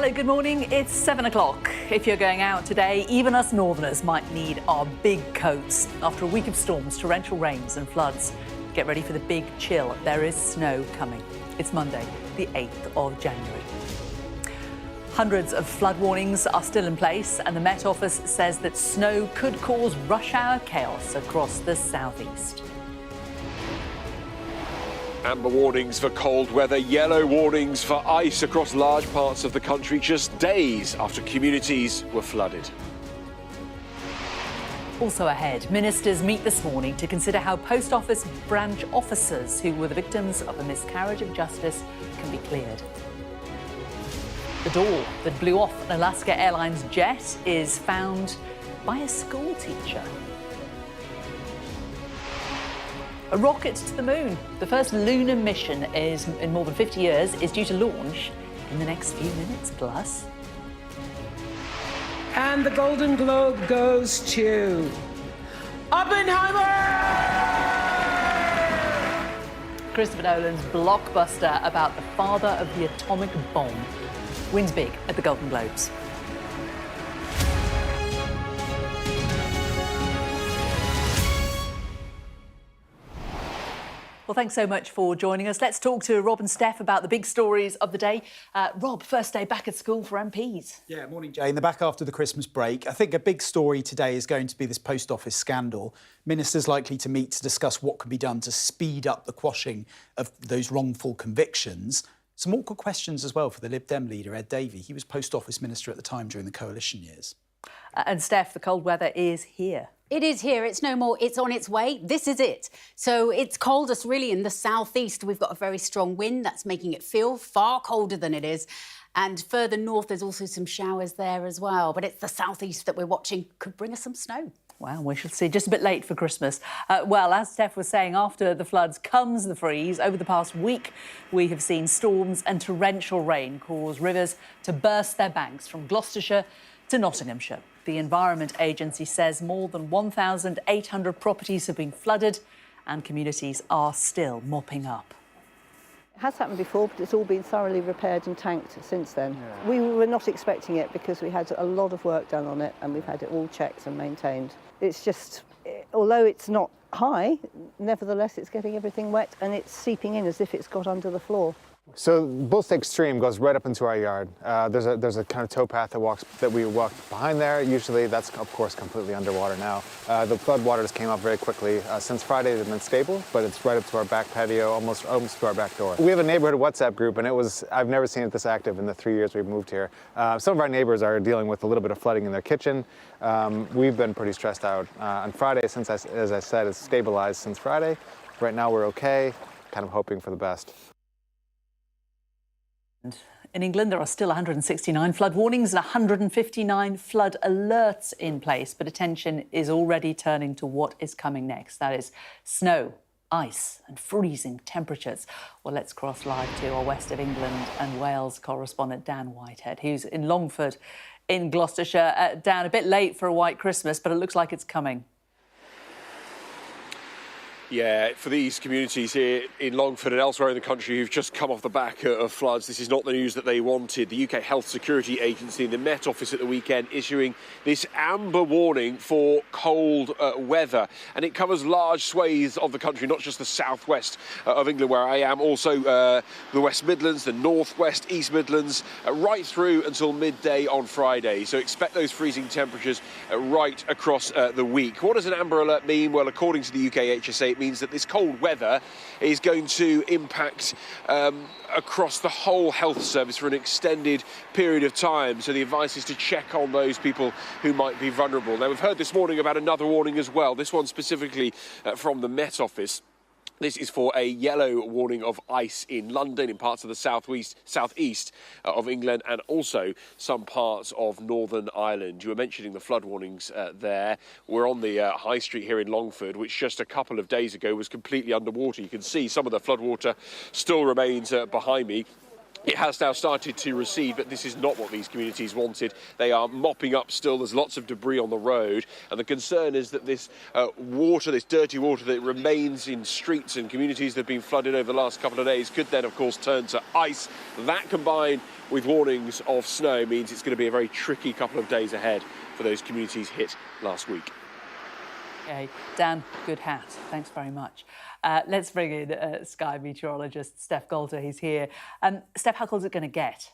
Hello, good morning. It's 7 o'clock. If you're going out today, even us northerners might need our big coats. After a week of storms, torrential rains and floods, get ready for the big chill. There is snow coming. It's Monday, the 8th of January. Hundreds of flood warnings are still in place, and the Met Office says that snow could cause rush hour chaos across the southeast. Amber warnings for cold weather, yellow warnings for ice across large parts of the country just days after communities were flooded. Also ahead, ministers meet this morning to consider how post office branch officers who were the victims of a miscarriage of justice can be cleared. The door that blew off an Alaska Airlines jet is found by a school teacher. A rocket to the moon. The first lunar mission in more than 50 years is due to launch in the next few minutes plus. And the Golden Globe goes to Oppenheimer! Christopher Nolan's blockbuster about the father of the atomic bomb wins big at the Golden Globes. Well, thanks so much for joining us. Let's talk to Rob and Steph about the big stories of the day. Rob, first day back at school for MPs. Yeah, morning, Jane. They're back after the Christmas break. I think a big story today is going to be this post office scandal. Ministers likely to meet to discuss what can be done to speed up the quashing of those wrongful convictions. Some awkward questions as well for the Lib Dem leader, Ed Davey. He was post office minister at the time during the coalition years. And Steph, the cold weather is here. It is here. It's no more. It's on its way. This is it. So it's coldest really in the southeast. We've got a very strong wind that's making it feel far colder than it is. And further north, there's also some showers there as well. But it's the southeast that we're watching could bring us some snow. Well, we shall see. Just a bit late for Christmas. Well, as Steph was saying, after the floods comes the freeze. Over the past week, we have seen storms and torrential rain cause rivers to burst their banks from Gloucestershire to Nottinghamshire. The Environment Agency says more than 1,800 properties have been flooded and communities are still mopping up. It has happened before, but it's all been thoroughly repaired and tanked since then. Yeah. We were not expecting it because we had a lot of work done on it and we've had it all checked and maintained. It's just, although it's not high, nevertheless it's getting everything wet and it's seeping in as if it's got under the floor. So Bullstick Stream goes right up into our yard. There's a kind of towpath that we walk behind there. Usually that's, of course, completely underwater now. The flood waters came up very quickly. Since Friday, they've been stable, but it's right up to our back patio, almost to our back door. We have a neighborhood WhatsApp group, and I've never seen it this active in the 3 years we've moved here. Some of our neighbors are dealing with a little bit of flooding in their kitchen. We've been pretty stressed out. On Friday, as I said, it's stabilized since Friday. Right now, we're okay, kind of hoping for the best. In England, there are still 169 flood warnings and 159 flood alerts in place, but attention is already turning to what is coming next. That is snow, ice and freezing temperatures. Well, let's cross live to our West of England and Wales correspondent Dan Whitehead, who's in Longford in Gloucestershire. Dan, a bit late for a white Christmas, but it looks like it's coming. Yeah, for these communities here in Longford and elsewhere in the country who've just come off the back of floods, this is not the news that they wanted. The UK Health Security Agency and the Met Office at the weekend issuing this amber warning for cold weather. And it covers large swathes of the country, not just the southwest of England where I am, also the West Midlands, the northwest, East Midlands, right through until midday on Friday. So expect those freezing temperatures right across the week. What does an amber alert mean? Well, according to the UK HSA, it means that this cold weather is going to impact across the whole health service for an extended period of time. So the advice is to check on those people who might be vulnerable. Now, we've heard this morning about another warning as well, this one specifically from the Met Office. This is for a yellow warning of ice in London, in parts of the southeast of England, and also some parts of Northern Ireland. You were mentioning the flood warnings there. We're on the high street here in Longford, which just a couple of days ago was completely underwater. You can see some of the floodwater still remains behind me. It has now started to recede, but this is not what these communities wanted. They are mopping up still. There's lots of debris on the road. And the concern is that this water, this dirty water that remains in streets and communities that have been flooded over the last couple of days could then, of course, turn to ice. That combined with warnings of snow means it's going to be a very tricky couple of days ahead for those communities hit last week. Okay, Dan, good hat. Thanks very much. Let's bring in Sky meteorologist Steph Golter. He's here. Steph, how cold is it going to get?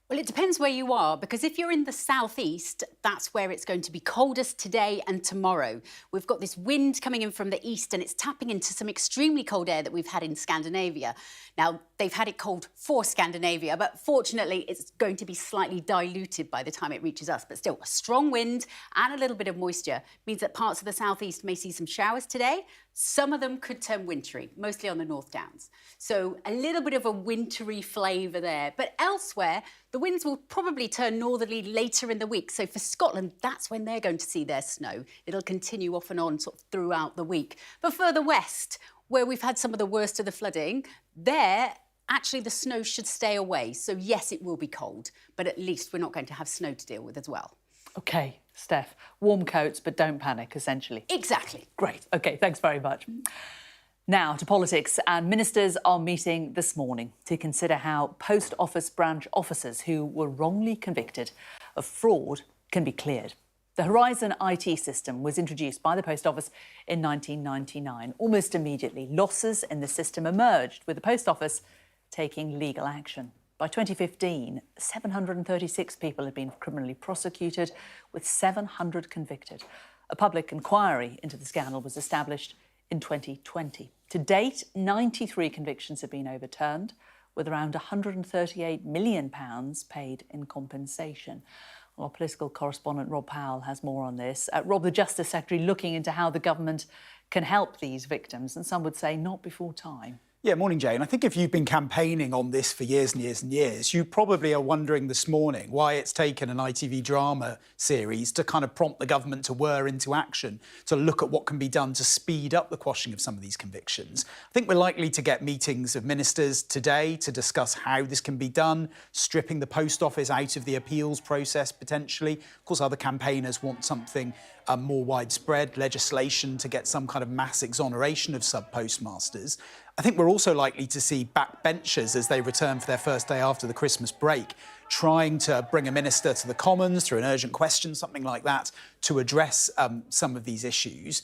Well, it depends where you are, because if you're in the southeast, that's where it's going to be coldest today and tomorrow. We've got this wind coming in from the east and it's tapping into some extremely cold air that we've had in Scandinavia. Now, they've had it cold for Scandinavia, but fortunately, it's going to be slightly diluted by the time it reaches us. But still, a strong wind and a little bit of moisture means that parts of the southeast may see some showers today. Some of them could turn wintry, mostly on the North Downs. So a little bit of a wintry flavour there. But elsewhere, the winds will probably turn northerly later in the week. So for Scotland, that's when they're going to see their snow. It'll continue off and on sort of throughout the week. But further west, where we've had some of the worst of the flooding, there, actually the snow should stay away. So yes, it will be cold, but at least we're not going to have snow to deal with as well. OK, Steph, warm coats, but don't panic, essentially. Exactly. Great. OK, thanks very much. Now to politics, and ministers are meeting this morning to consider how post office branch officers who were wrongly convicted of fraud can be cleared. The Horizon IT system was introduced by the Post Office in 1999. Almost immediately, losses in the system emerged, with the Post Office taking legal action. By 2015, 736 people had been criminally prosecuted, with 700 convicted. A public inquiry into the scandal was established in 2020. To date, 93 convictions have been overturned, with around £138 million paid in compensation. Well, our political correspondent Rob Powell has more on this. Rob, the Justice Secretary looking into how the government can help these victims, and some would say not before time. Yeah, morning, Jane. I think if you've been campaigning on this for years and years and years, you probably are wondering this morning why it's taken an ITV drama series to kind of prompt the government to whir into action, to look at what can be done to speed up the quashing of some of these convictions. I think we're likely to get meetings of ministers today to discuss how this can be done, stripping the Post Office out of the appeals process potentially. Of course, other campaigners want something more widespread, legislation to get some kind of mass exoneration of sub-postmasters. I think we're also likely to see backbenchers as they return for their first day after the Christmas break, trying to bring a minister to the Commons through an urgent question, something like that, to address some of these issues.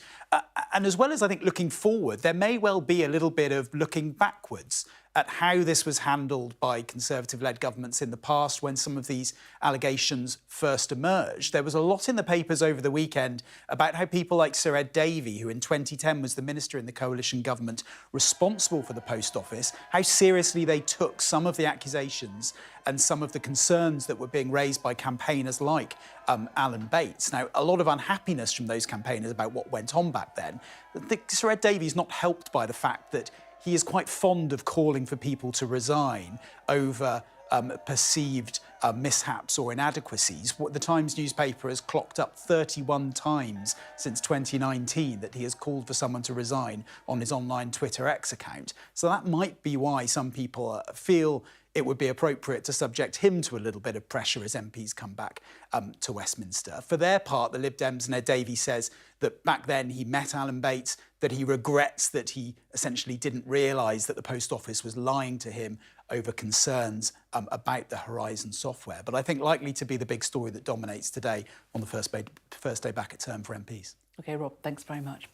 And as well as, I think, looking forward, there may well be a little bit of looking backwards at how this was handled by Conservative-led governments in the past when some of these allegations first emerged. There was a lot in the papers over the weekend about how people like Sir Ed Davey, who in 2010 was the minister in the coalition government responsible for the Post Office, how seriously they took some of the accusations and some of the concerns that were being raised by campaigners like Alan Bates. Now, a lot of unhappiness from those campaigners about what went on back then. Sir Ed Davey is not helped by the fact that he is quite fond of calling for people to resign over perceived mishaps or inadequacies. The Times newspaper has clocked up 31 times since 2019 that he has called for someone to resign on his online Twitter X account. So that might be why some people feel it would be appropriate to subject him to a little bit of pressure as MPs come back to Westminster. For their part, the Lib Dems and Ed Davey says that back then he met Alan Bates, that he regrets that he essentially didn't realise that the Post Office was lying to him over concerns about the Horizon software. But I think likely to be the big story that dominates today on the first day back at term for MPs. OK, Rob, thanks very much.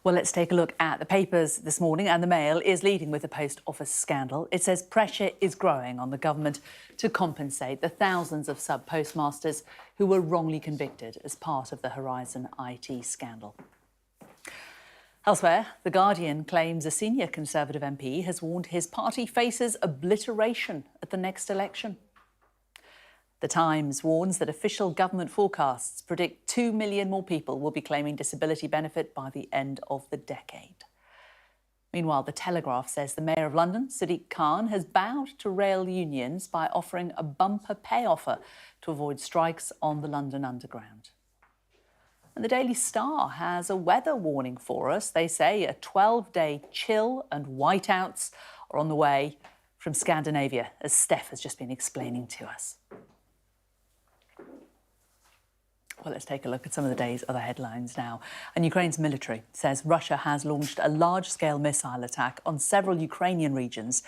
Well, let's take a look at the papers this morning, and the Mail is leading with the Post Office scandal. It says pressure is growing on the government to compensate the thousands of sub-postmasters who were wrongly convicted as part of the Horizon IT scandal. Elsewhere, The Guardian claims a senior Conservative MP has warned his party faces obliteration at the next election. The Times warns that official government forecasts predict 2 million more people will be claiming disability benefit by the end of the decade. Meanwhile, The Telegraph says the Mayor of London, Sadiq Khan, has bowed to rail unions by offering a bumper pay offer to avoid strikes on the London Underground. And the Daily Star has a weather warning for us. They say a 12-day chill and whiteouts are on the way from Scandinavia, as Steph has just been explaining to us. Well, let's take a look at some of the day's other headlines now. And Ukraine's military says Russia has launched a large-scale missile attack on several Ukrainian regions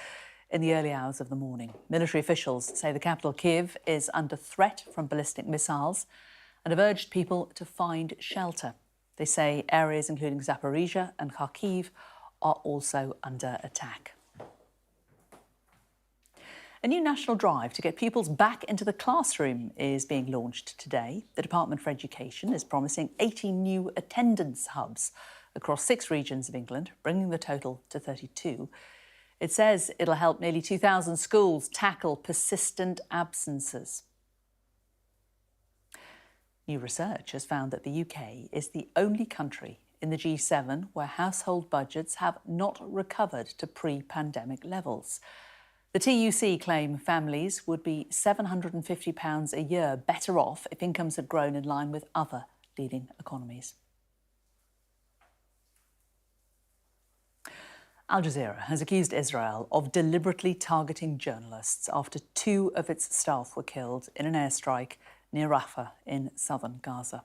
in the early hours of the morning. Military officials say the capital, Kyiv, is under threat from ballistic missiles and have urged people to find shelter. They say areas including Zaporizhia and Kharkiv are also under attack. A new national drive to get pupils back into the classroom is being launched today. The Department for Education is promising 80 new attendance hubs across 6 regions of England, bringing the total to 32. It says it'll help nearly 2,000 schools tackle persistent absences. New research has found that the UK is the only country in the G7 where household budgets have not recovered to pre-pandemic levels. The TUC claim families would be £750 a year better off if incomes had grown in line with other leading economies. Al Jazeera has accused Israel of deliberately targeting journalists after 2 of its staff were killed in an airstrike near Rafah in southern Gaza.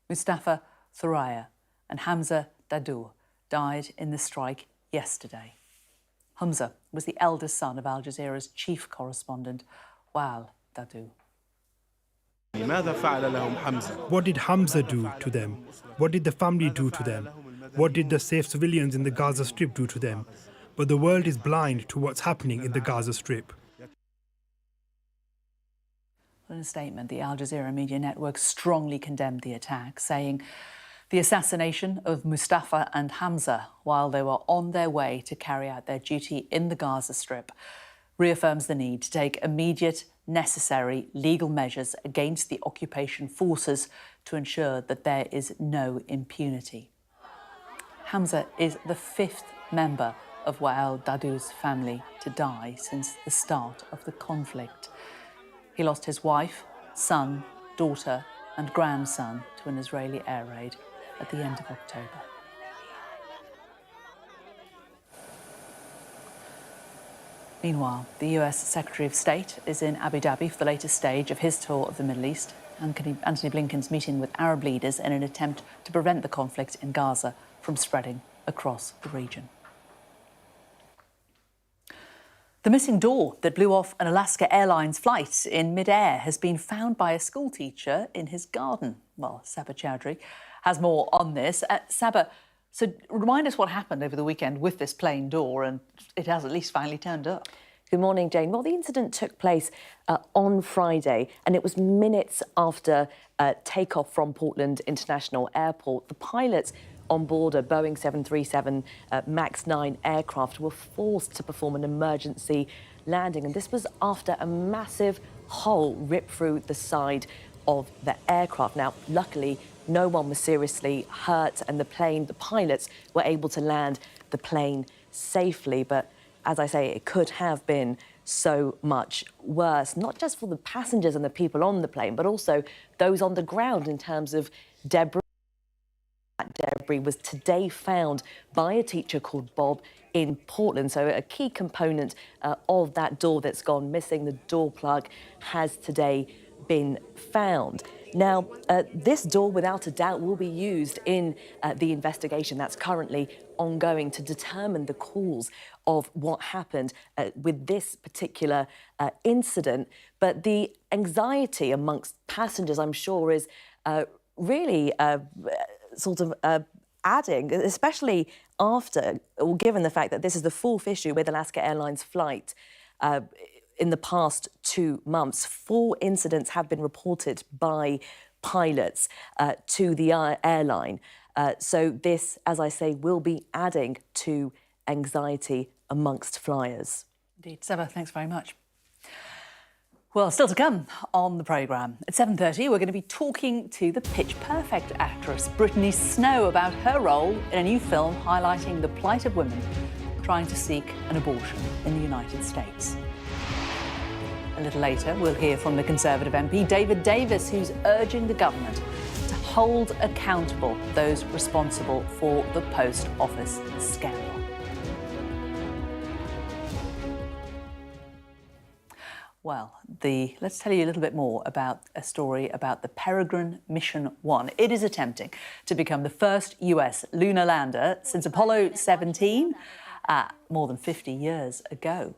Mustafa Thuraya and Hamza Dadour died in the strike yesterday. Hamza was the eldest son of Al Jazeera's chief correspondent, Wael Dadour. What did Hamza do to them? What did the family do to them? What did the safe civilians in the Gaza Strip do to them? But the world is blind to what's happening in the Gaza Strip. In a statement, the Al Jazeera media network strongly condemned the attack, saying the assassination of Mustafa and Hamza while they were on their way to carry out their duty in the Gaza Strip reaffirms the need to take immediate, necessary legal measures against the occupation forces to ensure that there is no impunity. Hamza is the 5th member of Wael Dadour's family to die since the start of the conflict. He lost his wife, son, daughter and grandson to an Israeli air raid at the end of October. Meanwhile, the US Secretary of State is in Abu Dhabi for the latest stage of his tour of the Middle East. Antony Blinken's meeting with Arab leaders in an attempt to prevent the conflict in Gaza from spreading across the region. The missing door that blew off an Alaska Airlines flight in mid-air has been found by a schoolteacher in his garden. Well, Saba Chowdhury has more on this. Saba, so remind us what happened over the weekend with this plane door, and it has at least finally turned up. Good morning, Jane. Well, the incident took place on Friday, and it was minutes after takeoff from Portland International Airport. The pilots on board a Boeing 737 MAX 9 aircraft were forced to perform an emergency landing, and this was after a massive hole ripped through the side of the aircraft. Now, luckily, no one was seriously hurt, and the pilots were able to land the plane safely. But as I say, it could have been so much worse, not just for the passengers and the people on the plane, but also those on the ground in terms of debris. That debris was today found by a teacher called Bob in Portland. So a key component of that door that's gone missing, the door plug, has today been found. Now, this door, without a doubt, will be used in the investigation that's currently ongoing to determine the cause of what happened with this particular incident. But the anxiety amongst passengers, I'm sure, is really adding, especially after, or given the fact that this is the 4th issue with Alaska Airlines flight in the past 2 months. 4 incidents have been reported by pilots to the airline. So this, as I say, will be adding to anxiety amongst flyers. Indeed. Seba, thanks very much. Well, still to come on the programme. At 7:30, we're going to be talking to the Pitch Perfect actress, Brittany Snow, about her role in a new film highlighting the plight of women trying to seek an abortion in the United States. A little later, we'll hear from the Conservative MP, David Davis, who's urging the government to hold accountable those responsible for the Post Office scandal. Well, let's tell you a little bit more about a story about the Peregrine Mission 1. It is attempting to become the first US lunar lander since Apollo 17 more than 50 years ago.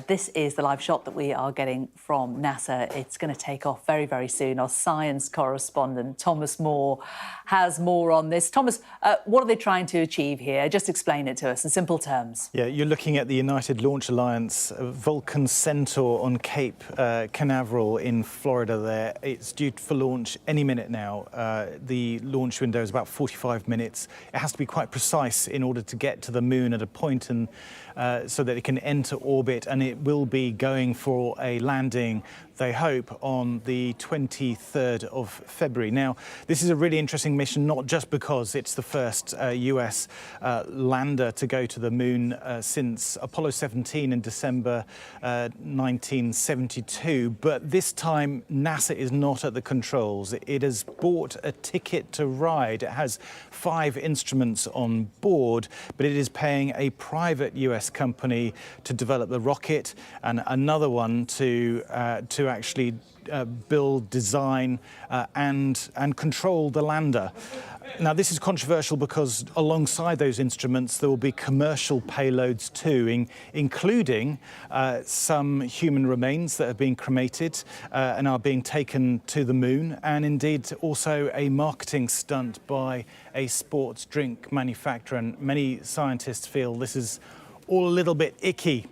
This is the live shot that we are getting from NASA. It's going to take off very, very soon. Our science correspondent, Thomas Moore, has more on this. Thomas, what are they trying to achieve here? Just explain it to us in simple terms. Yeah, you're looking at the United Launch Alliance Vulcan Centaur on Cape Canaveral in Florida there. It's due for launch any minute now. The launch window is about 45 minutes. It has to be quite precise in order to get to the moon at a point and so that it can enter orbit, and it will be going for a landing, they hope, on the 23rd of February. Now, this is a really interesting mission, not just because it's the first US lander to go to the moon since Apollo 17 in December 1972, but this time NASA is not at the controls. It has bought a ticket to ride. It has 5 instruments on board, but it is paying a private US company to develop the rocket and another one to actually build, design and control the lander. Now, this is controversial because alongside those instruments there will be commercial payloads too, including some human remains that have been cremated and are being taken to the moon, and indeed also a marketing stunt by a sports drink manufacturer. And many scientists feel this is all a little bit icky,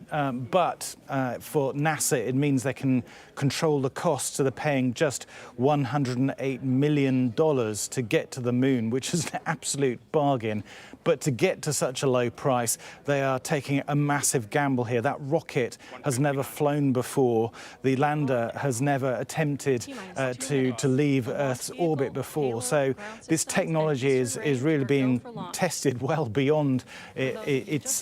but for NASA it means they can control the costs, so they're paying just $108 million to get to the moon, which is an absolute bargain. But to get to such a low price, they are taking a massive gamble here. That rocket has never flown before. The lander has never attempted to leave Earth's orbit before. So this technology is really being tested well beyond its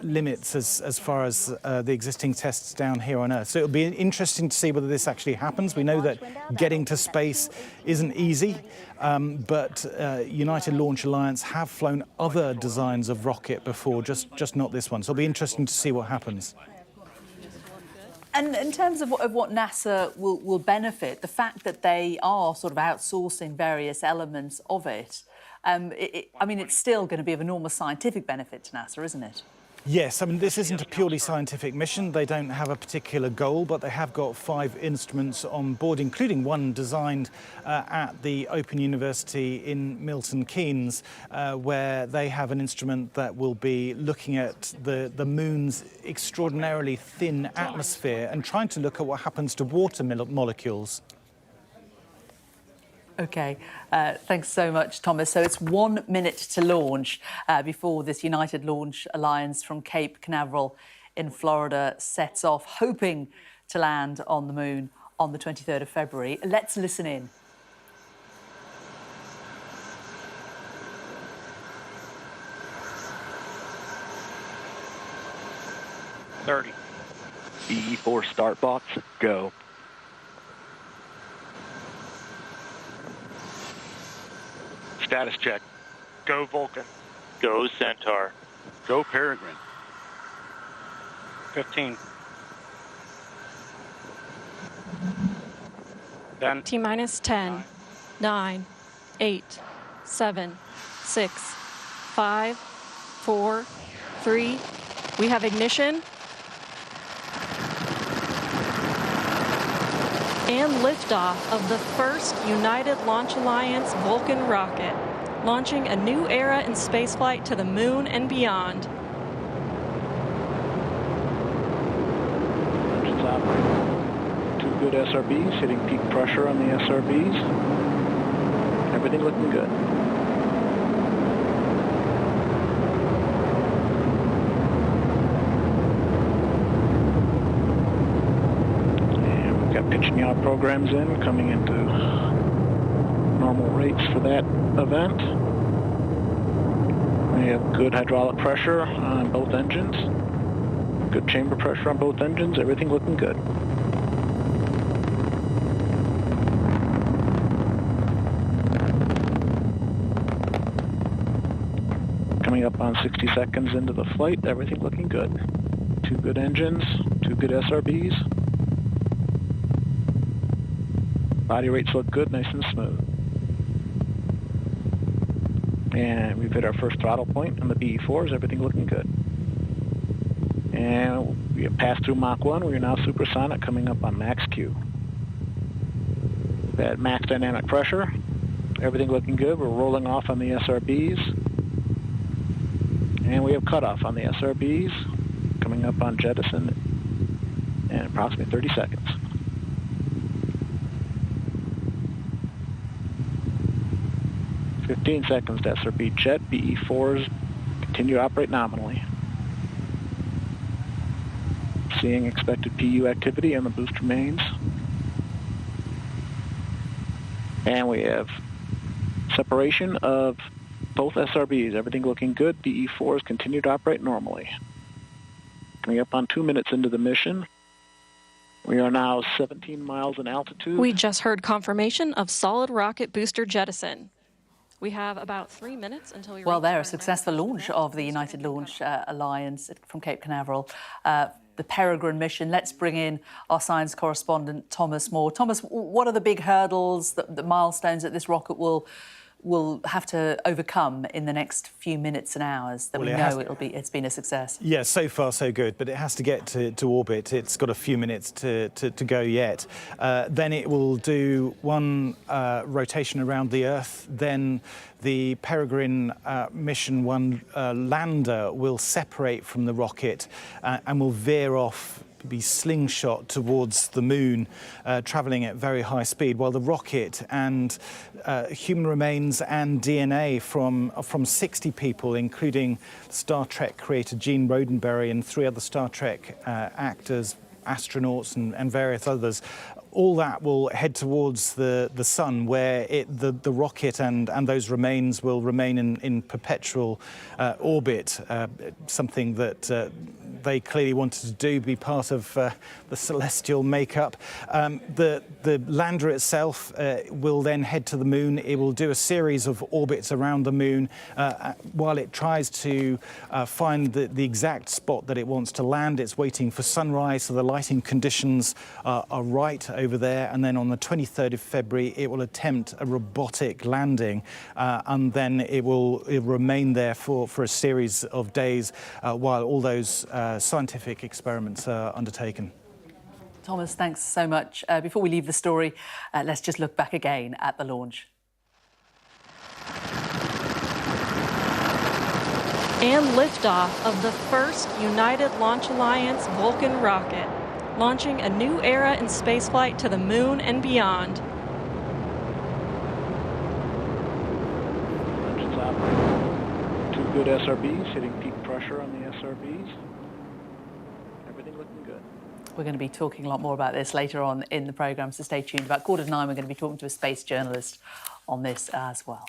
limits as far as the existing tests down here on Earth. So it'll be interesting to see whether this actually happens. We know that getting to space isn't easy, but United Launch Alliance have flown other designs of rocket before, just not this one. So it'll be interesting to see what happens. And in terms of what NASA will benefit, the fact that they are sort of outsourcing various elements of it, I mean, it's still going to be of enormous scientific benefit to NASA, isn't it? Yes, I mean, this isn't a purely scientific mission. They don't have a particular goal, but they have got 5 instruments on board, including one designed at the Open University in Milton Keynes, where they have an instrument that will be looking at the moon's extraordinarily thin atmosphere and trying to look at what happens to water molecules. OK, thanks so much, Thomas. So it's 1 minute to launch before this United Launch Alliance from Cape Canaveral in Florida sets off, hoping to land on the moon on the 23rd of February. Let's listen in. EE4 start box, go. Status check. Go Vulcan. Go Centaur. Go Peregrine. 15. Done. T-minus 10, 9, 8, 7, 6, 5, 4, 3. We have ignition. And liftoff of the first United Launch Alliance Vulcan rocket, launching a new era in spaceflight to the moon and beyond. Engines operating. 2 good SRBs, hitting peak pressure on the SRBs. Everything looking good. Pitch and yaw programs in, coming into normal rates for that event. We have good hydraulic pressure on both engines, good chamber pressure on both engines, everything looking good. Coming up on 60 seconds into the flight, everything looking good. 2 good engines, 2 good SRBs. Body rates look good, nice and smooth. And we've hit our first throttle point on the BE4s, everything looking good. And we have passed through Mach 1, we are now supersonic, coming up on max Q. We've had max dynamic pressure, everything looking good. We're rolling off on the SRBs. And we have cutoff on the SRBs, coming up on jettison in approximately 30 seconds. "15 seconds to SRB jet, BE4s continue to operate nominally. Seeing expected PU activity on the booster mains. And we have separation of both SRBs, everything looking good. BE4s continue to operate normally. Coming up on 2 minutes into the mission. We are now 17 miles in altitude. We just heard confirmation of solid rocket booster jettison. We have about 3 minutes until we Well, reach there, our a successful launch of the United Launch Alliance from Cape Canaveral. The Peregrine mission. Let's bring in our science correspondent, Thomas Moore. Thomas, what are the big hurdles, the milestones that this rocket will have to overcome in the next few minutes and hours that we know it's been a success? Yeah, so far so good, but it has to get to orbit. It's got a few minutes to go yet. Then it will do one rotation around the Earth. Then the Peregrine mission 1 lander will separate from the rocket and will veer off, be slingshot towards the moon, travelling at very high speed, while the rocket and human remains and DNA from 60 people, including Star Trek creator Gene Roddenberry and 3 other Star Trek actors, astronauts and various others, all that will head towards the sun, where the rocket and those remains will remain in perpetual orbit, something that they clearly wanted to do, be part of the celestial makeup. The lander itself will then head to the moon. It will do a series of orbits around the moon while it tries to find the exact spot that it wants to land. It's waiting for sunrise, so the lighting conditions are right over there. And then on the 23rd of February, it will attempt a robotic landing, and then it will remain there for a series of days while all those scientific experiments are undertaken. Thomas, thanks so much. Before we leave the story, let's just look back again at the launch. And liftoff of the first United Launch Alliance Vulcan rocket, launching a new era in spaceflight to the moon and beyond. Engines operating. 2 good SRBs, hitting peak pressure on the SRBs. Everything looking good. We're going to be talking a lot more about this later on in the programme, so stay tuned. About 8:45, we're going to be talking to a space journalist on this as well.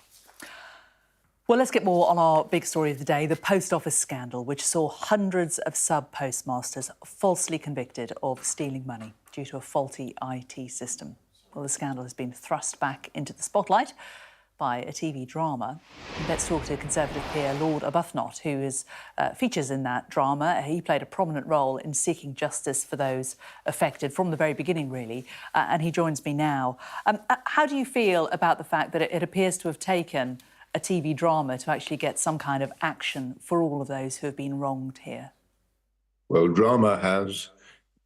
Well, let's get more on our big story of the day, the post office scandal, which saw hundreds of sub-postmasters falsely convicted of stealing money due to a faulty IT system. Well, the scandal has been thrust back into the spotlight by a TV drama. Let's talk to Conservative peer Lord Arbuthnot, who features in that drama. He played a prominent role in seeking justice for those affected from the very beginning, really, and he joins me now. How do you feel about the fact that it appears to have taken a TV drama to actually get some kind of action for all of those who have been wronged here? Well, drama has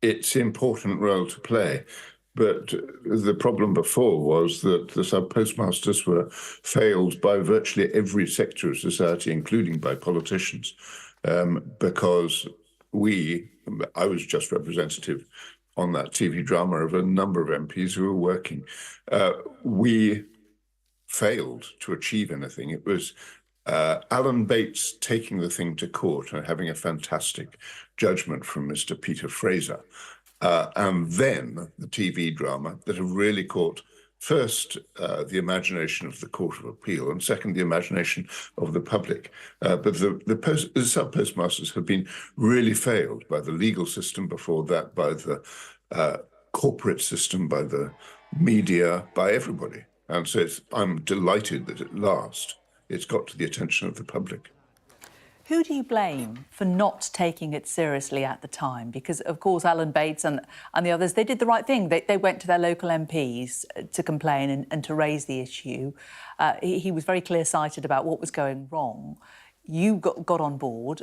its important role to play, but the problem before was that the sub-postmasters were failed by virtually every sector of society, including by politicians, because I was just representative on that TV drama of a number of MPs who were working. We failed to achieve anything. It was Alan Bates taking the thing to court and having a fantastic judgment from Mr. Peter Fraser, and then the TV drama that have really caught first the imagination of the Court of Appeal and second the imagination of the public. But the sub-postmasters have been really failed by the legal system before that, by the corporate system, by the media, by everybody. And so I'm delighted that at last it's got to the attention of the public. Who do you blame for not taking it seriously at the time? Because, of course, Alan Bates and the others, they did the right thing. They went to their local MPs to complain and to raise the issue. He was very clear-sighted about what was going wrong. You got on board.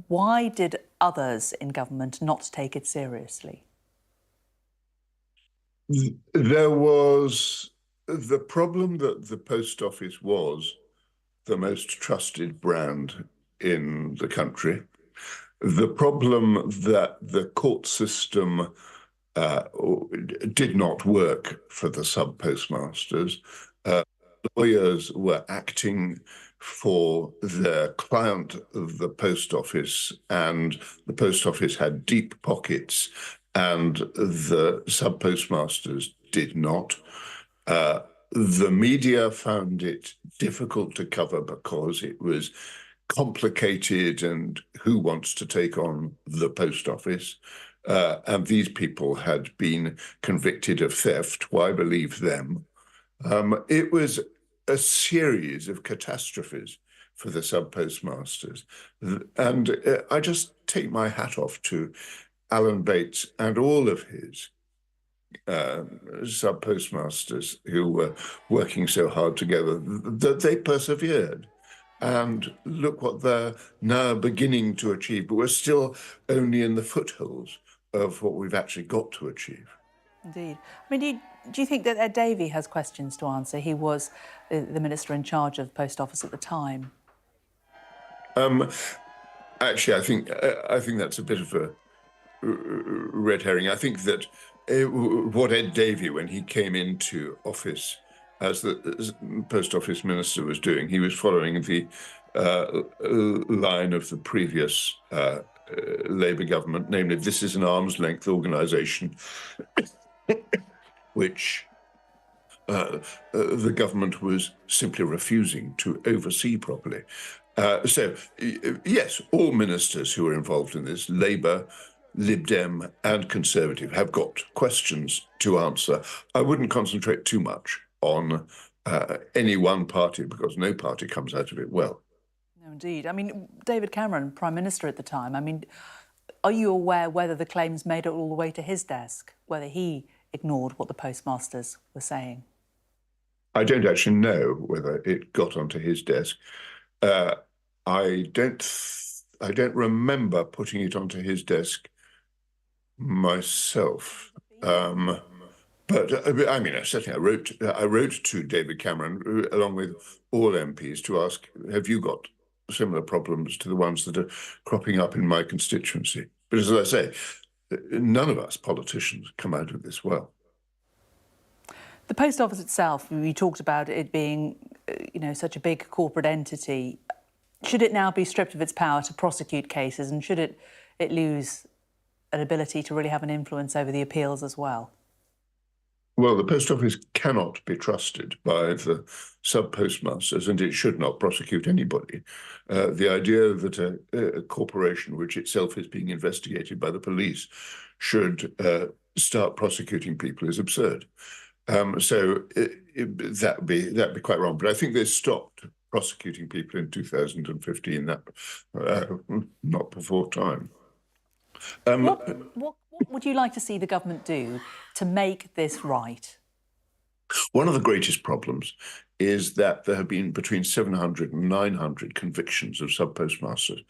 Why did others in government not take it seriously? There was the problem that the post office was the most trusted brand in the country. The problem that the court system did not work for the sub-postmasters. Lawyers were acting for the client of the post office, and the post office had deep pockets, and the sub-postmasters did not. The media found it difficult to cover because it was complicated, and who wants to take on the post office? And these people had been convicted of theft. Why believe them? It was a series of catastrophes for the sub-postmasters. And I just take my hat off to Alan Bates and all of his sub-postmasters who were working so hard together, that they persevered. And look what they're now beginning to achieve, but we're still only in the foothills of what we've actually got to achieve. Indeed. I mean, do you think that Ed Davey has questions to answer? He was the minister in charge of the Post Office at the time. Actually, I think that's a bit of a red herring. I think that what Ed Davey, when he came into office as the Post Office Minister, was doing, he was following the line of the previous Labour government, namely, this is an arm's length organisation, which the government was simply refusing to oversee properly. So, yes, all ministers who are involved in this, Labour, Lib Dem and Conservative, have got questions to answer. I wouldn't concentrate too much on any one party, because no party comes out of it well. No, indeed. I mean, David Cameron, Prime Minister at the time, I mean, are you aware whether the claims made it all the way to his desk, whether he ignored what the postmasters were saying? I don't actually know whether it got onto his desk. I don't remember putting it onto his desk myself. But I mean, certainly I wrote to David Cameron, along with all MPs, to ask, have you got similar problems to the ones that are cropping up in my constituency? But as I say, none of us politicians come out of this well. The Post Office itself, we talked about it being, such a big corporate entity. Should it now be stripped of its power to prosecute cases, and should it lose an ability to really have an influence over the appeals as well? Well, the Post Office cannot be trusted by the sub-postmasters, and it should not prosecute anybody. The idea that a corporation which itself is being investigated by the police should start prosecuting people is absurd. So that'd be quite wrong. But I think they stopped prosecuting people in 2015, not before time. What would you like to see the government do to make this right? One of the greatest problems is that there have been between 700 and 900 convictions of sub-postmasters,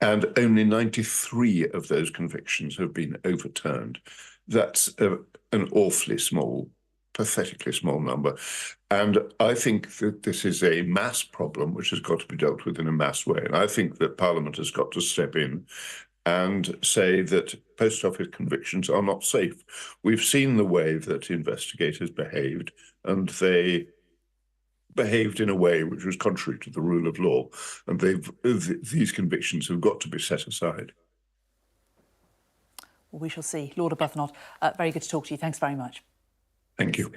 and only 93 of those convictions have been overturned. That's an awfully small, pathetically small number. And I think that this is a mass problem which has got to be dealt with in a mass way. And I think that Parliament has got to step in and say that post office convictions are not safe. We've seen the way that investigators behaved, and they behaved in a way which was contrary to the rule of law. And these convictions have got to be set aside. Well, we shall see. Lord Arbuthnot, very good to talk to you. Thanks very much. Thank you.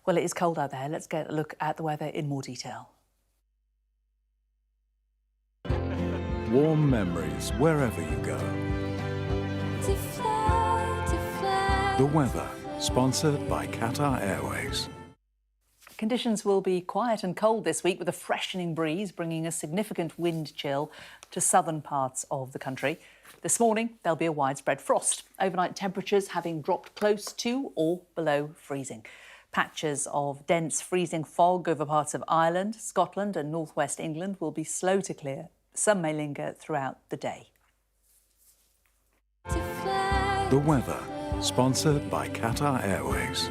Well, it is cold out there. Let's get a look at the weather in more detail. Warm memories wherever you go. The weather, sponsored by Qatar Airways. Conditions will be quiet and cold this week with a freshening breeze bringing a significant wind chill to southern parts of the country. This morning, there'll be a widespread frost, overnight temperatures having dropped close to or below freezing. Patches of dense freezing fog over parts of Ireland, Scotland and northwest England will be slow to clear. Some may linger throughout the day. The weather, sponsored by Qatar Airways.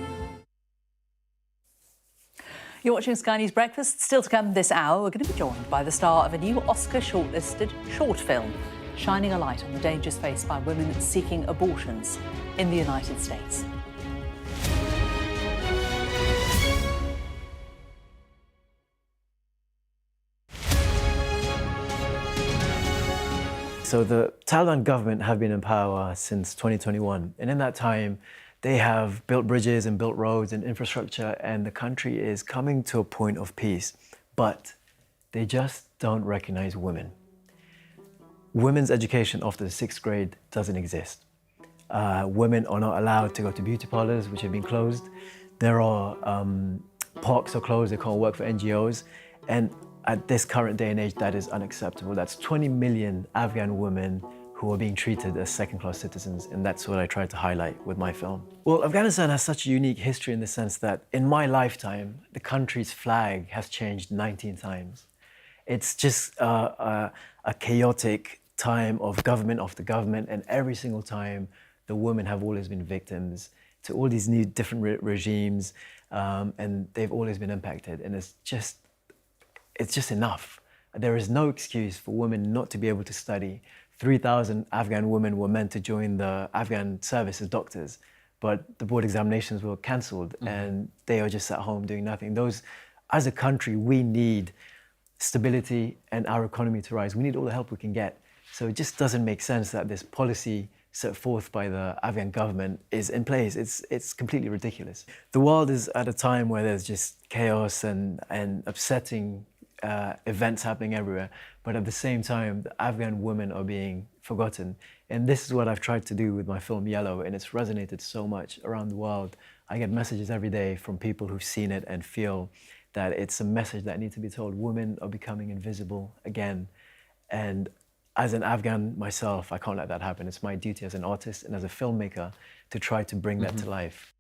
You're watching Sky News Breakfast. Still to come this hour, we're going to be joined by the star of a new Oscar shortlisted short film, shining a light on the dangers faced by women seeking abortions in the United States. So the Taliban government have been in power since 2021, and in that time, they have built bridges and built roads and infrastructure, and the country is coming to a point of peace. But they just don't recognize women. Women's education after the 6th grade doesn't exist. Women are not allowed to go to beauty parlors, which have been closed. There are parks are closed, they can't work for NGOs. And at this current day and age, that is unacceptable. That's 20 million Afghan women who are being treated as second-class citizens, and that's what I tried to highlight with my film. Well, Afghanistan has such a unique history in the sense that in my lifetime, the country's flag has changed 19 times. It's just a chaotic time of government after government, and every single time, the women have always been victims to all these new different regimes, and they've always been impacted, and it's just enough. There is no excuse for women not to be able to study. 3,000 Afghan women were meant to join the Afghan service as doctors, but the board examinations were cancelled and they are just at home doing nothing. As a country, we need stability and our economy to rise. We need all the help we can get. So it just doesn't make sense that this policy set forth by the Afghan government is in place. It's completely ridiculous. The world is at a time where there's just chaos and upsetting events happening everywhere, but at the same time, the Afghan women are being forgotten. And this is what I've tried to do with my film Yellow, and it's resonated so much around the world. I get messages every day from people who've seen it and feel that it's a message that needs to be told. Women are becoming invisible again. And as an Afghan myself, I can't let that happen. It's my duty as an artist and as a filmmaker to try to bring that to life.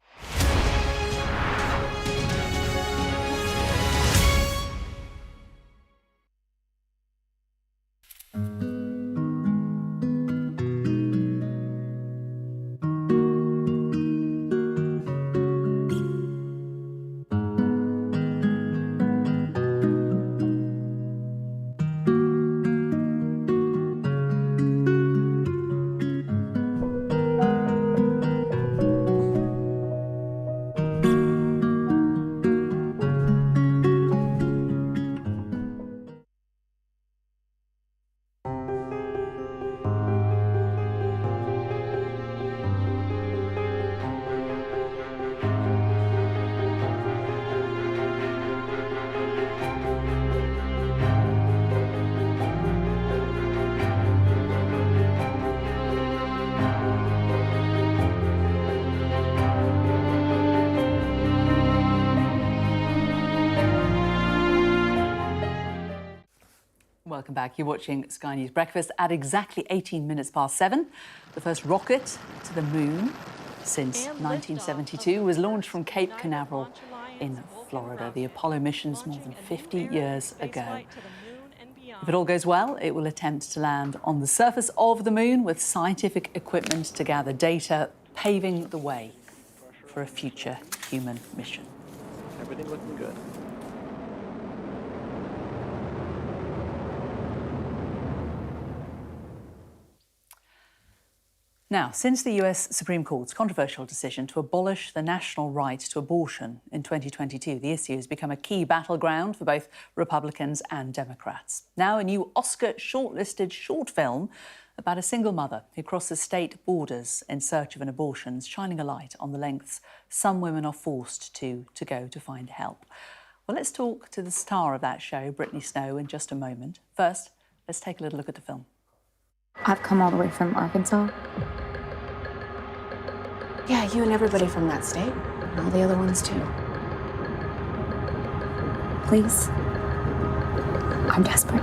Welcome back. You're watching Sky News Breakfast. At exactly 18 minutes past 7, the first rocket to the moon since 1972 was launched from Cape Canaveral in Florida. The Apollo mission's more than 50 years ago. If it all goes well, it will attempt to land on the surface of the moon with scientific equipment to gather data, paving the way for a future human mission. Everything looking good. Now, since the US Supreme Court's controversial decision to abolish the national right to abortion in 2022, the issue has become a key battleground for both Republicans and Democrats. Now, a new Oscar shortlisted short film about a single mother who crosses state borders in search of an abortion is shining a light on the lengths some women are forced to go to find help. Well, let's talk to the star of that show, Brittany Snow, in just a moment. First, let's take a little look at the film. I've come all the way from Arkansas. Yeah, you and everybody from that state, and all the other ones too. please. I'm desperate.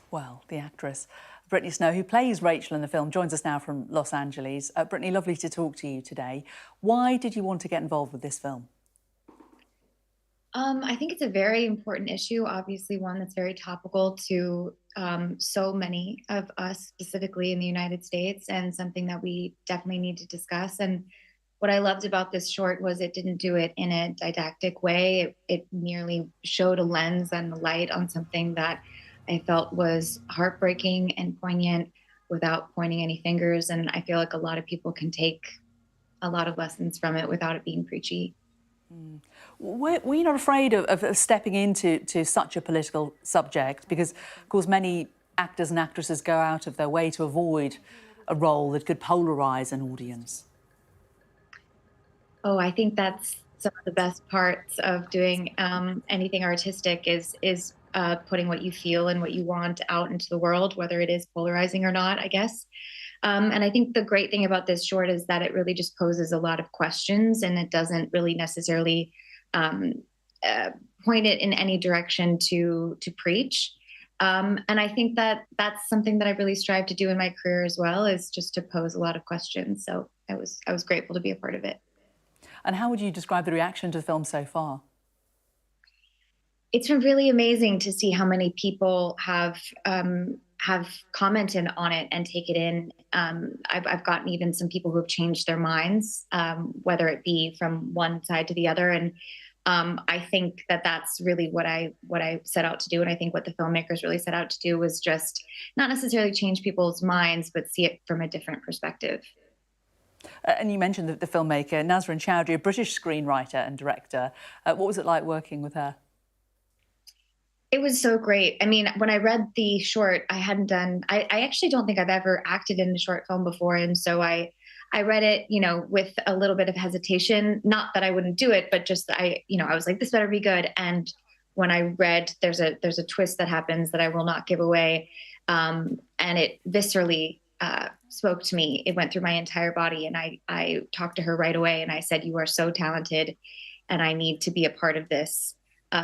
Well, the actress Brittany Snow, who plays Rachel in the film, joins us now from Los Angeles. Brittany, lovely to talk to you today. Why did you want to get involved with this film? I think it's a very important issue, obviously one that's very topical to so many of us, specifically in the United States, and something that we definitely need to discuss. And what I loved about this short was it didn't do it in a didactic way. It merely showed a lens and the light on something that I felt was heartbreaking and poignant without pointing any fingers. And I feel like a lot of people can take a lot of lessons from it without it being preachy. Were you not afraid of stepping into such a political subject? Because, of course, many actors and actresses go out of their way to avoid a role that could polarise an audience. Oh, I think that's some of the best parts of doing anything artistic is putting what you feel and what you want out into the world, whether it is polarizing or not, I guess. And I think the great thing about this short is that it really just poses a lot of questions, and it doesn't really necessarily point it in any direction to preach. And I think that that's something that I really strive to do in my career as well, is just to pose a lot of questions. So I was grateful to be a part of it. And how would you describe the reaction to the film so far? It's been really amazing to see how many people have commented on it and take it in. I've gotten even some people who have changed their minds, whether it be from one side to the other. And I think that that's really what I set out to do. And I think what the filmmakers really set out to do was just not necessarily change people's minds, but see it from a different perspective. And you mentioned the filmmaker, Nasrin Chowdhury, a British screenwriter and director. What was it like working with her? It was so great. I mean, when I read the short, I actually don't think I've ever acted in a short film before. And so I read it, with a little bit of hesitation, not that I wouldn't do it, but just I was like, this better be good. And when I read, there's a twist that happens that I will not give away. And it viscerally spoke to me. It went through my entire body. And I talked to her right away. And I said, you are so talented and I need to be a part of this.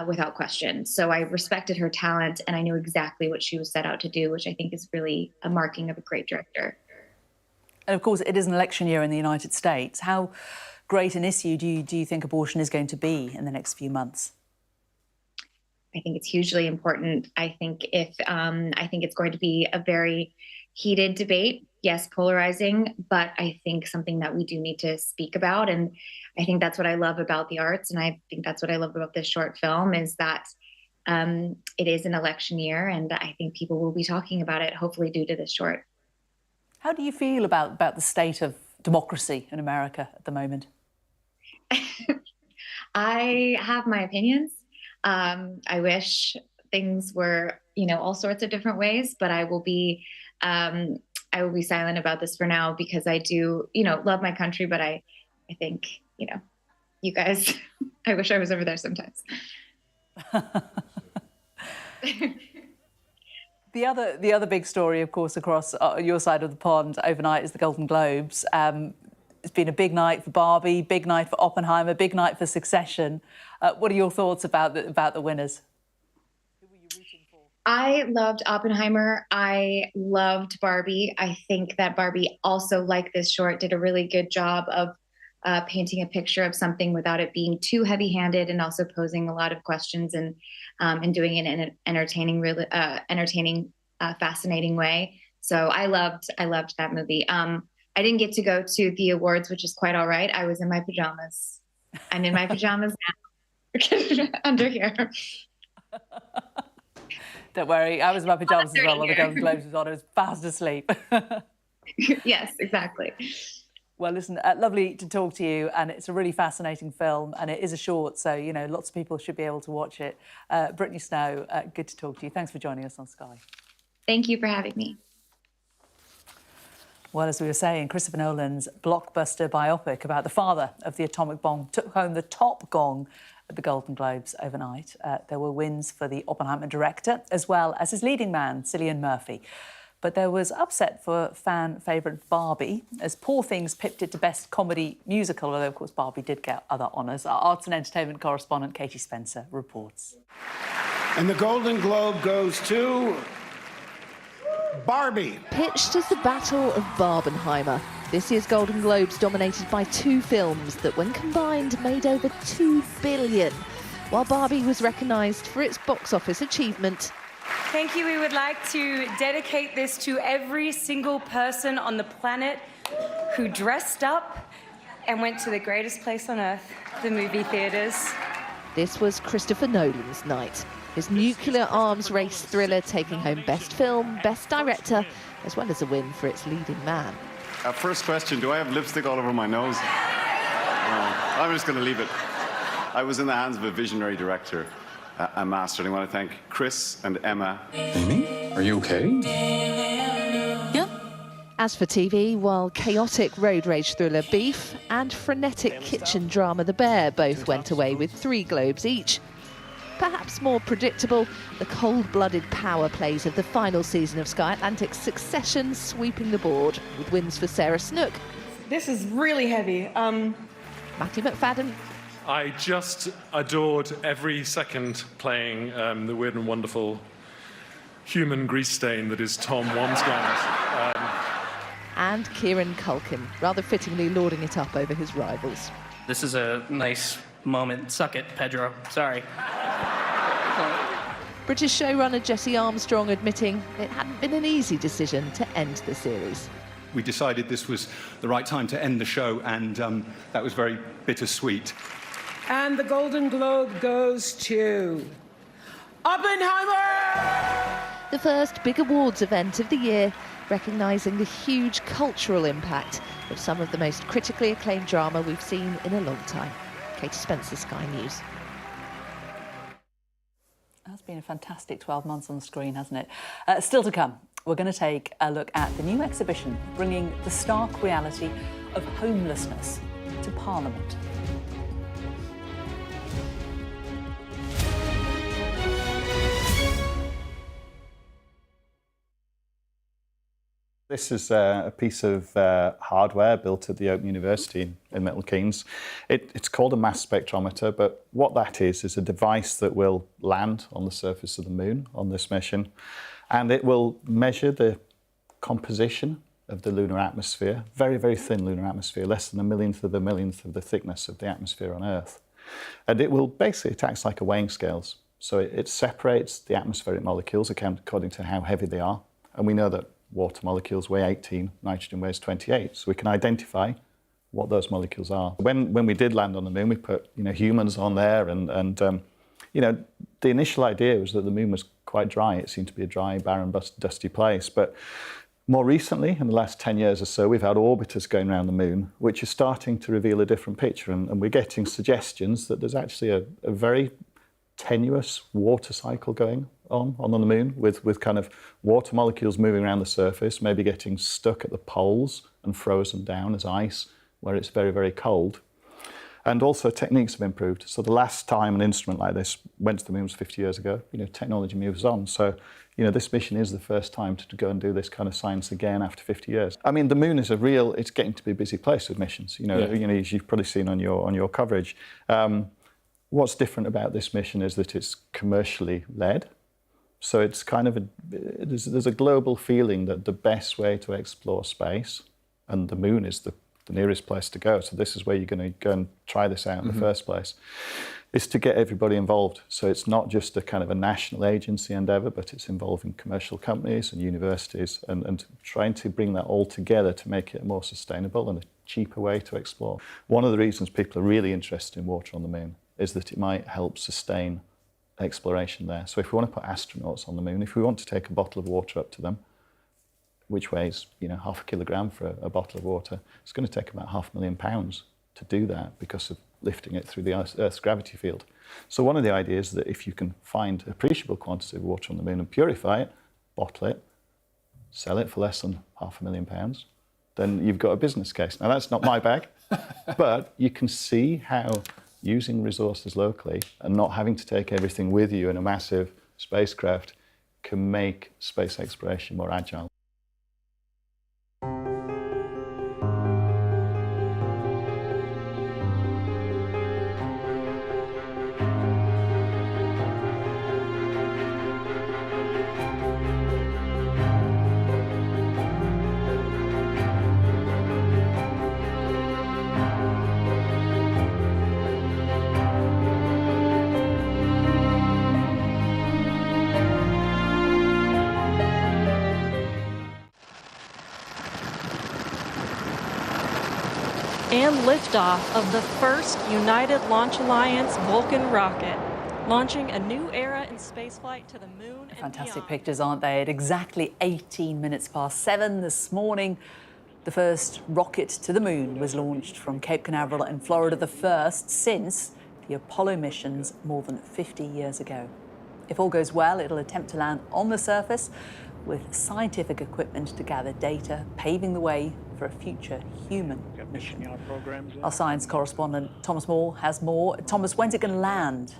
Without question. So I respected her talent and I knew exactly what she was set out to do, which I think is really a marking of a great director. And of course, it is an election year in the United States. How great an issue do you think abortion is going to be in the next few months? I think it's hugely important. I think it's going to be a very heated debate. Yes, polarizing, but I think something that we do need to speak about. And I think that's what I love about the arts. And I think that's what I love about this short film is that it is an election year. And I think people will be talking about it, hopefully due to this short. How do you feel about the state of democracy in America at the moment? I have my opinions. I wish things were, all sorts of different ways, but I will be silent about this for now because I do, love my country, but I think, you guys, I wish I was over there sometimes. The other big story, of course, across your side of the pond overnight is the Golden Globes. It's been a big night for Barbie, big night for Oppenheimer, big night for Succession. What are your thoughts about the winners? I loved Oppenheimer. I loved Barbie. I think that Barbie also, like this short, did a really good job of painting a picture of something without it being too heavy-handed and also posing a lot of questions and doing it in an entertaining, fascinating way. So I loved that movie. I didn't get to go to the awards, which is quite all right. I was in my pajamas. I'm in my pajamas now under here. Don't worry, I was in my pajamas as well when the Golden Globes was on. I was fast asleep. Yes, exactly. Well, listen, lovely to talk to you, and it's a really fascinating film, and it is a short, so, lots of people should be able to watch it. Brittany Snow, good to talk to you. Thanks for joining us on Sky. Thank you for having me. Well, as we were saying, Christopher Nolan's blockbuster biopic about the father of the atomic bomb took home the top gong at the Golden Globes overnight. There were wins for the Oppenheimer director, as well as his leading man, Cillian Murphy, But there was upset for fan favourite Barbie, as Poor Things pipped it to Best Comedy Musical, although, of course, Barbie did get other honours. Our arts and entertainment correspondent Katie Spencer reports. And the Golden Globe goes to Barbie. Pitched as the Battle of Barbenheimer, this year's Golden Globes dominated by two films that, when combined, made over $2 billion, while Barbie was recognised for its box office achievement. Thank you. We would like to dedicate this to every single person on the planet who dressed up and went to the greatest place on earth, the movie theatres. This was Christopher Nolan's night. His nuclear arms race thriller taking home Best Film, Best Director, as well as a win for its leading man. First question, do I have lipstick all over my nose? No, I'm just going to leave it. I was in the hands of a visionary director, a master, and I want to thank Chris and Emma. Amy, are you okay? Yep. As for TV, while chaotic road rage thriller Beef and frenetic kitchen drama The Bear both went away with 3 Globes each. Perhaps more predictable, the cold-blooded power plays of the final season of Sky Atlantic's Succession sweeping the board, with wins for Sarah Snook. This is really heavy. Matthew McFadden. I just adored every second playing the weird and wonderful human grease stain that is Tom Wamsgard. And Kieran Culkin, rather fittingly lording it up over his rivals. This is a nice moment. Suck it, Pedro. Sorry. British showrunner Jesse Armstrong admitting it hadn't been an easy decision to end the series. We decided this was the right time to end the show, and that was very bittersweet. And the Golden Globe goes to Oppenheimer! The first big awards event of the year, recognising the huge cultural impact of some of the most critically acclaimed drama we've seen in a long time. Katie Spencer, Sky News. That's been a fantastic 12 months on the screen, hasn't it? Still to come, we're going to take a look at the new exhibition bringing the stark reality of homelessness to Parliament. This is a piece of hardware built at the Open University in Milton Keynes. It's called a mass spectrometer, but what that is a device that will land on the surface of the moon on this mission, and it will measure the composition of the lunar atmosphere, very, very thin lunar atmosphere, less than a millionth of the thickness of the atmosphere on Earth. And it will basically, it acts like a weighing scales. So it separates the atmospheric molecules according to how heavy they are, and we know that water molecules weigh 18, nitrogen weighs 28, so we can identify what those molecules are. When we did land on the moon, we put humans on there, and the initial idea was that the moon was quite dry. It seemed to be a dry, barren, dusty place. But more recently, in the last 10 years or so, we've had orbiters going around the moon, which is starting to reveal a different picture, and we're getting suggestions that there's actually a very tenuous water cycle going on the moon, with kind of water molecules moving around the surface, maybe getting stuck at the poles and frozen down as ice where it's very, very cold. And also techniques have improved. So the last time an instrument like this went to the moon was 50 years ago. Technology moves on. So, this mission is the first time to go and do this kind of science again after 50 years. I mean, the moon is it's getting to be a busy place with missions. As you've probably seen on your coverage. What's different about this mission is that it's commercially led. So it's kind of there's a global feeling that the best way to explore space, and the moon is the nearest place to go, so this is where you're going to go and try this out in the first place, is to get everybody involved. So it's not just a kind of a national agency endeavour, but it's involving commercial companies and universities, and trying to bring that all together to make it more sustainable and a cheaper way to explore. One of the reasons people are really interested in water on the moon is that it might help sustain exploration there. So if we want to put astronauts on the moon, if we want to take a bottle of water up to them, which weighs half a kilogram for a bottle of water, it's going to take about £500,000 to do that because of lifting it through the Earth's gravity field. So one of the ideas is that if you can find appreciable quantity of water on the moon and purify it, bottle it, sell it for less than £500,000, then you've got a business case. Now that's not my bag, but you can see how using resources locally and not having to take everything with you in a massive spacecraft can make space exploration more agile. And liftoff of the first United Launch Alliance Vulcan rocket, launching a new era in spaceflight to the moon and Fantastic beyond. pictures, aren't they? At exactly 18 minutes past 7 this morning, the first rocket to the moon was launched from Cape Canaveral in Florida, the first since the Apollo missions more than 50 years ago. If all goes well, it'll attempt to land on the surface with scientific equipment to gather data, paving the way for a future human mission. Our science correspondent Thomas Moore has more. Thomas, when's it going to land?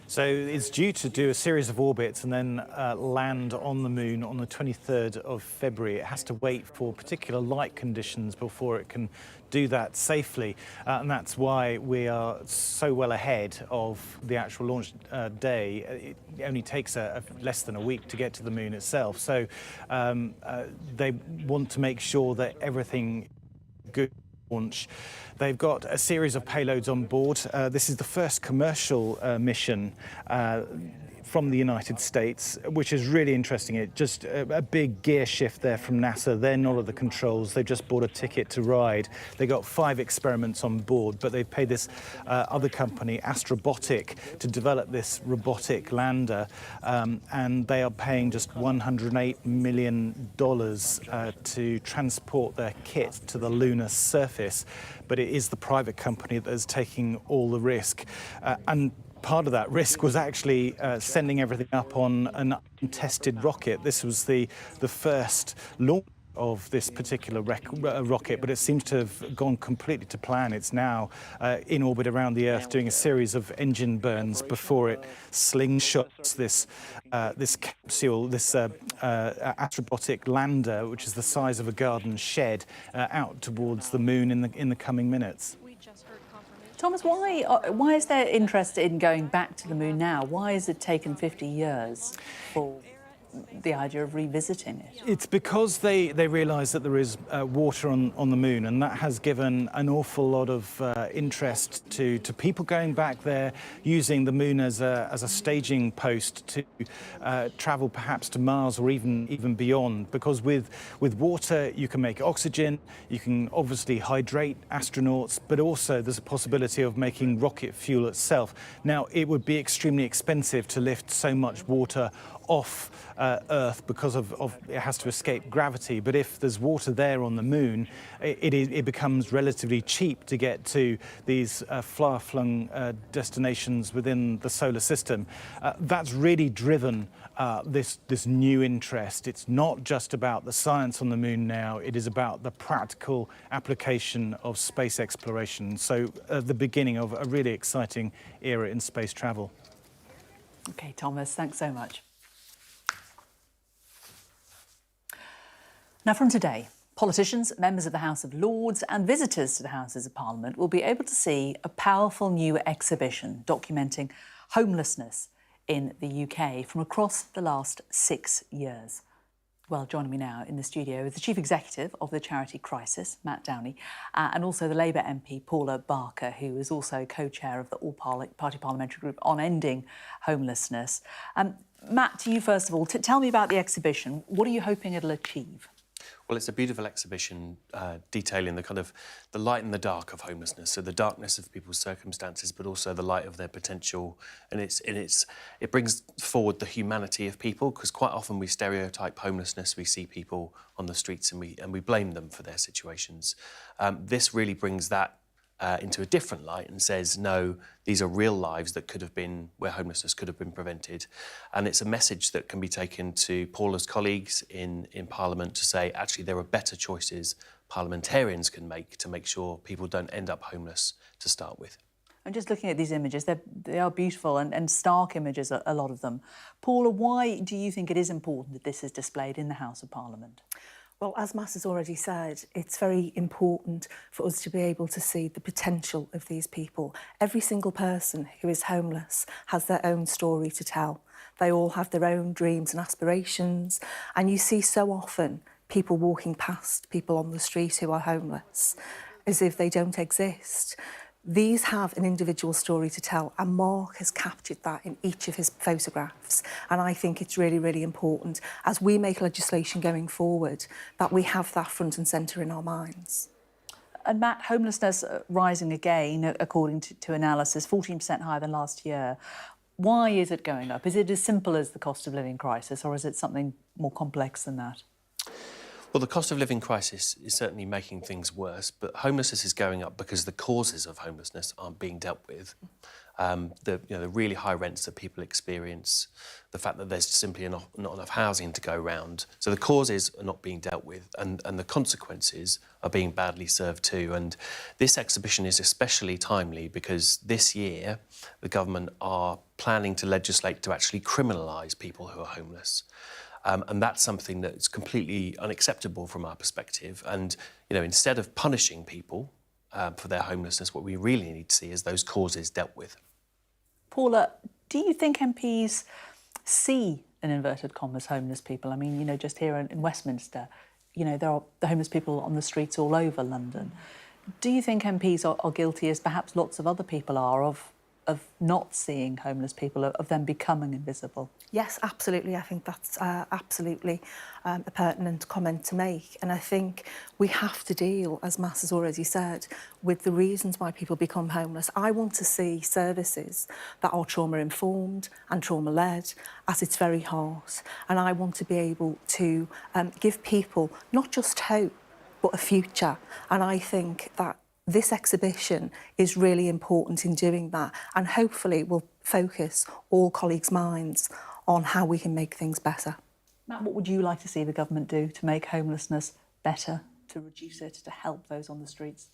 So it's due to do a series of orbits and then land on the moon on the 23rd of February. It has to wait for particular light conditions before it can do that safely. And that's why we are so well ahead of the actual launch day. It only takes less than a week to get to the moon itself. So they want to make sure that everything good launch. They've got a series of payloads on board. This is the first commercial mission from the United States, which is really interesting. It just a big gear shift there from NASA. They're not at the controls. They've just bought a ticket to ride. They got 5 experiments on board, but they've paid this other company, Astrobotic, to develop this robotic lander, and they are paying just $108 million to transport their kit to the lunar surface. But it is the private company that is taking all the risk. And part of that risk was actually sending everything up on an untested rocket. This was the first launch of this particular rocket, but it seems to have gone completely to plan. It's now in orbit around the Earth, doing a series of engine burns before it slingshots this capsule, this Astrobotic lander, which is the size of a garden shed, out towards the moon in the coming minutes. Thomas, why is there interest in going back to the moon now? Why has it taken 50 years for the idea of revisiting it? It's because they realise that there is water on the moon, and that has given an awful lot of interest to people going back there, using the moon as a staging post to travel perhaps to Mars or even beyond. Because with water you can make oxygen, you can obviously hydrate astronauts, but also there's a possibility of making rocket fuel itself. Now, it would be extremely expensive to lift so much water off Earth because of it has to escape gravity. But if there's water there on the moon, it becomes relatively cheap to get to these far-flung destinations within the solar system. That's really driven this new interest. It's not just about the science on the moon now, it is about the practical application of space exploration. So the beginning of a really exciting era in space travel. OK, Thomas, thanks so much. Now, from today, politicians, members of the House of Lords and visitors to the Houses of Parliament will be able to see a powerful new exhibition documenting homelessness in the UK from across the last 6 years. Well, joining me now in the studio is the Chief Executive of the charity Crisis, Matt Downey, and also the Labour MP, Paula Barker, who is also co-chair of the All-Party Parliamentary Group on Ending Homelessness. Matt, to you first of all, tell me about the exhibition. What are you hoping it'll achieve? Well, it's a beautiful exhibition detailing the kind of the light and the dark of homelessness, so the darkness of people's circumstances, but also the light of their potential. And it brings forward the humanity of people, because quite often we stereotype homelessness. We see people on the streets and we blame them for their situations. This really brings that into a different light and says, no, these are real lives that could have been, where homelessness could have been prevented. And it's a message that can be taken to Paula's colleagues in Parliament to say, actually, there are better choices parliamentarians can make to make sure people don't end up homeless to start with. I'm just looking at these images. They are beautiful and stark images, a lot of them. Paula, why do you think it is important that this is displayed in the House of Parliament? Well, as Matt has already said, it's very important for us to be able to see the potential of these people. Every single person who is homeless has their own story to tell. They all have their own dreams and aspirations. And you see so often people walking past people on the street who are homeless as if they don't exist. These have an individual story to tell, and Mark has captured that in each of his photographs. And I think it's really, really important, as we make legislation going forward, that we have that front and centre in our minds. And Matt, homelessness rising again, according to analysis, 14% higher than last year. Why is it going up? Is it as simple as the cost of living crisis, or is it something more complex than that? Well, the cost of living crisis is certainly making things worse, but homelessness is going up because the causes of homelessness aren't being dealt with. The really high rents that people experience, the fact that there's simply not enough housing to go around. So the causes are not being dealt with, and the consequences are being badly served too. And this exhibition is especially timely because this year the government are planning to legislate to actually criminalise people who are homeless. And that's something that's completely unacceptable from our perspective. And, instead of punishing people for their homelessness, what we really need to see is those causes dealt with. Paula, do you think MPs see, in inverted commas, homeless people? I mean, just here in Westminster, there are the homeless people on the streets all over London. Do you think MPs are guilty, as perhaps lots of other people are, of not seeing homeless people, of them becoming invisible? Yes, absolutely. I think that's absolutely a pertinent comment to make. And I think we have to deal, as Mass has already said, with the reasons why people become homeless. I want to see services that are trauma-informed and trauma-led at its very heart. And I want to be able to give people not just hope, but a future. And I think that this exhibition is really important in doing that, and hopefully will focus all colleagues' minds on how we can make things better. Matt, what would you like to see the government do to make homelessness better, to reduce it, to help those on the streets?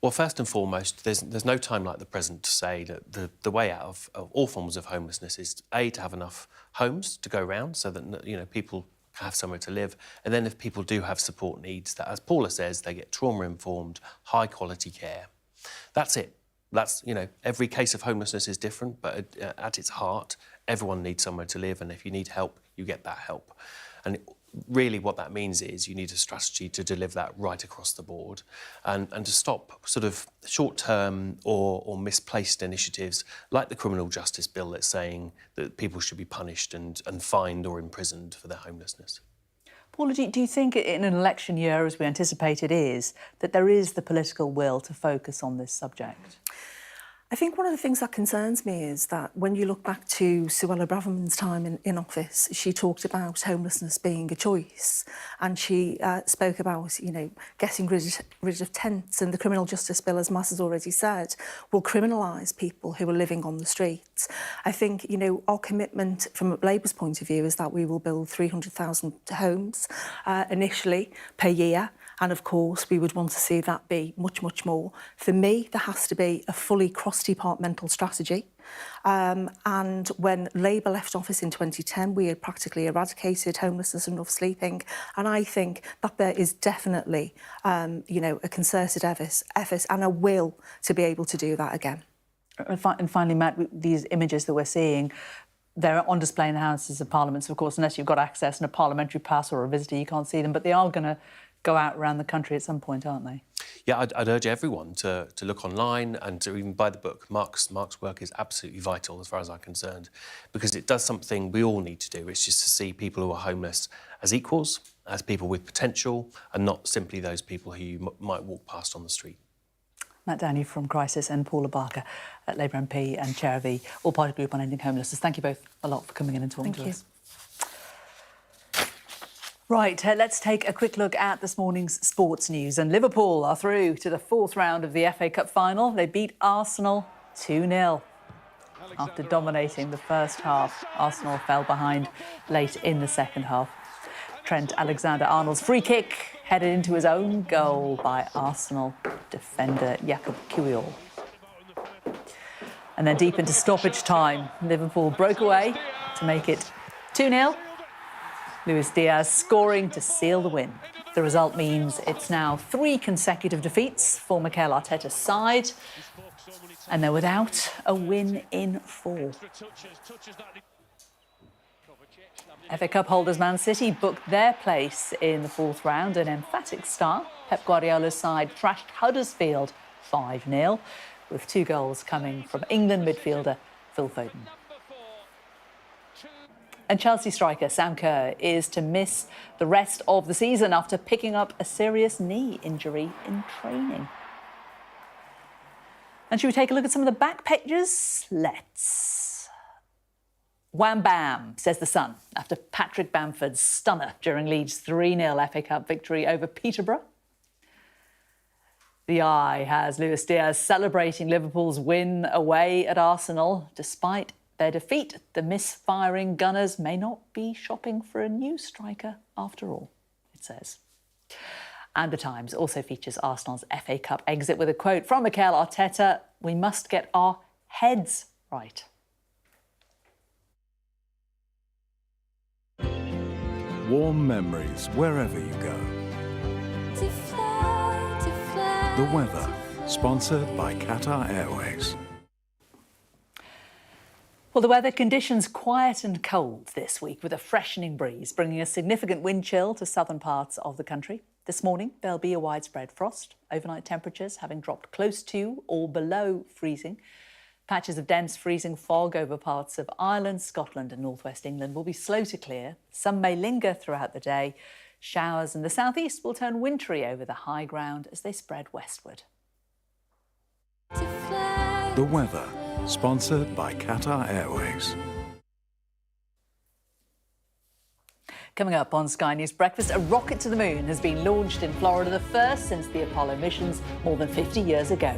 Well, first and foremost, there's no time like the present to say that the way out of all forms of homelessness is, A, to have enough homes to go around so that, people have somewhere to live, and then if people do have support needs, that, as Paula says, they get trauma-informed, high-quality care. That's it. That's, every case of homelessness is different, but at its heart, everyone needs somewhere to live, and if you need help, you get that help. And really what that means is you need a strategy to deliver that right across the board and to stop sort of short-term or misplaced initiatives like the criminal justice bill that's saying that people should be punished and fined or imprisoned for their homelessness. Paula, do you think in an election year, as we anticipate it is, that there is the political will to focus on this subject? I think one of the things that concerns me is that when you look back to Suella Braverman's time in office, she talked about homelessness being a choice, and she spoke about, getting rid of tents, and the criminal justice bill, as Mass has already said, will criminalise people who are living on the streets. I think, our commitment from Labour's point of view is that we will build 300,000 homes initially per year. And of course, we would want to see that be much, much more. For me, there has to be a fully cross-departmental strategy. And when Labour left office in 2010, we had practically eradicated homelessness and rough sleeping. And I think that there is definitely, a concerted effort and a will to be able to do that again. And finally, Matt, these images that we're seeing, they're on display in the Houses of Parliament. So, of course, unless you've got access and a parliamentary pass or a visitor, you can't see them. But they are going to go out around the country at some point, aren't they? Yeah, I'd urge everyone to look online and to even buy the book. Mark's work is absolutely vital as far as I'm concerned, because it does something we all need to do. It's just to see people who are homeless as equals, as people with potential, and not simply those people who you might walk past on the street. Matt Downey from Crisis and Paula Barker, Labour MP and Chair of the All-Party Group on Ending Homelessness. Thank you both a lot for coming in and talking to us. Right, let's take a quick look at this morning's sports news. And Liverpool are through to the fourth round of the FA Cup final. They beat Arsenal 2-0. After dominating the first half, Arsenal fell behind late in the second half. Trent Alexander-Arnold's free kick headed into his own goal by Arsenal defender Jakub Kiwior. And then deep into stoppage time, Liverpool broke away to make it 2-0. Luis Diaz scoring to seal the win. The result means it's now 3 consecutive defeats for Mikel Arteta's side, and they're without a win in 4. FA Cup holders Man City booked their place in the fourth round. An emphatic start. Pep Guardiola's side thrashed Huddersfield 5-0, with 2 goals coming from England midfielder Phil Foden. And Chelsea striker Sam Kerr is to miss the rest of the season after picking up a serious knee injury in training. And should we take a look at some of the back pages? Let's. Let's. Wham bam, says the Sun, after Patrick Bamford's stunner during Leeds' 3-0 FA Cup victory over Peterborough. The Eye has Luis Diaz celebrating Liverpool's win away at Arsenal. Despite their defeat, the misfiring Gunners may not be shopping for a new striker after all, it says. And The Times also features Arsenal's FA Cup exit with a quote from Mikel Arteta: "We must get our heads right." Warm memories wherever you go. The weather, sponsored by Qatar Airways. Well, the weather conditions quiet and cold this week with a freshening breeze, bringing a significant wind chill to southern parts of the country. This morning, there'll be a widespread frost, overnight temperatures having dropped close to or below freezing. Patches of dense freezing fog over parts of Ireland, Scotland and northwest England will be slow to clear. Some may linger throughout the day. Showers in the southeast will turn wintry over the high ground as they spread westward. The weather, sponsored by Qatar Airways. Coming up on Sky News Breakfast, a rocket to the moon has been launched in Florida, the first since the Apollo missions more than 50 years ago.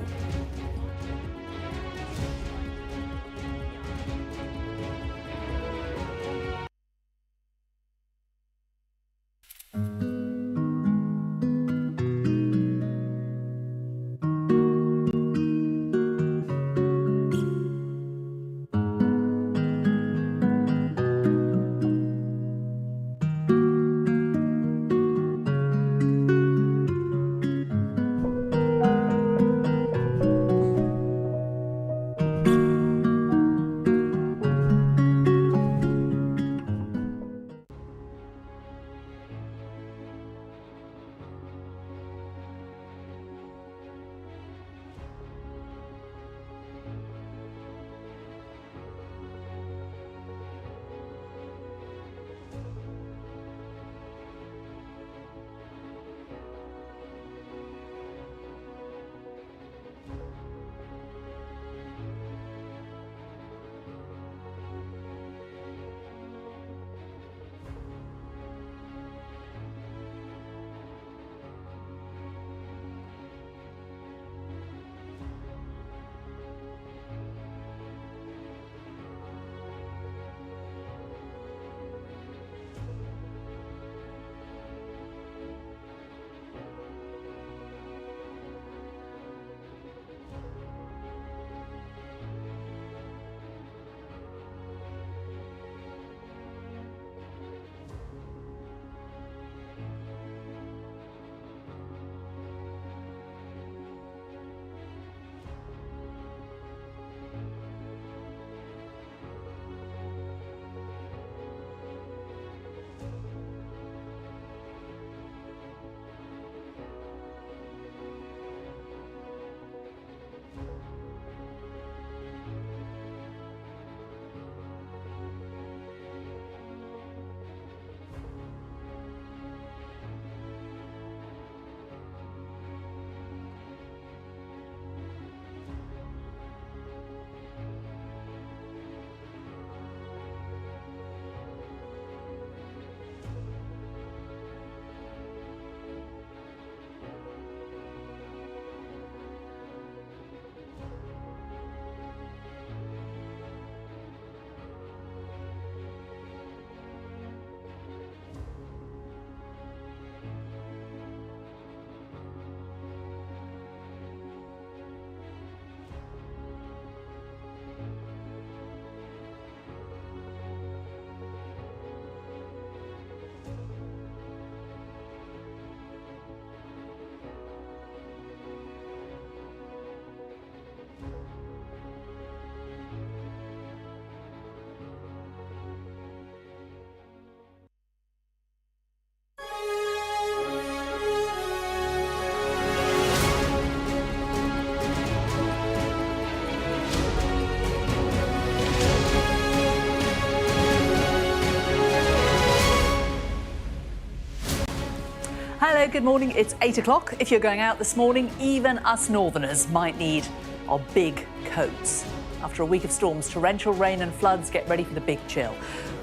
Hello, good morning. It's 8 o'clock. If you're going out this morning, even us northerners might need are big coats. After a week of storms, torrential rain and floods, get ready for the big chill.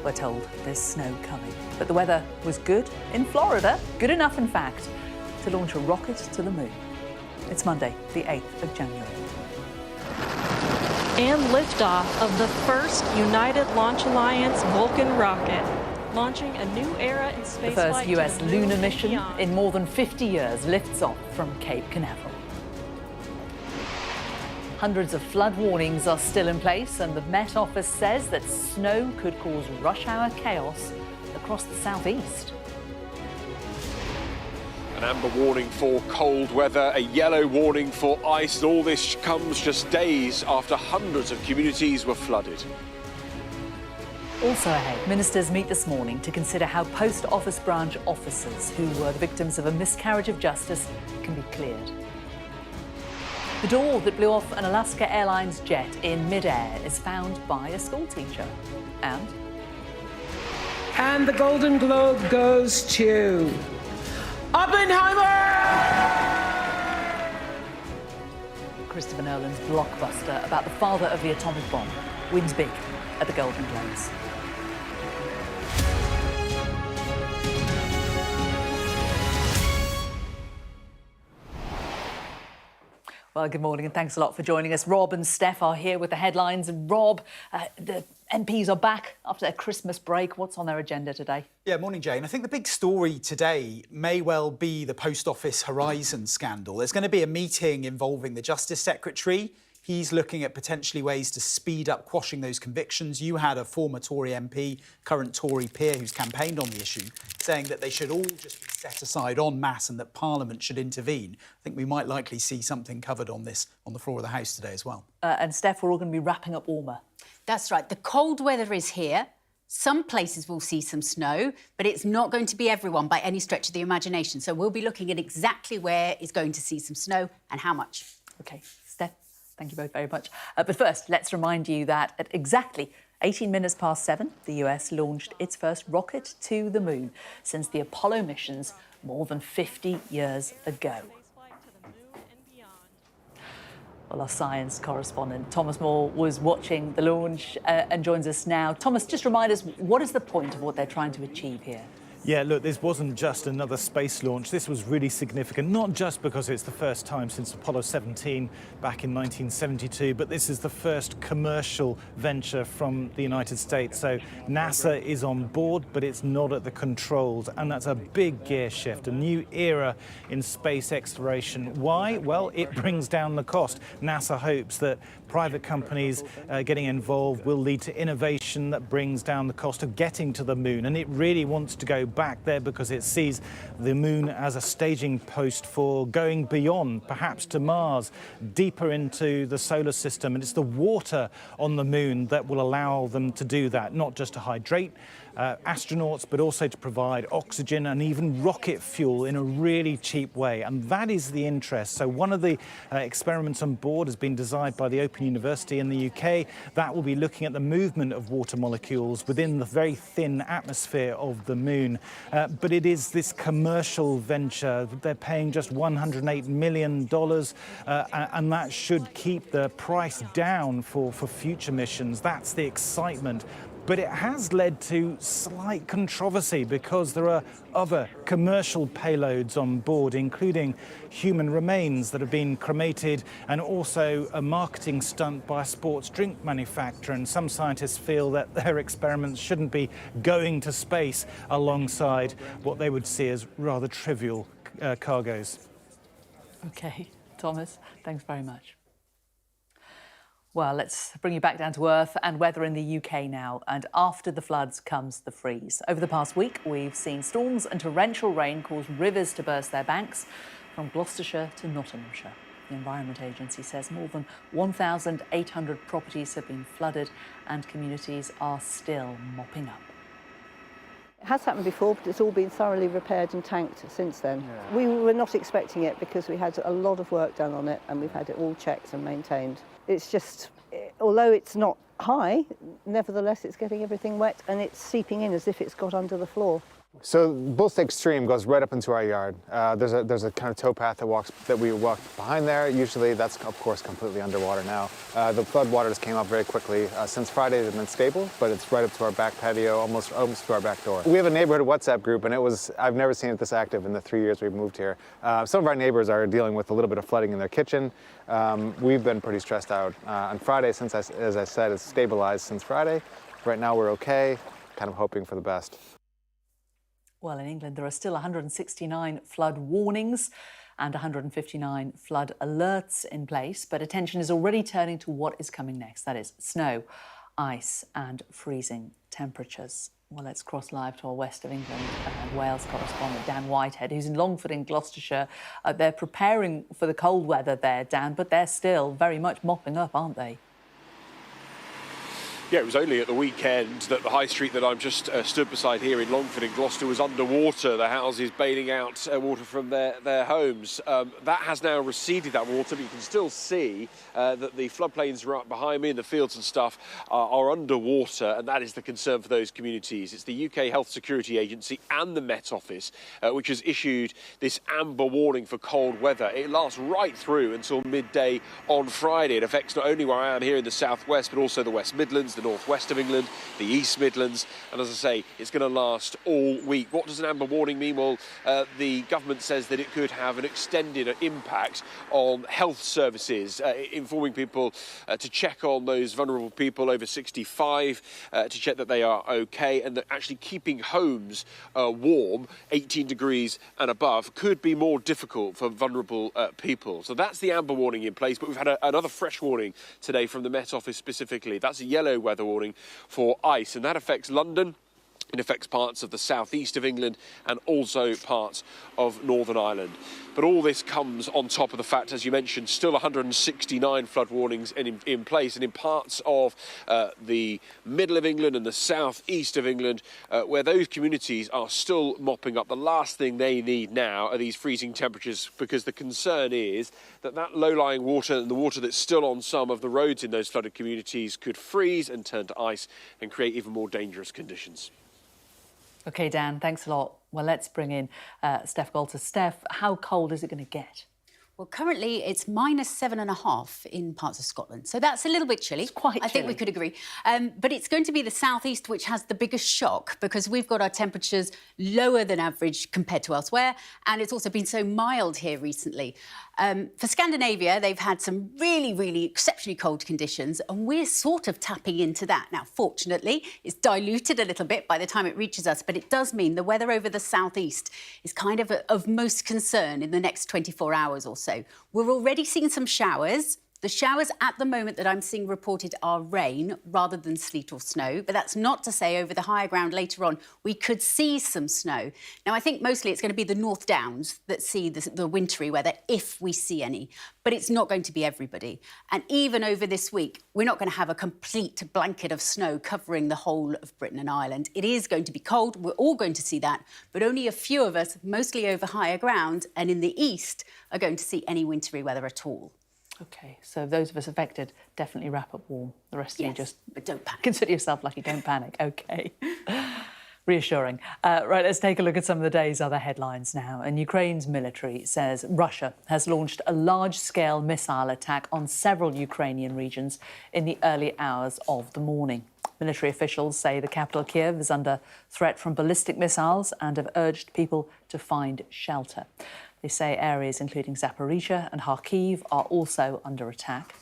We're told there's snow coming. But the weather was good in Florida, good enough in fact, to launch a rocket to the moon. It's Monday, the 8th of January. And liftoff of the first United Launch Alliance Vulcan rocket, launching a new era in spaceflight. The first US lunar mission in more than 50 years lifts off from Cape Canaveral. Hundreds of flood warnings are still in place, and the Met Office says that snow could cause rush hour chaos across the southeast. An amber warning for cold weather, a yellow warning for ice, and all this comes just days after hundreds of communities were flooded. Also ahead, ministers meet this morning to consider how post office branch officers who were the victims of a miscarriage of justice can be cleared. The door that blew off an Alaska Airlines jet in midair is found by a schoolteacher. And the Golden Globe goes to Oppenheimer! Christopher Nolan's blockbuster about the father of the atomic bomb wins big at the Golden Globes. Well, good morning and thanks a lot for joining us. Rob and Steph are here with the headlines. And Rob, the MPs are back after their Christmas break. What's on their agenda today? Yeah, morning, Jane. I think the big story today may well be the Post Office Horizon scandal. There's going to be a meeting involving the Justice Secretary. He's looking at potentially ways to speed up quashing those convictions. You had a former Tory MP, current Tory peer who's campaigned on the issue, saying that they should all just be set aside en masse and that Parliament should intervene. I think we might likely see something covered on this on the floor of the House today as well. And Steph, we're all going to be wrapping up warmer. That's right. The cold weather is here. Some places will see some snow, but it's not going to be everyone by any stretch of the imagination. So we'll be looking at exactly where is going to see some snow and how much. OK, Steph, thank you both very much. But first, let's remind you that at exactly 18 minutes past 7, the US launched its first rocket to the moon since the Apollo missions more than 50 years ago. Well, our science correspondent, Thomas Moore, was watching the launch and joins us now. Thomas, just remind us, what is the point of what they're trying to achieve here? Yeah, look, this wasn't just another space launch. This was really significant, not just because it's the first time since Apollo 17 back in 1972, but this is the first commercial venture from the United States. So NASA is on board, but it's not at the controls. And that's a big gear shift, a new era in space exploration. Why? Well, it brings down the cost. NASA hopes that private companies getting involved will lead to innovation that brings down the cost of getting to the moon. And it really wants to go back there because it sees the moon as a staging post for going beyond, perhaps to Mars, deeper into the solar system. And it's the water on the moon that will allow them to do that, not just to hydrate astronauts, but also to provide oxygen and even rocket fuel in a really cheap way. And that is the interest. So one of the experiments on board has been designed by the Open University in the UK. That will be looking at the movement of water molecules within the very thin atmosphere of the moon. But it is this commercial venture. They're paying just $108 million, and that should keep the price down for future missions. That's the excitement. But it has led to slight controversy because there are other commercial payloads on board, including human remains that have been cremated and also a marketing stunt by a sports drink manufacturer. And some scientists feel that their experiments shouldn't be going to space alongside what they would see as rather trivial cargoes. OK, Thomas, thanks very much. Well, let's bring you back down to earth and weather in the UK now. And after the floods comes the freeze. Over the past week, we've seen storms and torrential rain cause rivers to burst their banks from Gloucestershire to Nottinghamshire. The Environment Agency says more than 1,800 properties have been flooded and communities are still mopping up. It has happened before, but it's all been thoroughly repaired and tanked since then. Yeah. We were not expecting it because we had a lot of work done on it and we've had it all checked and maintained. It's just, although it's not high, nevertheless it's getting everything wet and it's seeping in as if it's got under the floor. So both extreme goes right up into our yard. There's a kind of towpath that we walk behind there. Usually that's of course completely underwater now. The flood waters came up very quickly. Since Friday they've been stable, but it's right up to our back patio, almost to our back door. We have a neighborhood WhatsApp group, and I've never seen it this active in the 3 years we've moved here. Some of our neighbors are dealing with a little bit of flooding in their kitchen. We've been pretty stressed out. On Friday, as I said, it's stabilized since Friday. Right now we're okay, kind of hoping for the best. Well, in England, there are still 169 flood warnings and 159 flood alerts in place, but attention is already turning to what is coming next. That is snow, ice and freezing temperatures. Well, let's cross live to our west of England and Wales correspondent Dan Whitehead, who's in Longford in Gloucestershire. They're preparing for the cold weather there, Dan, but they're still very much mopping up, aren't they? Yeah, it was only at the weekend that the high street that I'm just stood beside here in Longford in Gloucester was underwater, the houses bailing out water from their homes. That has now receded, that water, but you can still see that the floodplains right behind me in the fields and stuff are underwater, and that is the concern for those communities. It's the UK Health Security Agency and the Met Office which has issued this amber warning for cold weather. It lasts right through until midday on Friday. It affects not only where I am here in the southwest, but also the West Midlands, the northwest of England, the East Midlands, and as I say, it's going to last all week. What does an amber warning mean? Well, the government says that it could have an extended impact on health services, informing people to check on those vulnerable people over 65, to check that they are okay, and that actually keeping homes warm, 18 degrees and above, could be more difficult for vulnerable people. So that's the amber warning in place, but we've had another fresh warning today from the Met Office specifically. That's a yellow weather warning for ice, and that affects London. It affects parts of the southeast of England and also parts of Northern Ireland. But all this comes on top of the fact, as you mentioned, still 169 flood warnings in place, and in parts of the middle of England and the southeast of England, where those communities are still mopping up. The last thing they need now are these freezing temperatures, because the concern is that low-lying water and the water that's still on some of the roads in those flooded communities could freeze and turn to ice and create even more dangerous conditions. OK, Dan, thanks a lot. Well, let's bring in Steph Golter. Steph, how cold is it going to get? Well, currently it's -7.5 in parts of Scotland. So that's a little bit chilly. It's quite I think we could agree. But it's going to be the southeast which has the biggest shock, because we've got our temperatures lower than average compared to elsewhere. And it's also been so mild here recently. For Scandinavia, they've had some really, really exceptionally cold conditions, and we're sort of tapping into that. Now, fortunately, it's diluted a little bit by the time it reaches us, but it does mean the weather over the southeast is kind of most concern in the next 24 hours or so. We're already seeing some showers. The showers at the moment that I'm seeing reported are rain rather than sleet or snow, but that's not to say over the higher ground later on we could see some snow. Now, I think mostly it's going to be the North Downs that see the wintry weather, if we see any, but it's not going to be everybody. And even over this week, we're not going to have a complete blanket of snow covering the whole of Britain and Ireland. It is going to be cold, we're all going to see that, but only a few of us, mostly over higher ground and in the east, are going to see any wintry weather at all. OK, so those of us affected, definitely wrap up warm. The rest of you just... but don't panic. Consider yourself lucky, don't panic. OK. Reassuring. Right, let's take a look at some of the day's other headlines now. And Ukraine's military says Russia has launched a large-scale missile attack on several Ukrainian regions in the early hours of the morning. Military officials say the capital, Kiev, is under threat from ballistic missiles and have urged people to find shelter. They say areas including Zaporizhia and Kharkiv are also under attack.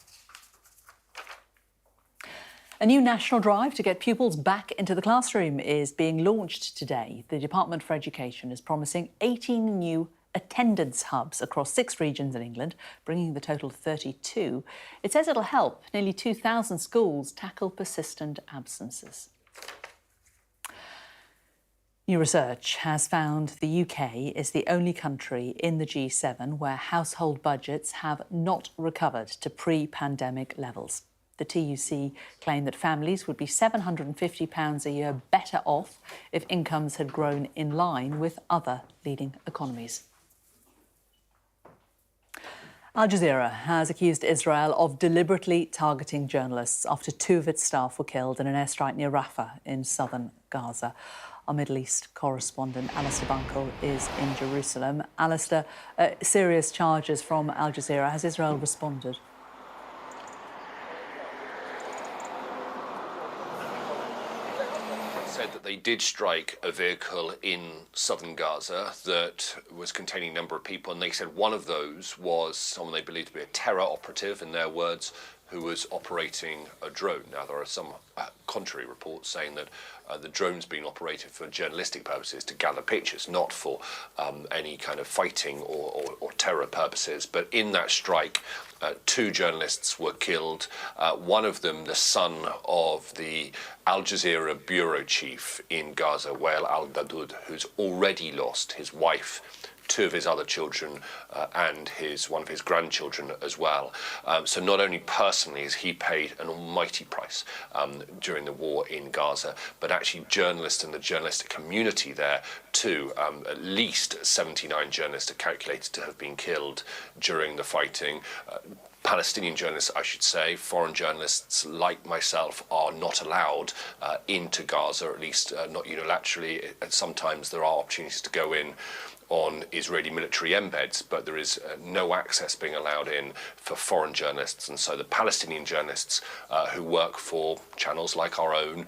A new national drive to get pupils back into the classroom is being launched today. The Department for Education is promising 18 new attendance hubs across 6 regions in England, bringing the total to 32. It says it'll help nearly 2,000 schools tackle persistent absences. New research has found the UK is the only country in the G7 where household budgets have not recovered to pre-pandemic levels. The TUC claim that families would be £750 a year better off if incomes had grown in line with other leading economies. Al Jazeera has accused Israel of deliberately targeting journalists after 2 of its staff were killed in an airstrike near Rafah in southern Gaza. Our Middle East correspondent, Alistair Bunkle, is in Jerusalem. Alistair, serious charges from Al Jazeera. Has Israel responded? Said that they did strike a vehicle in southern Gaza that was containing a number of people, and they said one of those was someone they believed to be a terror operative, in their words, who was operating a drone. Now, there are some contrary reports saying that the drone's being operated for journalistic purposes, to gather pictures, not for any kind of fighting or terror purposes. But in that strike, 2 journalists were killed. One of them, the son of the Al Jazeera bureau chief in Gaza, Wael al-Dadoud, who's already lost his wife, 2 of his other children, and one of his grandchildren as well. So not only personally has he paid an almighty price during the war in Gaza, but actually journalists and the journalistic community there too. At least 79 journalists are calculated to have been killed during the fighting. Palestinian journalists, I should say, foreign journalists like myself, are not allowed into Gaza, or at least not unilaterally. Sometimes there are opportunities to go in on Israeli military embeds, but there is no access being allowed in for foreign journalists. And so the Palestinian journalists who work for channels like our own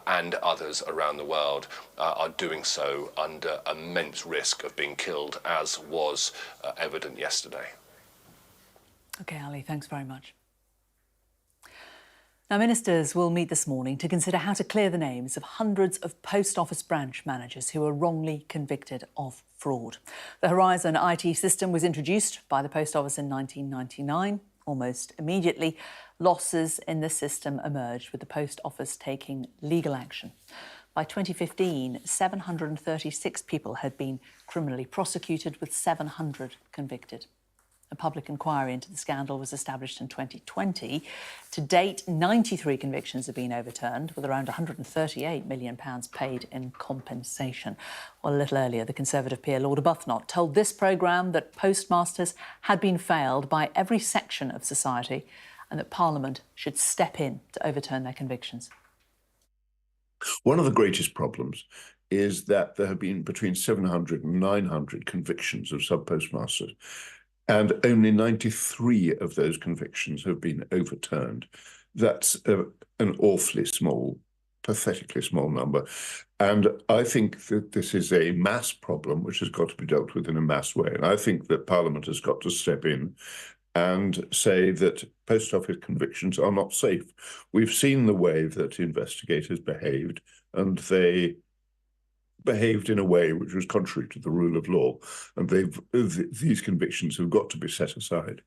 and others around the world are doing so under immense risk of being killed, as was evident yesterday. OK, Ali, thanks very much. Now, ministers will meet this morning to consider how to clear the names of hundreds of post office branch managers who were wrongly convicted of fraud. The Horizon IT system was introduced by the Post Office in 1999. Almost immediately, losses in the system emerged, with the Post Office taking legal action. By 2015, 736 people had been criminally prosecuted, with 700 convicted. A public inquiry into the scandal was established in 2020. To date, 93 convictions have been overturned, with around £138 million paid in compensation. Well, a little earlier, the Conservative peer Lord Arbuthnot told this programme that postmasters had been failed by every section of society and that Parliament should step in to overturn their convictions. One of the greatest problems is that there have been between 700 and 900 convictions of sub-postmasters, and only 93 of those convictions have been overturned. That's an awfully small, pathetically small number. And I think that this is a mass problem which has got to be dealt with in a mass way. And I think that Parliament has got to step in and say that post office convictions are not safe. We've seen the way that investigators behaved, and they behaved in a way which was contrary to the rule of law, and these convictions have got to be set aside.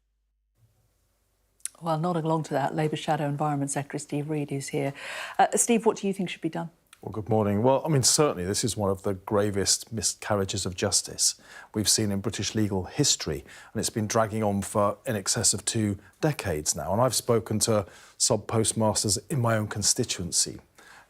Well, nodding along to that, Labour Shadow Environment Secretary Steve Reid is here. Steve, what do you think should be done? Well, good morning. Well, I mean, certainly this is one of the gravest miscarriages of justice we've seen in British legal history, and it's been dragging on for in excess of 2 decades now. And I've spoken to sub-postmasters in my own constituency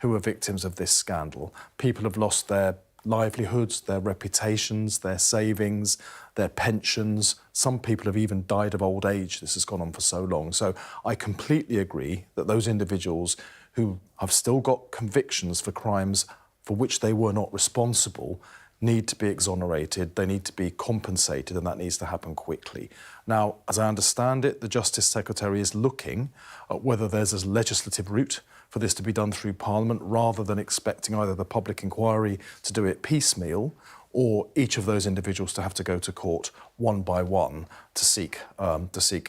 who are victims of this scandal. People have lost their livelihoods, their reputations, their savings, their pensions. Some people have even died of old age. This has gone on for so long. So I completely agree that those individuals who have still got convictions for crimes for which they were not responsible need to be exonerated, they need to be compensated, and that needs to happen quickly. Now, as I understand it, the Justice Secretary is looking at whether there's a legislative route for this to be done through Parliament, rather than expecting either the public inquiry to do it piecemeal or each of those individuals to have to go to court one by one to seek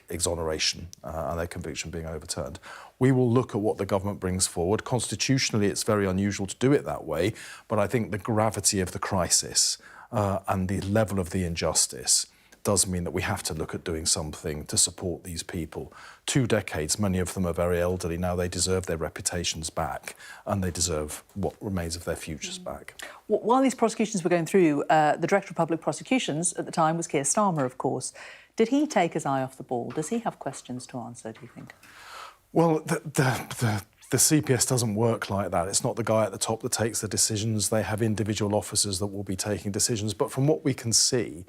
exoneration and their conviction being overturned. We will look at what the government brings forward. Constitutionally, it's very unusual to do it that way, but I think the gravity of the crisis and the level of the injustice does mean that we have to look at doing something to support these people. 2 decades, many of them are very elderly now. They deserve their reputations back, and they deserve what remains of their futures back. While these prosecutions were going through, the Director of Public Prosecutions at the time was Keir Starmer, of course. Did he take his eye off the ball? Does he have questions to answer, do you think? Well, the CPS doesn't work like that. It's not the guy at the top that takes the decisions. They have individual officers that will be taking decisions. But from what we can see,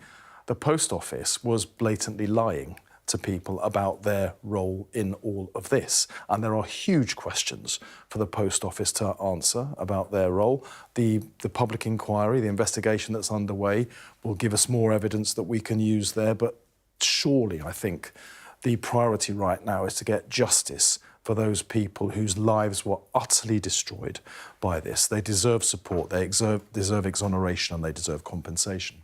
the Post Office was blatantly lying to people about their role in all of this. And there are huge questions for the Post Office to answer about their role. The public inquiry, the investigation that's underway, will give us more evidence that we can use there. But surely, I think, the priority right now is to get justice for those people whose lives were utterly destroyed by this. They deserve support, they deserve exoneration, and they deserve compensation.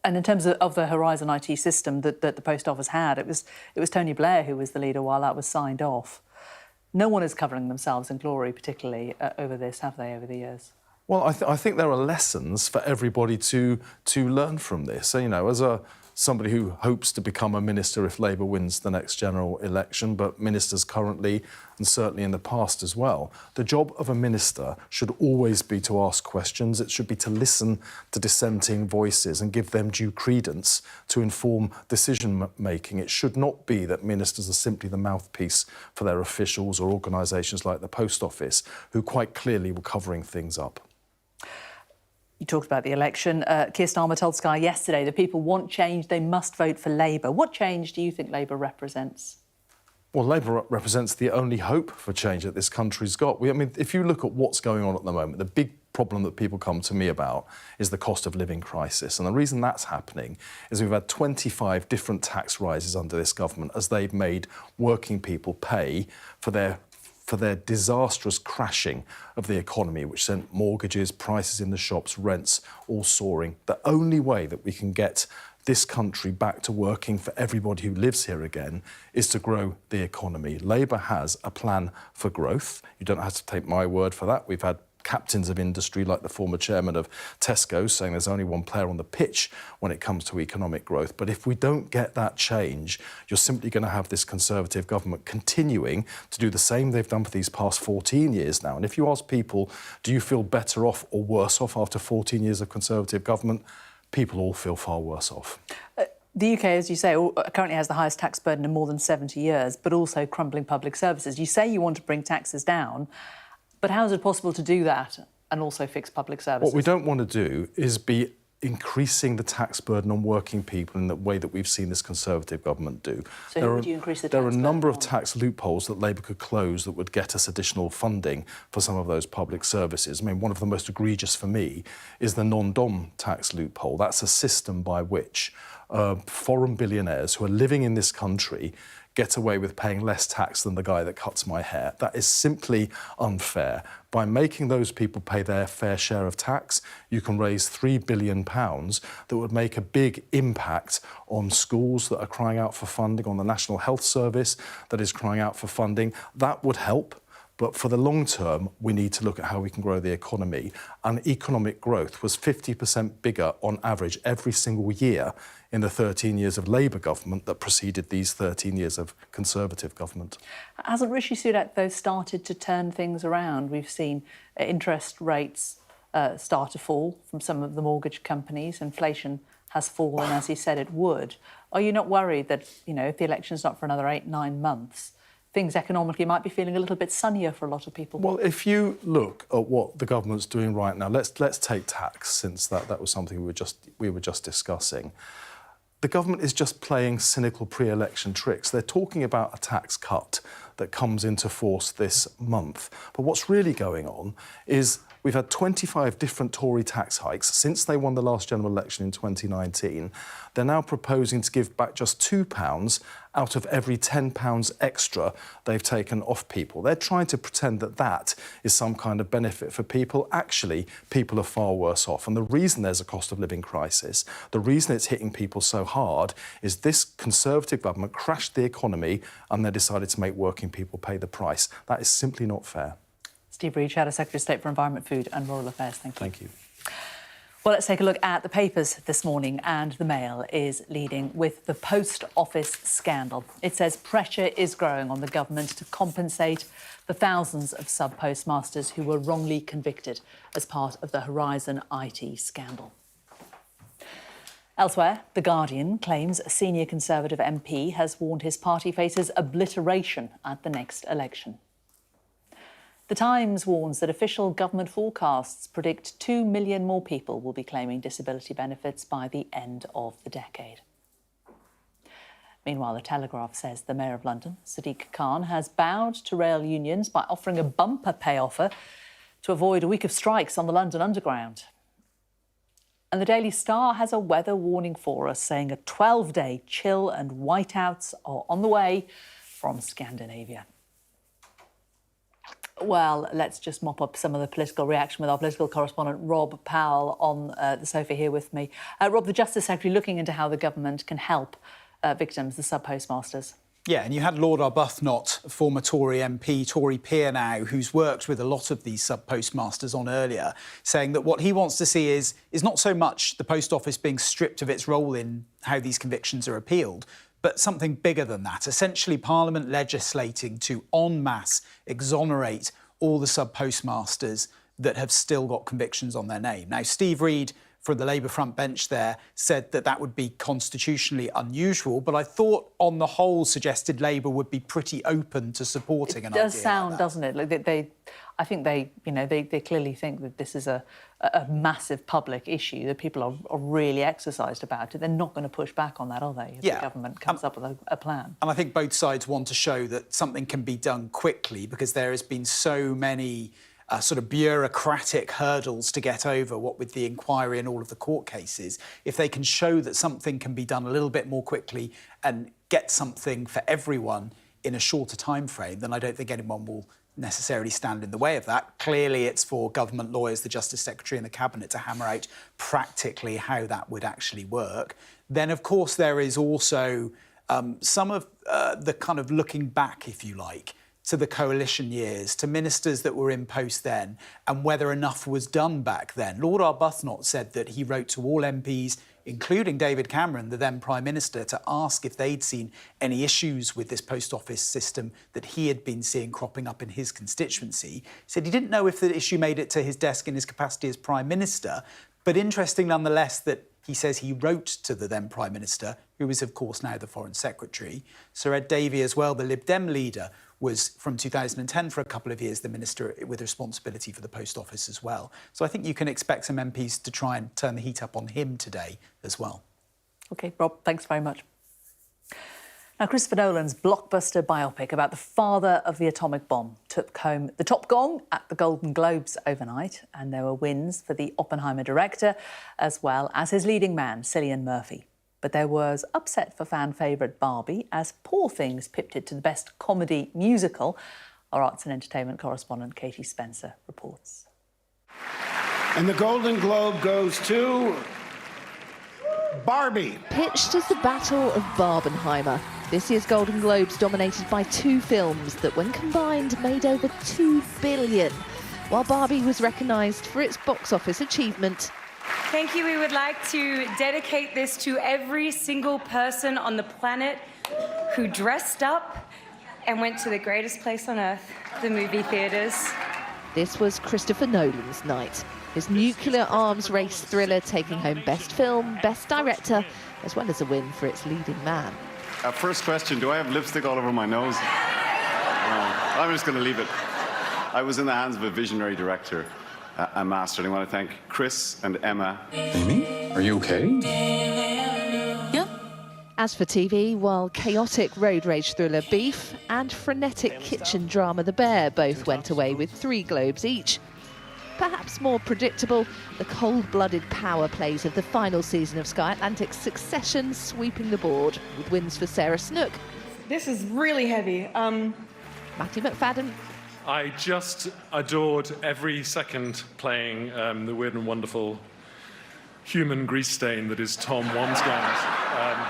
And in terms of the Horizon IT system that the Post Office had, it was Tony Blair who was the leader while that was signed off. No one is covering themselves in glory, particularly over this, have they, over the years? Well, I think there are lessons for everybody to learn from this. So, you know, as somebody who hopes to become a minister if Labour wins the next general election, but ministers currently, and certainly in the past as well, the job of a minister should always be to ask questions. It should be to listen to dissenting voices and give them due credence to inform decision-making. It should not be that ministers are simply the mouthpiece for their officials or organisations like the Post Office, who quite clearly were covering things up. You talked about the election. Keir Starmer told Sky yesterday that people want change, they must vote for Labour. What change do you think Labour represents? Well, Labour represents the only hope for change that this country's got. I mean, if you look at what's going on at the moment, the big problem that people come to me about is the cost of living crisis. And the reason that's happening is we've had 25 different tax rises under this government as they've made working people pay for their disastrous crashing of the economy, which sent mortgages, prices in the shops, rents all soaring. The only way that we can get this country back to working for everybody who lives here again is to grow the economy. Labour has a plan for growth. You don't have to take my word for that. We've had captains of industry like the former chairman of Tesco saying there's only one player on the pitch when it comes to economic growth. But if we don't get that change, you're simply going to have this Conservative government continuing to do the same they've done for these past 14 years now. And if you ask people, do you feel better off or worse off after 14 years of Conservative government, people all feel far worse off. The UK, as you say, currently has the highest tax burden in more than 70 years, but also crumbling public services. You say you want to bring taxes down, but how is it possible to do that and also fix public services? What we don't want to do is be increasing the tax burden on working people in the way that we've seen this Conservative government do. So how would you increase the tax burden? There are a number of tax loopholes that Labour could close that would get us additional funding for some of those public services. I mean, one of the most egregious for me is the non-dom tax loophole. That's a system by which foreign billionaires who are living in this country get away with paying less tax than the guy that cuts my hair. That is simply unfair. By making those people pay their fair share of tax, you can raise £3 billion that would make a big impact on schools that are crying out for funding, on the National Health Service that is crying out for funding. That would help. But for the long term, we need to look at how we can grow the economy. And economic growth was 50% bigger on average every single year in the 13 years of Labour government that preceded these 13 years of Conservative government. Hasn't Rishi Sunak, though, started to turn things around? We've seen interest rates start to fall from some of the mortgage companies. Inflation has fallen, as he said it would. Are you not worried that, you know, if the election's not for another 8-9 months, things economically might be feeling a little bit sunnier for a lot of people? Well, if you look at what the government's doing right now, let's take tax, since that was something we were just discussing. The government is just playing cynical pre-election tricks. They're talking about a tax cut that comes into force this month. But what's really going on is we've had 25 different Tory tax hikes since they won the last general election in 2019. They're now proposing to give back just £2 out of every £10 extra they've taken off people. They're trying to pretend that that is some kind of benefit for people. Actually, people are far worse off. And the reason there's a cost of living crisis, the reason it's hitting people so hard, is this Conservative government crashed the economy and they decided to make working people pay the price. That is simply not fair. Steve Reed, Shadow Secretary of State for Environment, Food and Rural Affairs. Thank you. Thank you. Well, let's take a look at the papers this morning, and the Mail is leading with the Post Office scandal. It says pressure is growing on the government to compensate the thousands of sub-postmasters who were wrongly convicted as part of the Horizon IT scandal. Elsewhere, The Guardian claims a senior Conservative MP has warned his party faces obliteration at the next election. The Times warns that official government forecasts predict 2 million more people will be claiming disability benefits by the end of the decade. Meanwhile, The Telegraph says the Mayor of London, Sadiq Khan, has bowed to rail unions by offering a bumper pay offer to avoid a week of strikes on the London Underground. And the Daily Star has a weather warning for us, saying a 12-day chill and whiteouts are on the way from Scandinavia. Well, let's just mop up some of the political reaction with our political correspondent, Rob Powell, on the sofa here with me. Rob, the Justice Secretary looking into how the government can help victims, the sub-postmasters. Yeah, and you had Lord Arbuthnot, former Tory MP, Tory peer now, who's worked with a lot of these sub-postmasters on earlier, saying that what he wants to see is not so much the Post Office being stripped of its role in how these convictions are appealed, but something bigger than that, essentially Parliament legislating to en masse exonerate all the sub-postmasters that have still got convictions on their name. Now, Steve Reid from the Labour front bench there said that that would be constitutionally unusual, but I thought on the whole suggested Labour would be pretty open to supporting an idea like that. It does sound, doesn't it? Like I think they clearly think that this is a massive public issue, that people are really exercised about it. They're not going to push back on that, are they, if the government comes up with a plan? And I think both sides want to show that something can be done quickly, because there has been so many sort of bureaucratic hurdles to get over, what with the inquiry and all of the court cases. If they can show that something can be done a little bit more quickly and get something for everyone in a shorter time frame, then I don't think anyone will necessarily stand in the way of that. Clearly, it's for government lawyers, the Justice Secretary and the Cabinet to hammer out practically how that would actually work. Then, of course, there is also some of the kind of looking back, if you like, to the coalition years, to ministers that were in post then, and whether enough was done back then. Lord Arbuthnot said that he wrote to all MPs, including David Cameron, the then Prime Minister, to ask if they'd seen any issues with this post office system that he had been seeing cropping up in his constituency. He said he didn't know if the issue made it to his desk in his capacity as Prime Minister, but interesting nonetheless that he says he wrote to the then Prime Minister, who is, of course, now the Foreign Secretary. Sir Ed Davey as well, the Lib Dem leader, was from 2010 for a couple of years the minister with responsibility for the post office as well. So I think you can expect some MPs to try and turn the heat up on him today as well. OK, Rob, thanks very much. Now, Christopher Nolan's blockbuster biopic about the father of the atomic bomb took home the top gong at the Golden Globes overnight, and there were wins for the Oppenheimer director as well as his leading man, Cillian Murphy. But there was upset for fan favourite Barbie as Poor Things pipped it to the best comedy musical. Our arts and entertainment correspondent Katie Spencer reports. And the Golden Globe goes to Barbie. Pitched as the Battle of Barbenheimer, this year's Golden Globes dominated by two films that, when combined, made over $2 billion, while Barbie was recognised for its box office achievement. Thank you. We would like to dedicate this to every single person on the planet who dressed up and went to the greatest place on earth, the movie theatres. This was Christopher Nolan's night. His nuclear arms race thriller taking home Best Film, Best Director, as well as a win for its leading man. First question, do I have lipstick all over my nose? No, I'm just going to leave it. I was in the hands of a visionary director, a master, and I want to thank Chris and Emma. Amy, are you okay? Yep. As for TV, while chaotic road rage thriller Beef and frenetic kitchen drama The Bear both went away with 3 Globes each. Perhaps more predictable, the cold-blooded power plays of the final season of Sky Atlantic's Succession sweeping the board, with wins for Sarah Snook. This is really heavy. Matthew McFadden. I just adored every second playing the weird and wonderful human grease stain that is Tom Wamsgard.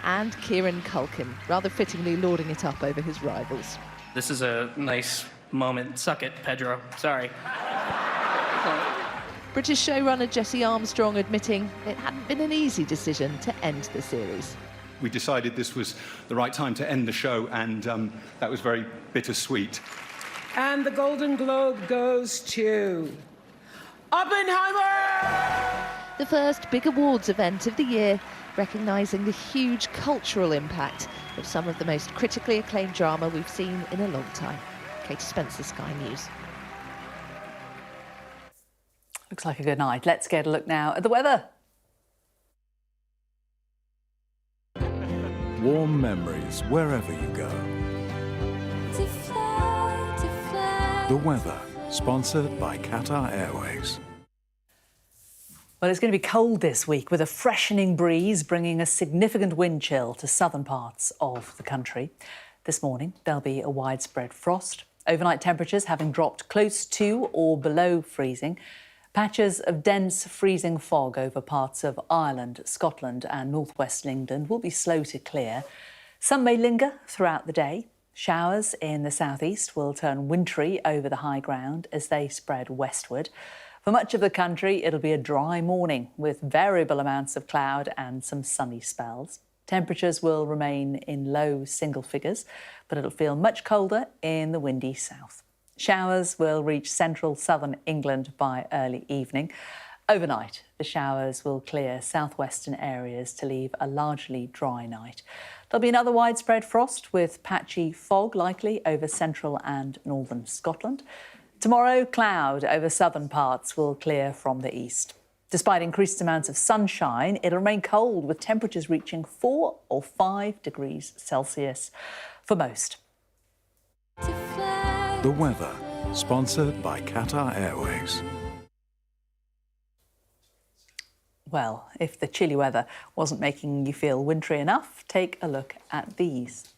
And Kieran Culkin, rather fittingly lording it up over his rivals. This is a nice moment. Suck it, Pedro. Sorry. British showrunner Jesse Armstrong admitting it hadn't been an easy decision to end the series. We decided this was the right time to end the show, and that was very bittersweet. And the Golden Globe goes to Oppenheimer! The first big awards event of the year, recognising the huge cultural impact of some of the most critically acclaimed drama we've seen in a long time. Katie Spencer, Sky News. Looks like a good night. Let's get a look now at the weather. warm memories wherever you go. The weather, sponsored by Qatar Airways. Well, it's going to be cold this week with a freshening breeze bringing a significant wind chill to southern parts of the country. This morning, there'll be a widespread frost. Overnight temperatures having dropped close to or below freezing. Patches of dense freezing fog over parts of Ireland, Scotland and northwestern England will be slow to clear. Some may linger throughout the day. Showers in the southeast will turn wintry over the high ground as they spread westward. For much of the country, it'll be a dry morning with variable amounts of cloud and some sunny spells. Temperatures will remain in low single figures, but it'll feel much colder in the windy south. Showers will reach central southern England by early evening. Overnight, the showers will clear southwestern areas to leave a largely dry night. There'll be another widespread frost with patchy fog likely over central and northern Scotland. Tomorrow, cloud over southern parts will clear from the east. Despite increased amounts of sunshine, it'll remain cold with temperatures reaching 4 or 5 degrees Celsius for most. The weather, sponsored by Qatar Airways. Well, if the chilly weather wasn't making you feel wintry enough, take a look at these.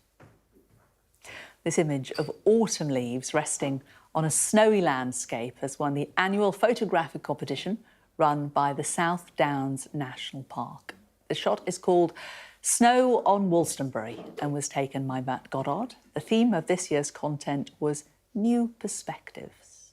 This image of autumn leaves resting on a snowy landscape has won the annual photographic competition run by the South Downs National Park. The shot is called Snow on Wolstonbury and was taken by Matt Goddard. The theme of this year's content was New Perspectives.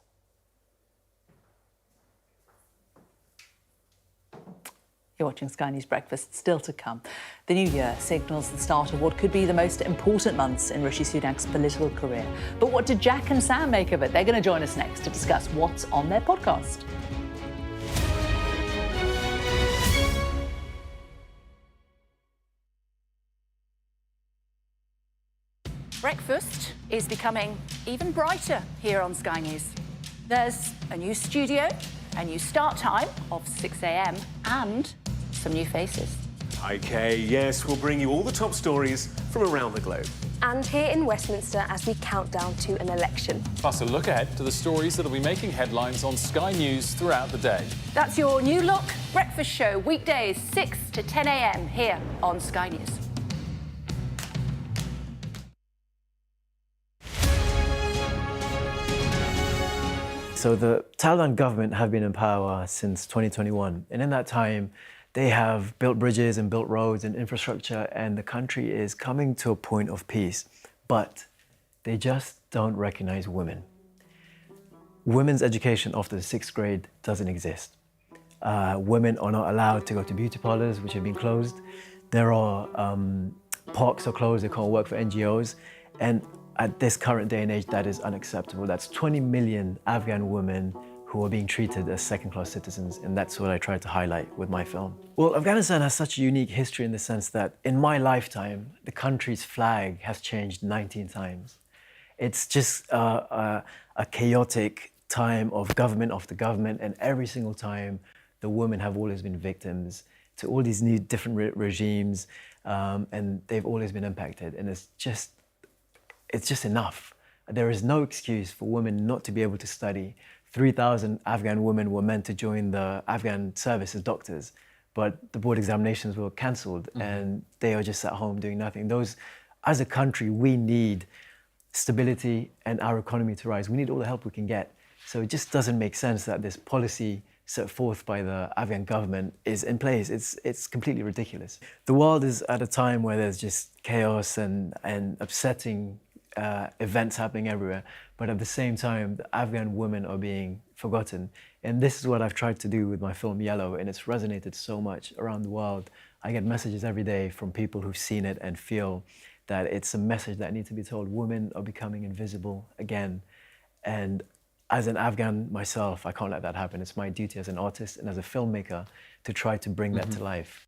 You're watching Sky News Breakfast, still to come. The new year signals the start of what could be the most important months in Rishi Sunak's political career. But what did Jack and Sam make of it? They're going to join us next to discuss what's on their podcast. Breakfast is becoming even brighter here on Sky News. There's a new studio, a new start time of 6 a.m. and some new faces. OK, yes, we'll bring you all the top stories from around the globe. And here in Westminster as we count down to an election. Plus a look ahead to the stories that'll be making headlines on Sky News throughout the day. That's your New Look Breakfast Show, weekdays 6 to 10 a.m. here on Sky News. So the Taliban government have been in power since 2021. And in that time, they have built bridges and built roads and infrastructure, and the country is coming to a point of peace. But they just don't recognize women. Women's education after the 6th grade doesn't exist. Women are not allowed to go to beauty parlors, which have been closed. There are parks are closed, they can't work for NGOs. And at this current day and age, that is unacceptable. That's 20 million Afghan women who are being treated as second-class citizens, and that's what I tried to highlight with my film. Well, Afghanistan has such a unique history in the sense that in my lifetime, the country's flag has changed 19 times. It's just a chaotic time of government after government, and every single time, the women have always been victims to all these new different regimes, and they've always been impacted, and it's just enough. There is no excuse for women not to be able to study. 3,000 Afghan women were meant to join the Afghan service as doctors, but the board examinations were cancelled and they are just at home doing nothing. As a country, we need stability and our economy to rise. We need all the help we can get. So it just doesn't make sense that this policy set forth by the Afghan government is in place. It's completely ridiculous. The world is at a time where there's just chaos and upsetting events happening everywhere, but at the same time, the Afghan women are being forgotten. And this is what I've tried to do with my film Yellow, and it's resonated so much around the world. I get messages every day from people who've seen it and feel that it's a message that needs to be told. Women are becoming invisible again. And as an Afghan myself, I can't let that happen. It's my duty as an artist and as a filmmaker to try to bring that to life.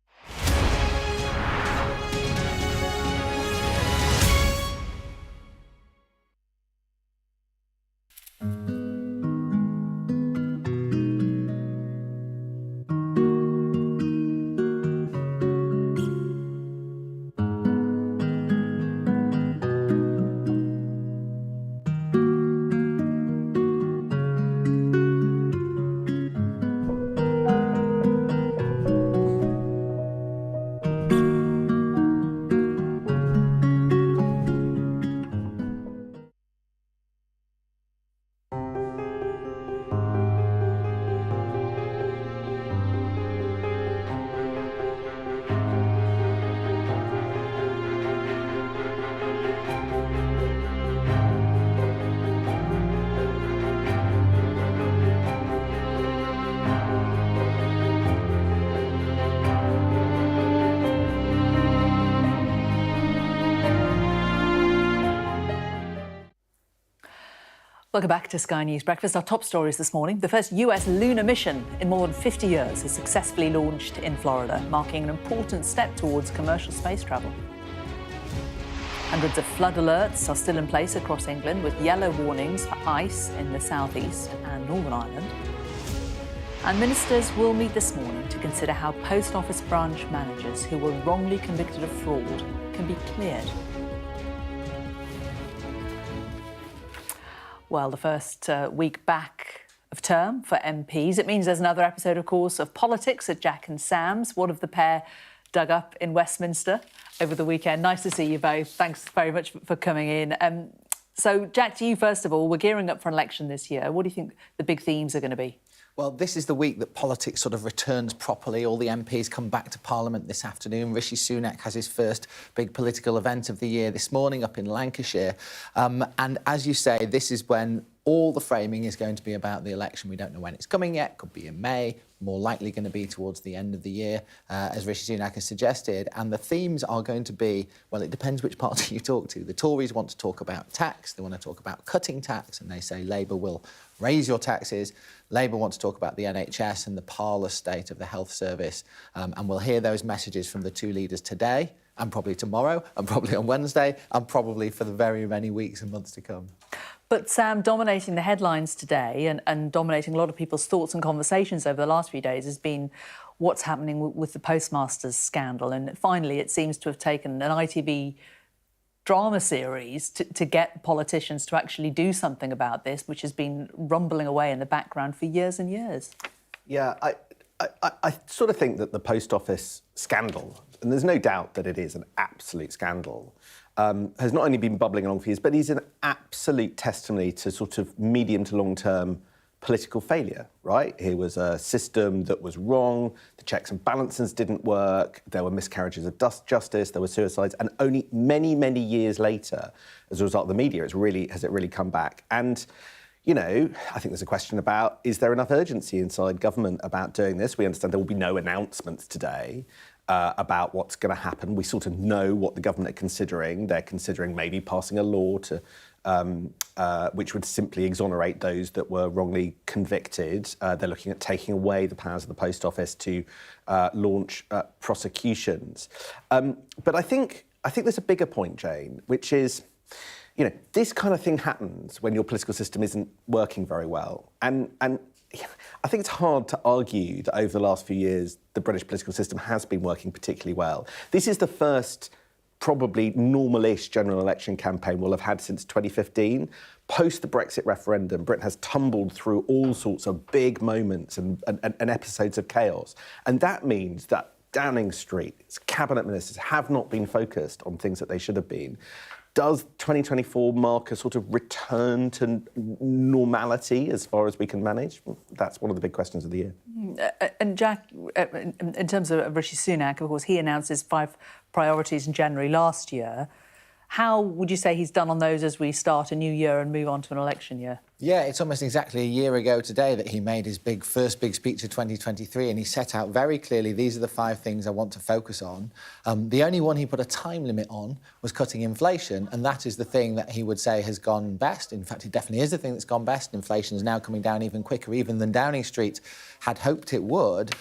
Welcome back to Sky News Breakfast. Our top stories this morning. The first US lunar mission in more than 50 years has successfully launched in Florida, marking an important step towards commercial space travel. Hundreds of flood alerts are still in place across England, with yellow warnings for ice in the southeast and Northern Ireland. And ministers will meet this morning to consider how post office branch managers who were wrongly convicted of fraud can be cleared. Well, the first week back of term for MPs. It means there's another episode, of course, of politics at Jack and Sam's. What have the pair dug up in Westminster over the weekend? Nice to see you both. Thanks very much for coming in. So, Jack, to you first of all, we're gearing up for an election this year. What do you think the big themes are going to be? Well, this is the week that politics sort of returns properly. All the MPs come back to Parliament this afternoon. Rishi Sunak has his first big political event of the year this morning up in Lancashire. And as you say, this is when all the framing is going to be about the election. We don't know when it's coming yet. Could be in May. More likely going to be towards the end of the year, as Rishi Sunak has suggested. And the themes are going to be, well, it depends which party you talk to. The Tories want to talk about tax. They want to talk about cutting tax. And they say Labour will raise your taxes. Labour want to talk about the NHS and the parlous state of the health service. And we'll hear those messages from the two leaders today, and probably tomorrow, and probably on Wednesday, and probably for the very many weeks and months to come. But Sam, dominating the headlines today and dominating a lot of people's thoughts and conversations over the last few days has been what's happening with the Postmasters scandal. And finally, it seems to have taken an ITV drama series to get politicians to actually do something about this, which has been rumbling away in the background for years and years. Yeah, I sort of think that the Post Office scandal, and there's no doubt that it is an absolute scandal, has not only been bubbling along for years, but is an absolute testimony to sort of medium to long-term political failure, right? Here was a system that was wrong, the checks and balances didn't work, there were miscarriages of justice, there were suicides, and only many, many years later, as a result of the media, has it really come back? And, you know, I think there's a question about, is there enough urgency inside government about doing this? We understand there will be no announcements today about what's going to happen. We sort of know what the government are considering. They're considering maybe passing a law to which would simply exonerate those that were wrongly convicted. They're looking at taking away the powers of the Post Office to launch prosecutions. But I think there's a bigger point, Jane, which is, you know, this kind of thing happens when your political system isn't working very well. And I think it's hard to argue that over the last few years, the British political system has been working particularly well. This is the first probably normal-ish general election campaign we'll have had since 2015. Post the Brexit referendum, Britain has tumbled through all sorts of big moments and episodes of chaos. And that means that Downing Street's cabinet ministers have not been focused on things that they should have been. Does 2024 mark a sort of return to normality as far as we can manage? That's one of the big questions of the year. And Jack, in terms of Rishi Sunak, of course, he announced his 5 priorities in January last year. How would you say he's done on those as we start a new year and move on to an election year? Yeah, it's almost exactly a year ago today that he made his first big speech of 2023, and he set out very clearly, these are the 5 things I want to focus on. The only one he put a time limit on was cutting inflation, and that is the thing that he would say has gone best. In fact, it definitely is the thing that's gone best. Inflation is now coming down even quicker, even than Downing Street had hoped it would.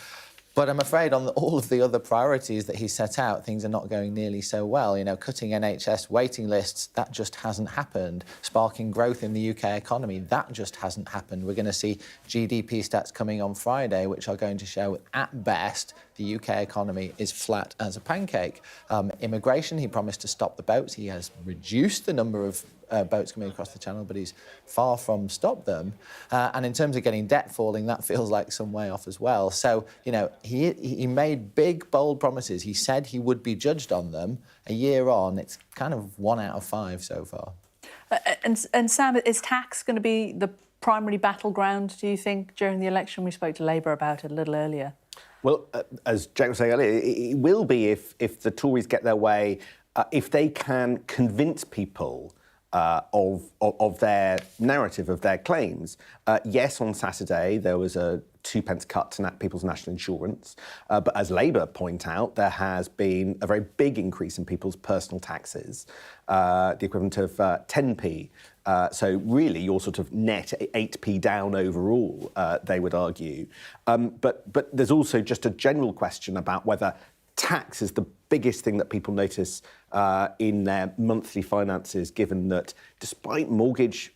But I'm afraid on all of the other priorities that he set out, things are not going nearly so well. You know, cutting NHS waiting lists, that just hasn't happened. Sparking growth in the UK economy, that just hasn't happened. We're going to see GDP stats coming on Friday, which are going to show, at best, the UK economy is flat as a pancake. Immigration, he promised to stop the boats. He has reduced the number of boats coming across the channel, but he's far from stopped them. And in terms of getting debt falling, that feels like some way off as well. So, you know, he made big, bold promises. He said he would be judged on them. A year on, it's kind of 1 out of 5 so far. And Sam, is tax going to be the primary battleground, do you think, during the election? We spoke to Labour about it a little earlier. Well, as Jack was saying earlier, it will be if the Tories get their way, if they can convince people of their narrative, of their claims. Yes, on Saturday there was a 2p cut to people's national insurance, but as Labour point out, there has been a very big increase in people's personal taxes, the equivalent of 10p. So really, you're sort of net 8p down overall, they would argue. But there's also just a general question about whether tax is the biggest thing that people notice in their monthly finances, given that despite mortgage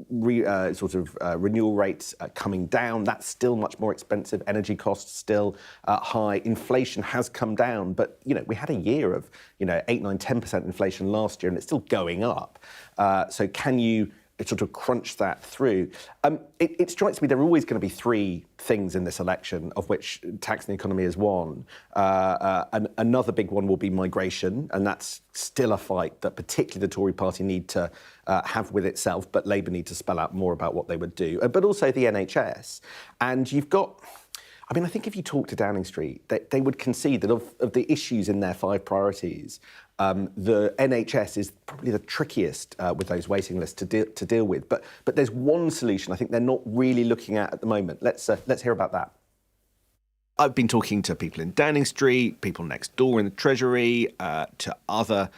renewal rates coming down, that's still much more expensive. Energy costs still high. Inflation has come down, but we had a year of 8, 9, 10% inflation last year, and it's still going up. So can you sort of crunch that through? It strikes me there are always going to be three things in this election, of which tax and the economy is one. Another big one will be migration, and that's still a fight that particularly the Tory party need to have with itself, but Labour need to spell out more about what they would do. But also the NHS. And you've got... I think if you talk to Downing Street, they would concede that of the issues in their 5 priorities, the NHS is probably the trickiest with those waiting lists to deal with. But there's one solution I think they're not really looking at the moment. Let's hear about that. I've been talking to people in Downing Street, people next door in the Treasury, to other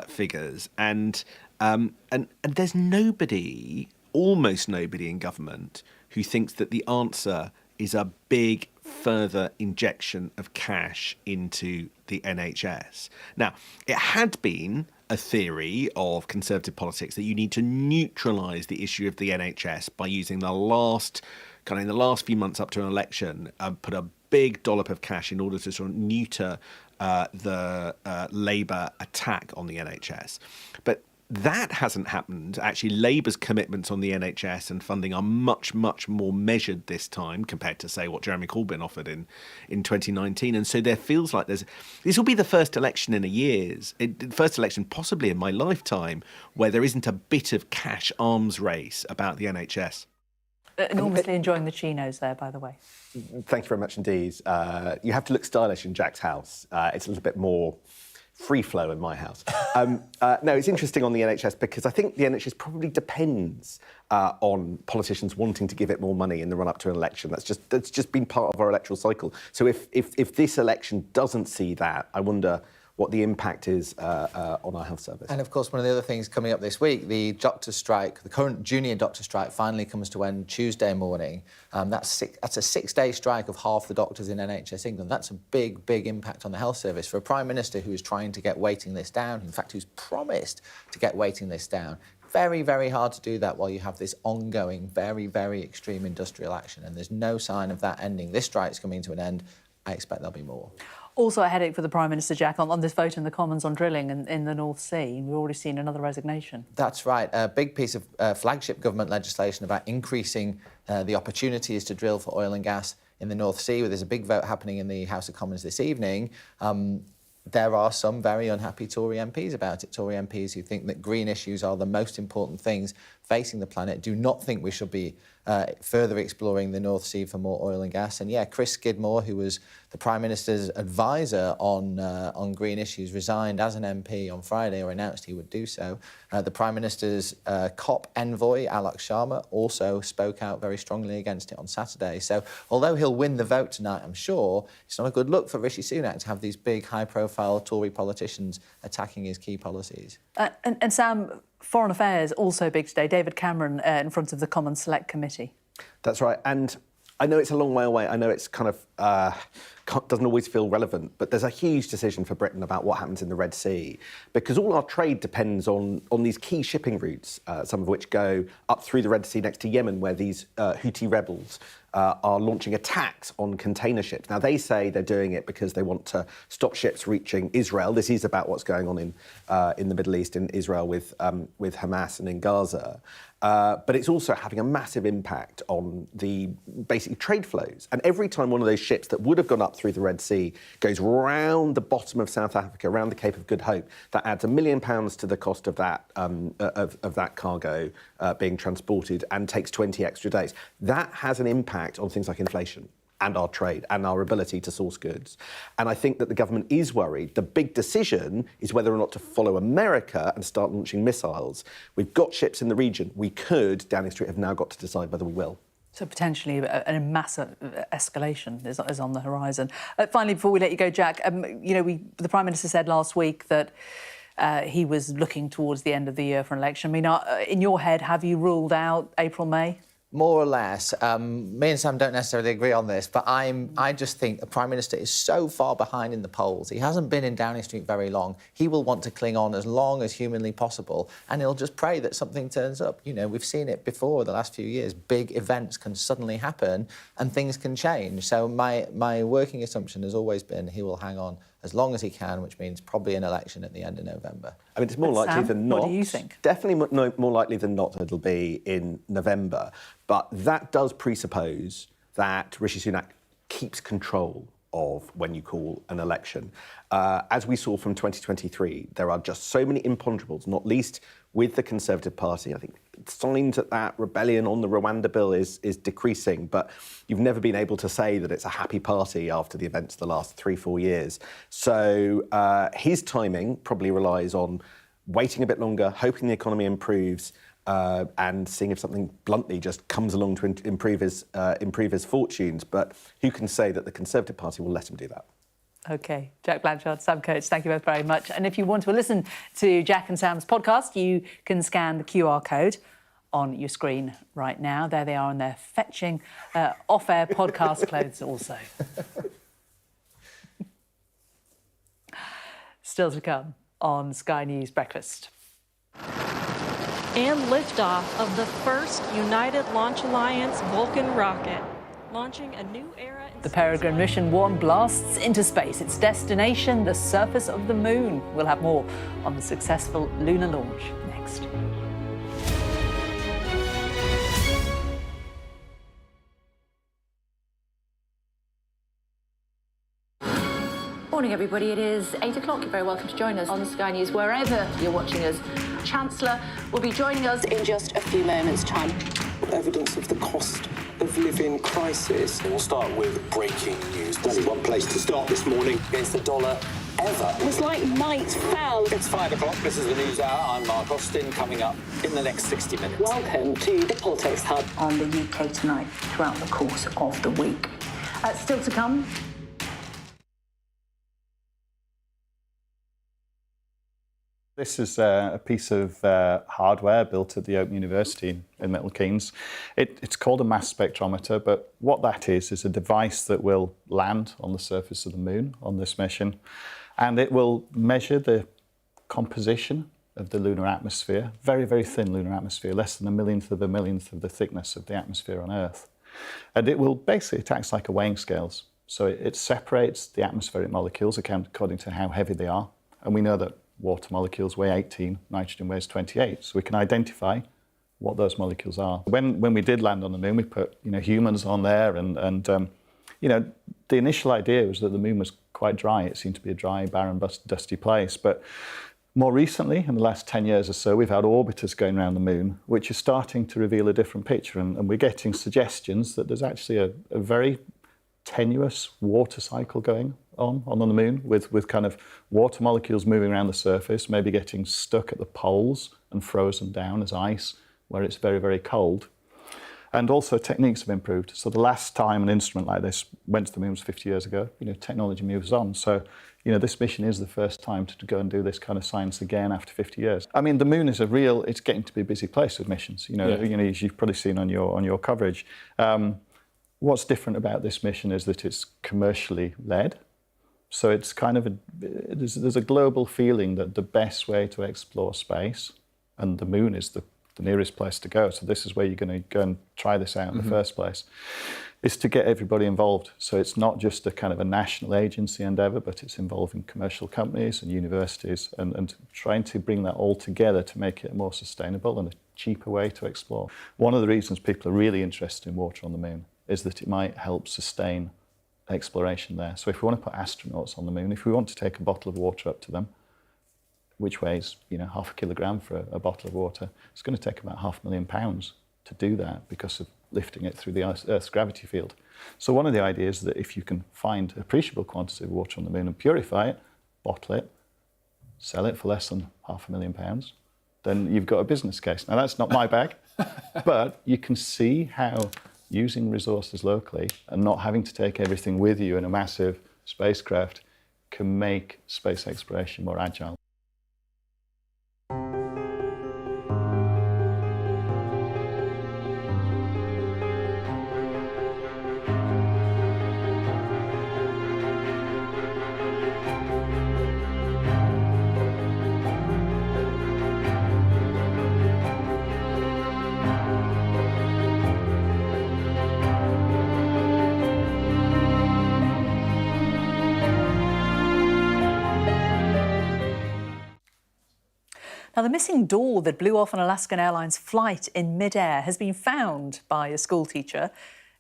figures, and there's nobody, almost nobody in government, who thinks that the answer is a big further injection of cash into the NHS. Now, it had been a theory of Conservative politics that you need to neutralise the issue of the NHS by using the last few months up to an election, put a big dollop of cash in order to sort of neuter the Labour attack on the NHS. But that hasn't happened. Actually, Labour's commitments on the NHS and funding are much, much more measured this time compared to, say, what Jeremy Corbyn offered in 2019. And so there feels like this will be the first election in first election possibly in my lifetime, where there isn't a bit of cash arms race about the NHS. Enormously enjoying the chinos there, by the way. Thank you very much indeed. You have to look stylish in Jack's house. It's a little bit more free flow in my house. No, it's interesting on the NHS because I think the NHS probably depends on politicians wanting to give it more money in the run-up to an election. That's just been part of our electoral cycle. So if this election doesn't see that, I wonder what the impact is on our health service. And of course, one of the other things coming up this week, the doctor strike, the current junior doctor strike, finally comes to end Tuesday morning. That's a 6-day strike of half the doctors in NHS England. That's a big, big impact on the health service. For a Prime Minister who is trying to get waiting lists down, in fact, who's promised to get waiting lists down, very, very hard to do that while you have this ongoing, very, very extreme industrial action. And there's no sign of that ending. This strike's coming to an end. I expect there'll be more. Also a headache for the Prime Minister, Jack, on this vote in the Commons on drilling in the North Sea. We've already seen another resignation. That's right. A big piece of flagship government legislation about increasing the opportunities to drill for oil and gas in the North Sea. There's a big vote happening in the House of Commons this evening. There are some very unhappy Tory MPs about it. Tory MPs who think that green issues are the most important things facing the planet, do not think we should be further exploring the North Sea for more oil and gas. And yeah, Chris Skidmore, who was the Prime Minister's advisor on green issues, resigned as an MP on Friday, or announced he would do so. The Prime Minister's COP envoy, Alok Sharma, also spoke out very strongly against it on Saturday. So although he'll win the vote tonight, I'm sure, it's not a good look for Rishi Sunak to have these big, high-profile Tory politicians attacking his key policies. And Sam, Foreign Affairs also big today. David Cameron in front of the Commons Select Committee. That's right. And I know it's a long way away. I know it's kind of doesn't always feel relevant, but there's a huge decision for Britain about what happens in the Red Sea, because all our trade depends on these key shipping routes, some of which go up through the Red Sea next to Yemen, where these Houthi rebels are launching attacks on container ships. Now, they say they're doing it because they want to stop ships reaching Israel. This is about what's going on in the Middle East, in Israel with Hamas and in Gaza. But it's also having a massive impact on the basic trade flows. And every time one of those ships that would have gone up through the Red Sea goes round the bottom of South Africa, around the Cape of Good Hope, that adds £1 million to the cost of that of that cargo being transported, and takes 20 extra days. That has an impact on things like inflation. and our trade and our ability to source goods. And I think that the government is worried. The big decision is whether or not to follow America and start launching missiles. We've got ships in the region. We could, Downing Street have now got to decide whether we will. So potentially a massive escalation is on the horizon. Finally, before we let you go, Jack, the Prime Minister said last week that he was looking towards the end of the year for an election. I mean, in your head, have you ruled out April, May? More or less. Me and Sam don't necessarily agree on this, but I just think the Prime Minister is so far behind in the polls. He hasn't been in Downing Street very long. He will want to cling on as long as humanly possible, and he'll just pray that something turns up. You know, we've seen it before the last few years. Big events can suddenly happen and things can change. So my working assumption has always been he will hang on as long as he can, which means probably an election at the end of November. I mean, it's more likely than not. What do you think? Definitely more likely than not it'll be in November. But that does presuppose that Rishi Sunak keeps control of when you call an election. As we saw from 2023, there are just so many imponderables, not least with the Conservative Party. I think signs that rebellion on the Rwanda bill is decreasing, but you've never been able to say that it's a happy party after the events of the last 3-4 years. So his timing probably relies on waiting a bit longer, hoping the economy improves, and seeing if something bluntly just comes along to improve his fortunes. But who can say that the Conservative Party will let him do that? OK. Jack Blanchard, Sam Coates, thank you both very much. And if you want to listen to Jack and Sam's podcast, you can scan the QR code on your screen right now. There they are in their fetching off-air podcast clothes also. Still to come on Sky News Breakfast. And liftoff of the first United Launch Alliance Vulcan rocket, launching a new era. The Peregrine Mission 1 blasts into space. Its destination, the surface of the moon. We'll have more on the successful lunar launch next. Morning, everybody. It is 8 o'clock. You're very welcome to join us on Sky News wherever you're watching us. Chancellor will be joining us in just a few moments' time. Evidence of the cost of living crisis. And we'll start with breaking news. There's only one place to start this morning against the dollar ever. It was like night fell. It's 5 o'clock. This is the News Hour. I'm Mark Austin. Coming up in the next 60 minutes. Welcome to the Politics Hub on the UK Tonight throughout the course of the week. Still to come. This is a piece of hardware built at the Open University in Milton Keynes. It's called a mass spectrometer, but what that is a device that will land on the surface of the moon on this mission, and it will measure the composition of the lunar atmosphere, very, very thin lunar atmosphere, less than a millionth of the thickness of the atmosphere on Earth. And it will basically, it acts like a weighing scales. So it separates the atmospheric molecules according to how heavy they are, and we know that water molecules weigh 18, nitrogen weighs 28, so we can identify what those molecules are. When we did land on the moon, we put humans on there, and the initial idea was that the moon was quite dry. It seemed to be a dry, barren, dusty place. But more recently, in the last 10 years or so, we've had orbiters going around the moon, which is starting to reveal a different picture, and we're getting suggestions that there's actually a very tenuous water cycle going on the moon with kind of water molecules moving around the surface, maybe getting stuck at the poles and frozen down as ice where it's very, very cold. And also techniques have improved. So the last time an instrument like this went to the moon was 50 years ago. Technology moves on. So, this mission is the first time to go and do this kind of science again after 50 years. I mean, the moon is it's getting to be a busy place with missions. As you've probably seen on your coverage. What's different about this mission is that it's commercially led. So it's kind of there's a global feeling that the best way to explore space, and the moon is the nearest place to go, so this is where you're going to go and try this out in the first place, is to get everybody involved. So it's not just a kind of a national agency endeavour, but it's involving commercial companies and universities and trying to bring that all together to make it a more sustainable and a cheaper way to explore. One of the reasons people are really interested in water on the moon is that it might help sustain exploration there. So if we want to put astronauts on the moon, if we want to take a bottle of water up to them, which weighs, half a kilogram for a bottle of water, it's going to take about £500,000 to do that because of lifting it through the Earth's gravity field. So one of the ideas is that if you can find appreciable quantity of water on the moon and purify it, bottle it, sell it for less than £500,000, then you've got a business case. Now, that's not my bag, but you can see how using resources locally and not having to take everything with you in a massive spacecraft can make space exploration more agile. Now, the missing door that blew off an Alaskan Airlines flight in midair has been found by a schoolteacher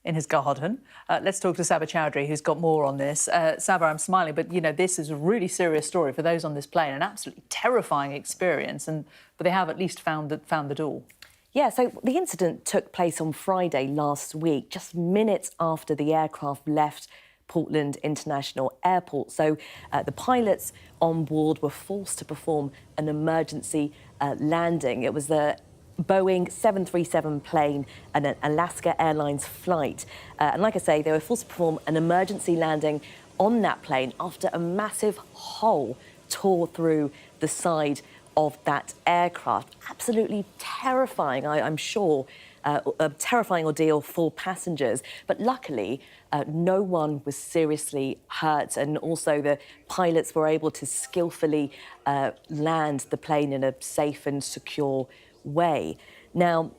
in his garden. Let's talk to Sabah Chowdhury, who's got more on this. Sabah, I'm smiling, but, you know, this is a really serious story for those on this plane, an absolutely terrifying experience, but they have at least found the door. Yeah, so the incident took place on Friday last week, just minutes after the aircraft left Portland International Airport. So the pilots on board were forced to perform an emergency landing. It was the Boeing 737 plane and an Alaska Airlines flight. And like I say, they were forced to perform an emergency landing on that plane after a massive hole tore through the side of that aircraft. Absolutely terrifying, I'm sure, a terrifying ordeal for passengers. But luckily, no one was seriously hurt, and also the pilots were able to skillfully land the plane in a safe and secure way. Now,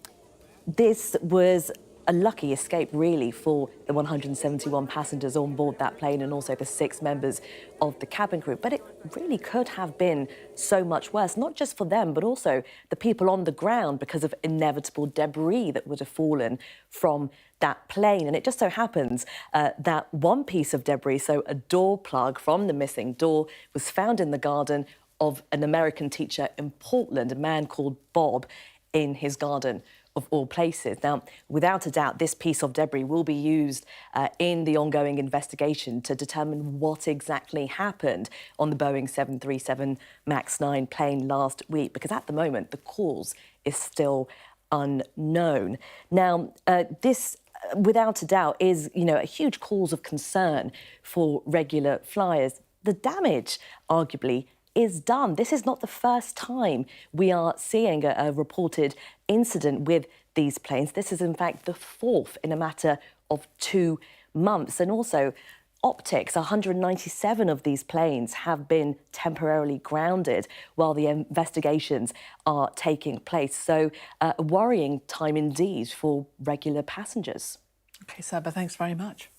this was a lucky escape, really, for the 171 passengers on board that plane and also the 6 members of the cabin crew. But it really could have been so much worse, not just for them, but also the people on the ground because of inevitable debris that would have fallen from that plane. And it just so happens that one piece of debris, so a door plug from the missing door, was found in the garden of an American teacher in Portland, a man called Bob, in his garden of all places. Now, without a doubt, this piece of debris will be used in the ongoing investigation to determine what exactly happened on the Boeing 737 MAX 9 plane last week, because at the moment, the cause is still unknown. Now, this, without a doubt, is, you know, a huge cause of concern for regular flyers. The damage, arguably, is done. This is not the first time we are seeing a reported incident with these planes. This is, in fact, the 4th in a matter of 2 months. And also, optics, 197 of these planes have been temporarily grounded while the investigations are taking place. So, a worrying time indeed for regular passengers. OK, Sabah, thanks very much.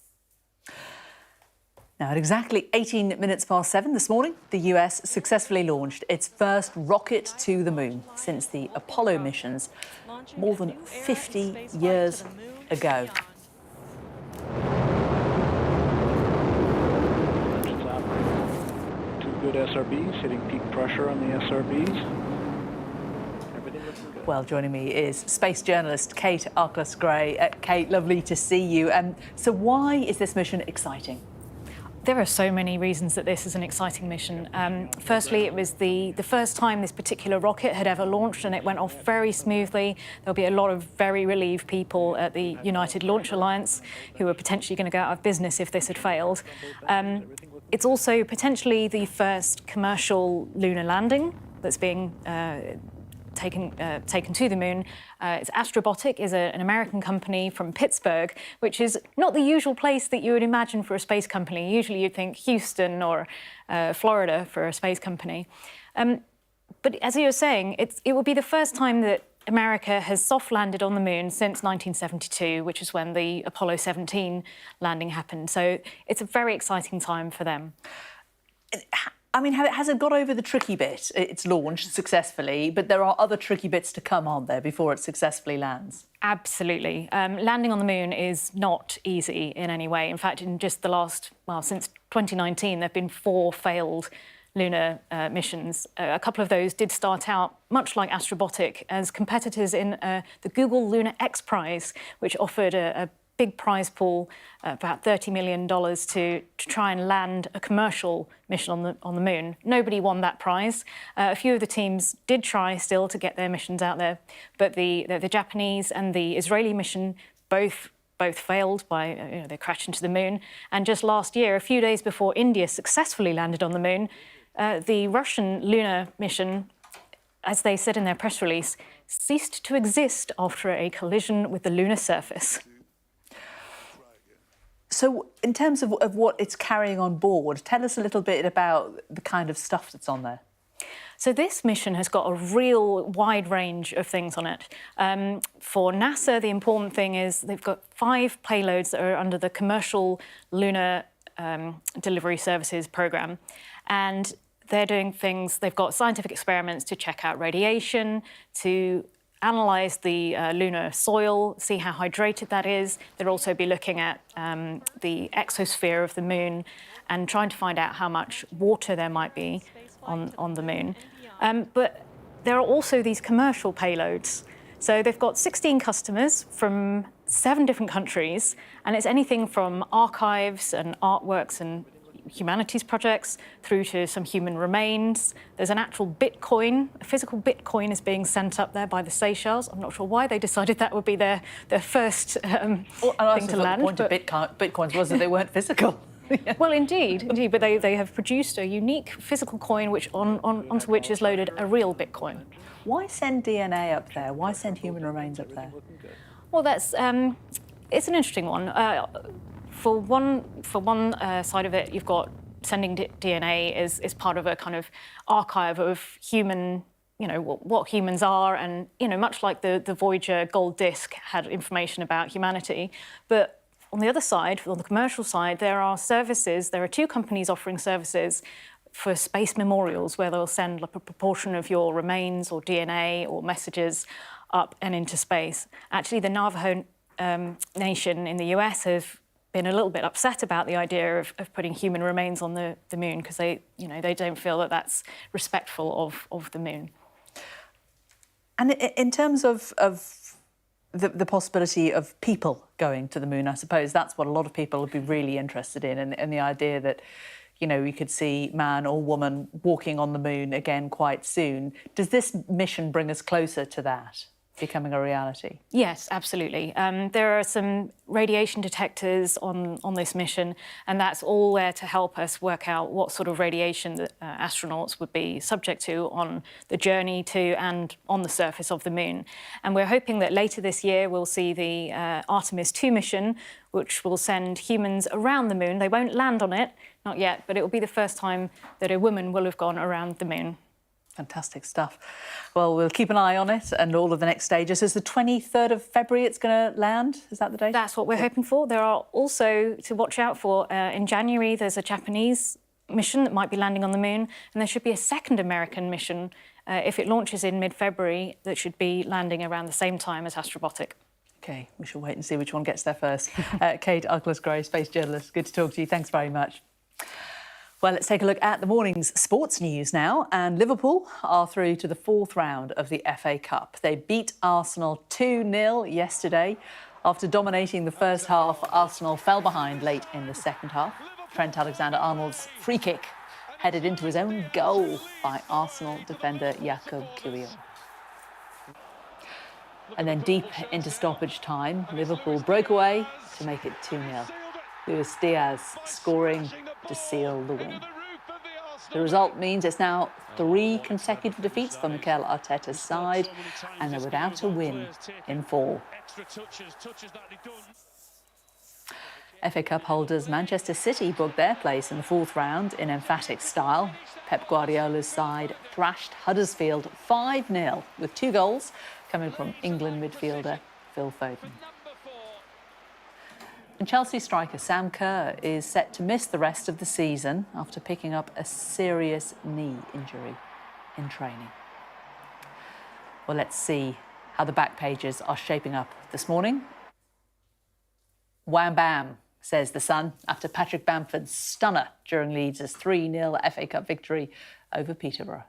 Now, at exactly 18 minutes past 7 this morning, the US successfully launched its first rocket to the moon since the Apollo missions more than 50 years ago. Two good SRBs, hitting peak pressure on the SRBs. Well, joining me is space journalist Kate Arkless-Gray. Kate, lovely to see you. So why is this mission exciting? There are so many reasons that this is an exciting mission. Firstly, it was the first time this particular rocket had ever launched, and it went off very smoothly. There'll be a lot of very relieved people at the United Launch Alliance who are potentially going to go out of business if this had failed. It's also potentially the first commercial lunar landing that's being taken to the moon. It's Astrobotic, is an American company from Pittsburgh, which is not the usual place that you would imagine for a space company. Usually you'd think Houston or Florida for a space company. But as you were saying, it will be the first time that America has soft landed on the moon since 1972, which is when the Apollo 17 landing happened. So it's a very exciting time for them. I mean, has it got over the tricky bit? It's launched successfully, but there are other tricky bits to come, aren't there, before it successfully lands? Absolutely. Landing on the moon is not easy in any way. In fact, in just the last, since 2019, there have been 4 failed lunar missions. A couple of those did start out, much like Astrobotic, as competitors in the Google Lunar X Prize, which offered a big prize pool, about $30 million, to try and land a commercial mission on the moon. Nobody won that prize. A few of the teams did try still to get their missions out there, but the Japanese and the Israeli mission both failed by, they crashed into the moon. And just last year, a few days before India successfully landed on the moon, the Russian lunar mission, as they said in their press release, ceased to exist after a collision with the lunar surface. So in terms of what it's carrying on board, tell us a little bit about the kind of stuff that's on there. So this mission has got a real wide range of things on it. For NASA, the important thing is they've got 5 payloads that are under the Commercial Lunar Delivery Services program. And they're doing things, they've got scientific experiments to check out radiation, to analyse the lunar soil, see how hydrated that is. They'll also be looking at the exosphere of the moon and trying to find out how much water there might be on the moon. But there are also these commercial payloads. So they've got 16 customers from 7 different countries, and it's anything from archives and artworks and humanities projects through to some human remains. There's an actual Bitcoin, a physical Bitcoin is being sent up there by the Seychelles. I'm not sure why they decided that would be their first thing to land. The point of Bitcoins was that they weren't physical. Yeah. Well, indeed, but they have produced a unique physical coin onto which is loaded a real Bitcoin. Why send DNA up there? Why send human remains up there? Well, that's it's an interesting one. For one side of it, you've got sending DNA is part of a kind of archive of human, what humans are, and much like the Voyager gold disc had information about humanity. But on the other side, on the commercial side, there are 2 companies offering services for space memorials, where they'll send like a proportion of your remains or DNA or messages up and into space. Actually, the Navajo Nation in the US have been a little bit upset about the idea of putting human remains on the moon, because they don't feel that that's respectful of the moon. And in terms of the possibility of people going to the moon, I suppose that's what a lot of people would be really interested in, and the idea that, we could see man or woman walking on the moon again quite soon. Does this mission bring us closer to that becoming a reality? Yes, absolutely. There are some radiation detectors on this mission, and that's all there to help us work out what sort of radiation that astronauts would be subject to on the journey to and on the surface of the moon. And we're hoping that later this year we'll see the Artemis 2 mission, which will send humans around the moon. They won't land on it, not yet, but it will be the first time that a woman will have gone around the moon. Fantastic stuff. Well, we'll keep an eye on it and all of the next stages. Is the 23rd of February it's going to land? Is that the date? That's what we're hoping for. There are also, to watch out for, in January, there's a Japanese mission that might be landing on the moon, and there should be a second American mission, if it launches in mid-February, that should be landing around the same time as Astrobotic. OK, we shall wait and see which one gets there first. Kate Douglas-Gray, space journalist, good to talk to you. Thanks very much. Well, let's take a look at the morning's sports news now. And Liverpool are through to the 4th round of the FA Cup. They beat Arsenal 2-0 yesterday. After dominating the first half, Arsenal fell behind late in the second half. Trent Alexander-Arnold's free kick headed into his own goal by Arsenal defender Jakub Kiwior. And then deep into stoppage time, Liverpool broke away to make it 2-0. Luis Diaz scoring to seal the win. The result means it's now 3 consecutive defeats for Mikel Arteta's side, and they're without a win in 4. FA Cup holders Manchester City booked their place in the 4th round in emphatic style. Pep Guardiola's side thrashed Huddersfield 5-0, with 2 goals coming from England midfielder Phil Foden. And Chelsea striker Sam Kerr is set to miss the rest of the season after picking up a serious knee injury in training. Well, let's see how the back pages are shaping up this morning. Wham bam, says The Sun, after Patrick Bamford's stunner during Leeds' 3-0 FA Cup victory over Peterborough.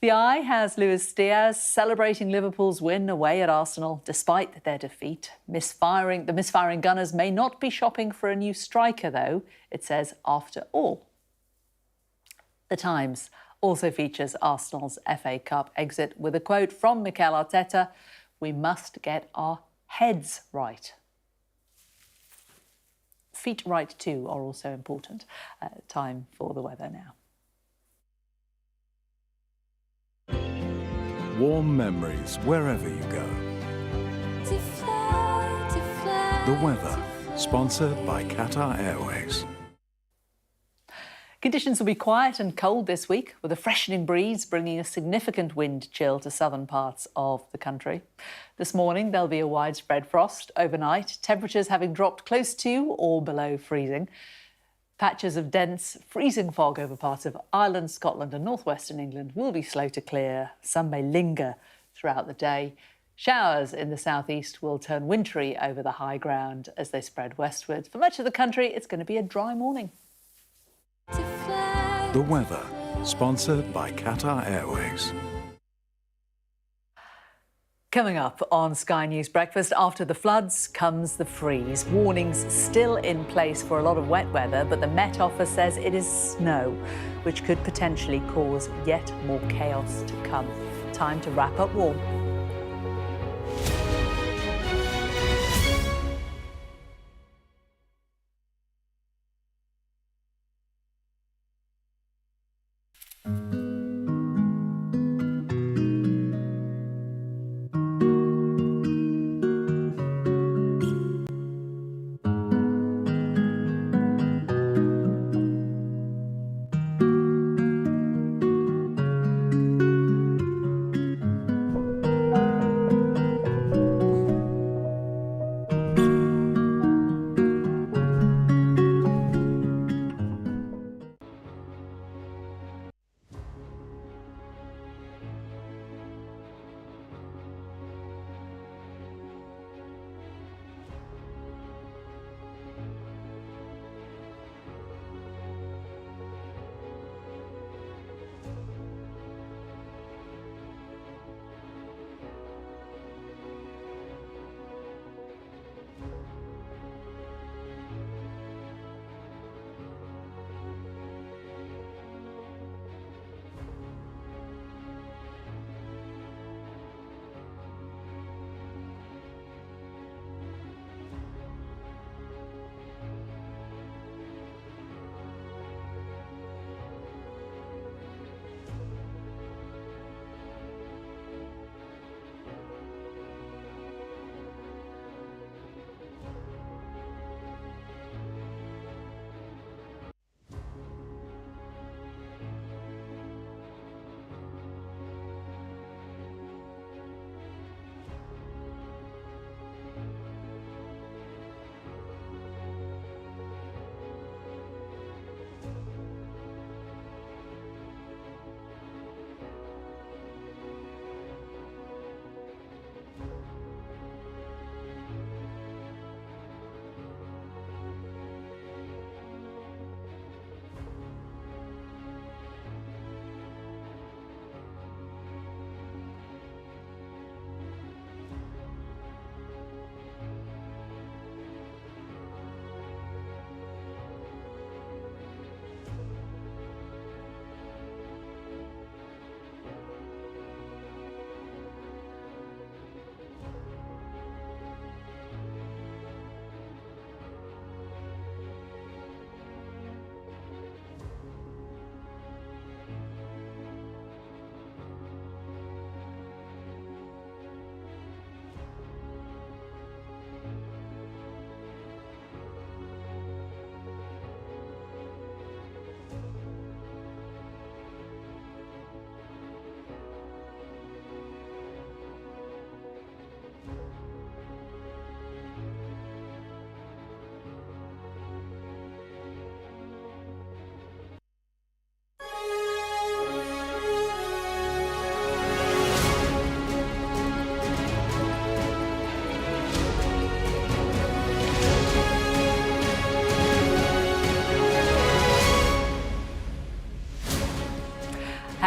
The Eye has Luis Diaz celebrating Liverpool's win away at Arsenal despite their defeat. The misfiring Gunners may not be shopping for a new striker, though, it says, after all. The Times also features Arsenal's FA Cup exit with a quote from Mikel Arteta, "We must get our heads right." Feet right too are also important. Time for the weather now. Warm memories wherever you go. The weather, sponsored by Qatar Airways. Conditions will be quiet and cold this week, with a freshening breeze bringing a significant wind chill to southern parts of the country. This morning, there'll be a widespread frost overnight, temperatures having dropped close to or below freezing. Patches of dense, freezing fog over parts of Ireland, Scotland and northwestern England will be slow to clear. Some may linger throughout the day. Showers in the southeast will turn wintry over the high ground as they spread westward. For much of the country, it's going to be a dry morning. The weather, sponsored by Qatar Airways. Coming up on Sky News Breakfast, after the floods comes the freeze. Warnings still in place for a lot of wet weather, but the Met Office says it is snow, which could potentially cause yet more chaos to come. Time to wrap up warm.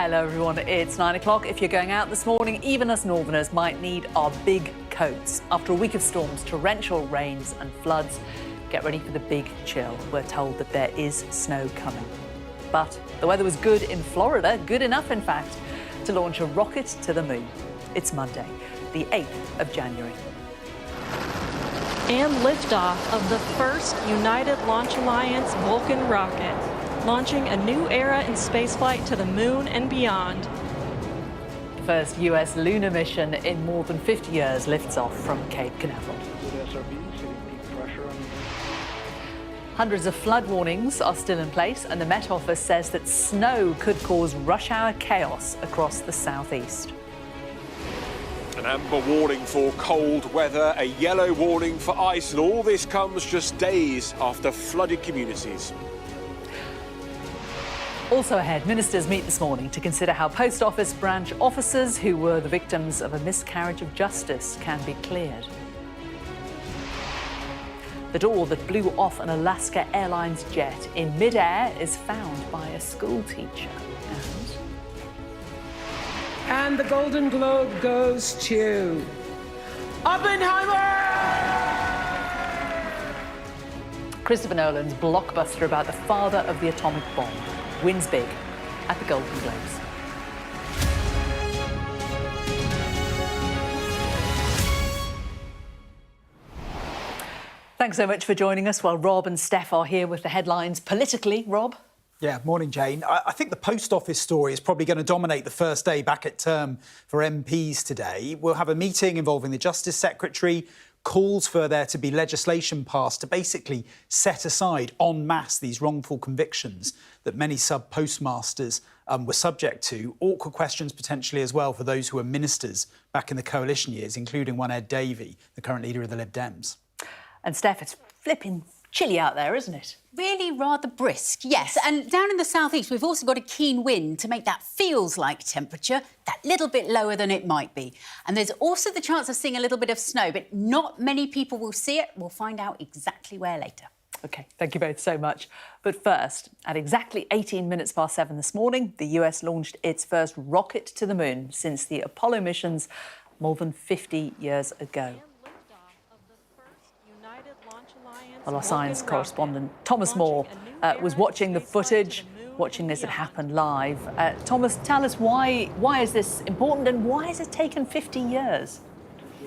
Hello everyone, it's 9 o'clock. If you're going out this morning, even us northerners might need our big coats. After a week of storms, torrential rains and floods, get ready for the big chill. We're told that there is snow coming. But the weather was good in Florida, good enough in fact, to launch a rocket to the moon. It's Monday, the 8th of January. And liftoff of the first United Launch Alliance Vulcan rocket, launching a new era in spaceflight to the moon and beyond. The first US lunar mission in more than 50 years lifts off from Cape Canaveral. Hundreds of flood warnings are still in place, and the Met Office says that snow could cause rush hour chaos across the southeast. An amber warning for cold weather, a yellow warning for ice, and all this comes just days after flooded communities. Also ahead, ministers meet this morning to consider how Post Office branch officers who were the victims of a miscarriage of justice can be cleared. The door that blew off an Alaska Airlines jet in mid-air is found by a school teacher. And the Golden Globe goes to Oppenheimer! Christopher Nolan's blockbuster about the father of the atomic bomb wins big at the Golden Globes. Thanks so much for joining us while Rob and Steph are here with the headlines politically. Rob? Yeah, morning, Jane. I think the Post Office story is probably going to dominate the first day back at term for MPs today. We'll have a meeting involving the Justice Secretary, calls for there to be legislation passed to basically set aside en masse these wrongful convictions that many sub-postmasters were subject to. Awkward questions potentially as well for those who were ministers back in the coalition years, including one Ed Davey, the current leader of the Lib Dems. And Steph, it's flipping chilly out there, isn't it? Really rather brisk, yes. And down in the southeast, we've also got a keen wind to make that feels-like temperature that little bit lower than it might be. And there's also the chance of seeing a little bit of snow, but not many people will see it. We'll find out exactly where later. OK, thank you both so much. But first, at exactly 18 minutes past 7 this morning, the US launched its first rocket to the moon since the Apollo missions more than 50 years ago. Well, our science correspondent Thomas Moore was watching the footage, watching this had happened live. Thomas, tell us why is this important and why has it taken 50 years?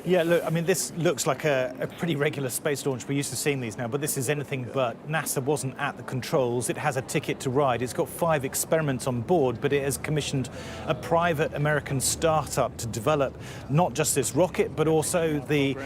Yeah, look, I mean, this looks like a pretty regular space launch. We're used to seeing these now, but this is anything but. NASA wasn't at the controls. It has a ticket to ride. It's got 5 experiments on board, but it has commissioned a private American startup to develop not just this rocket, but also the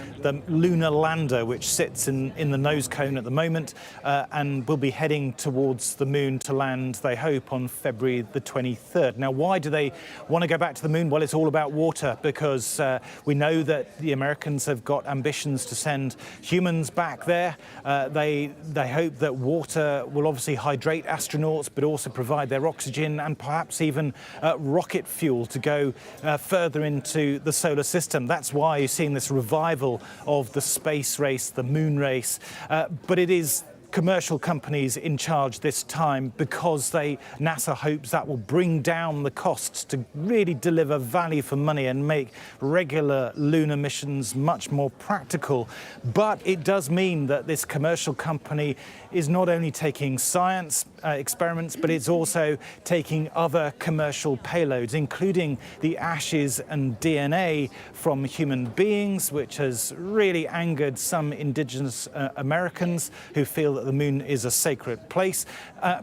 lunar lander, which sits in the nose cone at the moment and will be heading towards the moon to land, they hope, on February the 23rd. Now, why do they want to go back to the moon? Well, it's all about water, because we know that the Americans have got ambitions to send humans back there. They hope that water will obviously hydrate astronauts, but also provide their oxygen and perhaps even rocket fuel to go further into the solar system. That's why you're seeing this revival of the space race, the moon race. But it is commercial companies in charge this time because NASA hopes that will bring down the costs to really deliver value for money and make regular lunar missions much more practical. But it does mean that this commercial company is not only taking science experiments, but it's also taking other commercial payloads, including the ashes and DNA from human beings, which has really angered some indigenous Americans who feel that the moon is a sacred place.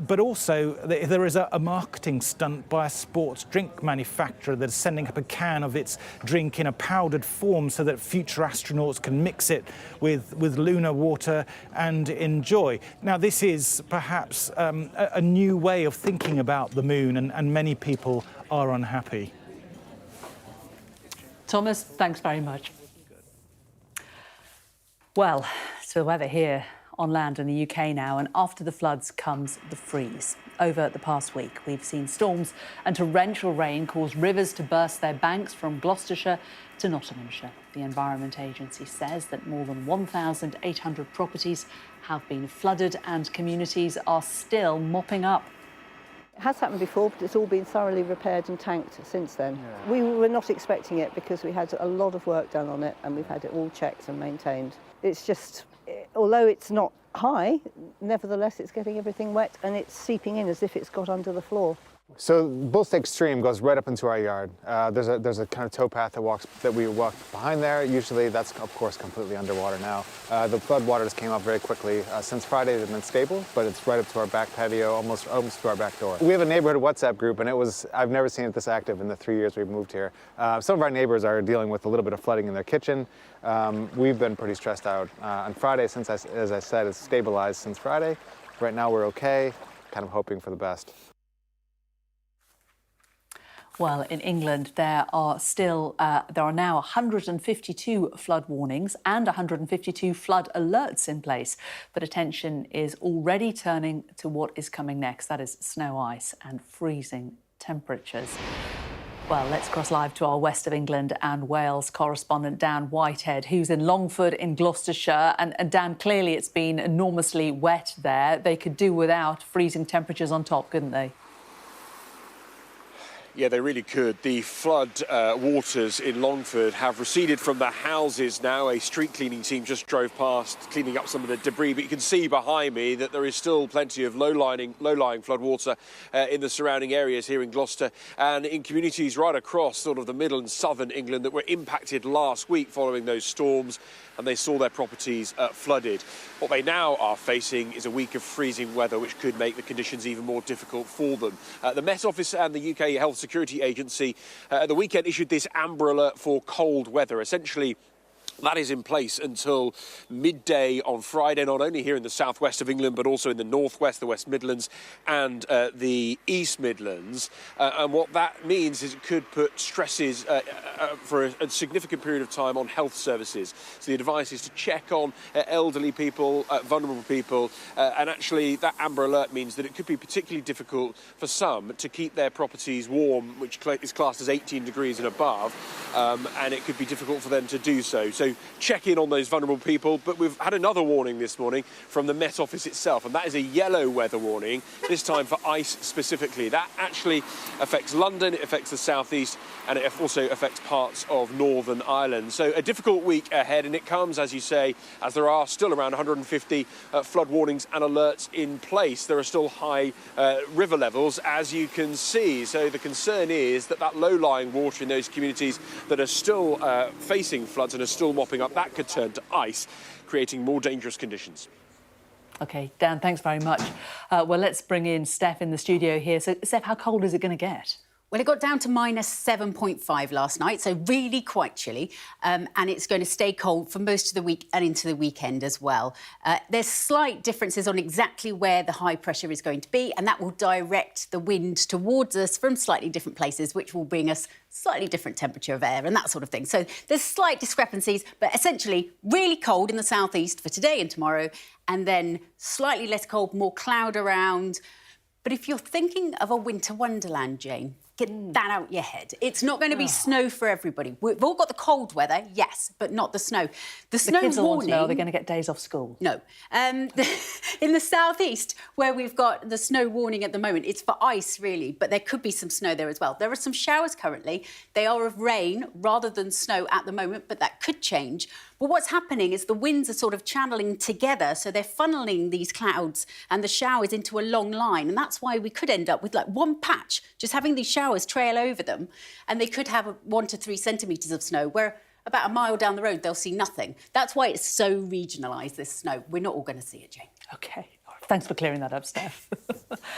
But also there is a marketing stunt by a sports drink manufacturer that is sending up a can of its drink in a powdered form so that future astronauts can mix it with lunar water and enjoy. Now, this is perhaps a new way of thinking about the moon, and many people are unhappy. Thomas, thanks very much. Well, so the weather here on land in the UK now, and after the floods comes the freeze. Over the past week, we've seen storms and torrential rain cause rivers to burst their banks from Gloucestershire to Nottinghamshire. The Environment Agency says that more than 1,800 properties have been flooded and communities are still mopping up. It has happened before, but it's all been thoroughly repaired and tanked since then. Yeah. We were not expecting it because we had a lot of work done on it and we've had it all checked and maintained. It's just, although it's not high, nevertheless it's getting everything wet and it's seeping in as if it's got under the floor. So Bullstick Stream goes right up into our yard. There's a kind of towpath that we walk behind there. Usually that's, of course, completely underwater now. The flood waters came up very quickly. Since Friday, they've been stable, but it's right up to our back patio, almost to our back door. We have a neighborhood WhatsApp group, and I've never seen it this active in the 3 years we've moved here. Some of our neighbors are dealing with a little bit of flooding in their kitchen. We've been pretty stressed out. On Friday, as I said, it's stabilized since Friday. Right now we're okay, kind of hoping for the best. Well, in England, there are now 152 flood warnings and 152 flood alerts in place. But attention is already turning to what is coming next. That is snow, ice and freezing temperatures. Well, let's cross live to our West of England and Wales correspondent Dan Whitehead, who's in Longford in Gloucestershire. And Dan, clearly it's been enormously wet there. They could do without freezing temperatures on top, couldn't they? Yeah, they really could. The flood waters in Longford have receded from the houses now. A street cleaning team just drove past, cleaning up some of the debris. But you can see behind me that there is still plenty of low-lying flood water in the surrounding areas here in Gloucester and in communities right across sort of the middle and southern England that were impacted last week following those storms, and they saw their properties flooded. What they now are facing is a week of freezing weather, which could make the conditions even more difficult for them. The Met Office and the UK Health Security Agency at the weekend issued this amber alert for cold weather. Essentially, that is in place until midday on Friday, not only here in the southwest of England, but also in the northwest, the West Midlands and the East Midlands. And what that means is it could put stresses for a significant period of time on health services. So the advice is to check on elderly people, vulnerable people, and actually that amber alert means that it could be particularly difficult for some to keep their properties warm, which is classed as 18 degrees and above, and it could be difficult for them to do so. So check in on those vulnerable people. But we've had another warning this morning from the Met Office itself, and that is a yellow weather warning, this time for ice specifically. That actually affects London, it affects the southeast, and it also affects parts of Northern Ireland. So a difficult week ahead, and it comes, as you say, as there are still around 150 flood warnings and alerts in place. There are still high river levels, as you can see. So the concern is that low-lying water in those communities that are still facing floods and are still mopping up, that could turn to ice, creating more dangerous conditions. OK, Dan, thanks very much. Well, let's bring in Steph in the studio here. So, Steph, how cold is it going to get? Well, it got down to minus 7.5 last night, so really quite chilly, and it's going to stay cold for most of the week and into the weekend as well. There's slight differences on exactly where the high pressure is going to be, and that will direct the wind towards us from slightly different places, which will bring us slightly different temperature of air and that sort of thing. So there's slight discrepancies, but essentially really cold in the southeast for today and tomorrow, and then slightly less cold, more cloud around. But if you're thinking of a winter wonderland, Jane, get that out your head. It's not going to be snow for everybody. We've all got the cold weather, yes, but not the snow. The snow kids warning... want to know, are they going to get days off school? No. In the southeast, where we've got the snow warning at the moment, it's for ice, really, but there could be some snow there as well. There are some showers currently. They are of rain rather than snow at the moment, but that could change. But what's happening is the winds are sort of channeling together, so they're funneling these clouds and the showers into a long line, and that's why we could end up with, like, one patch, just having these showers trail over them, and they could have 1 to 3 centimetres of snow, where about a mile down the road they'll see nothing. That's why it's so regionalised, this snow. We're not all going to see it, Jane. OK. Thanks for clearing that up, Steph.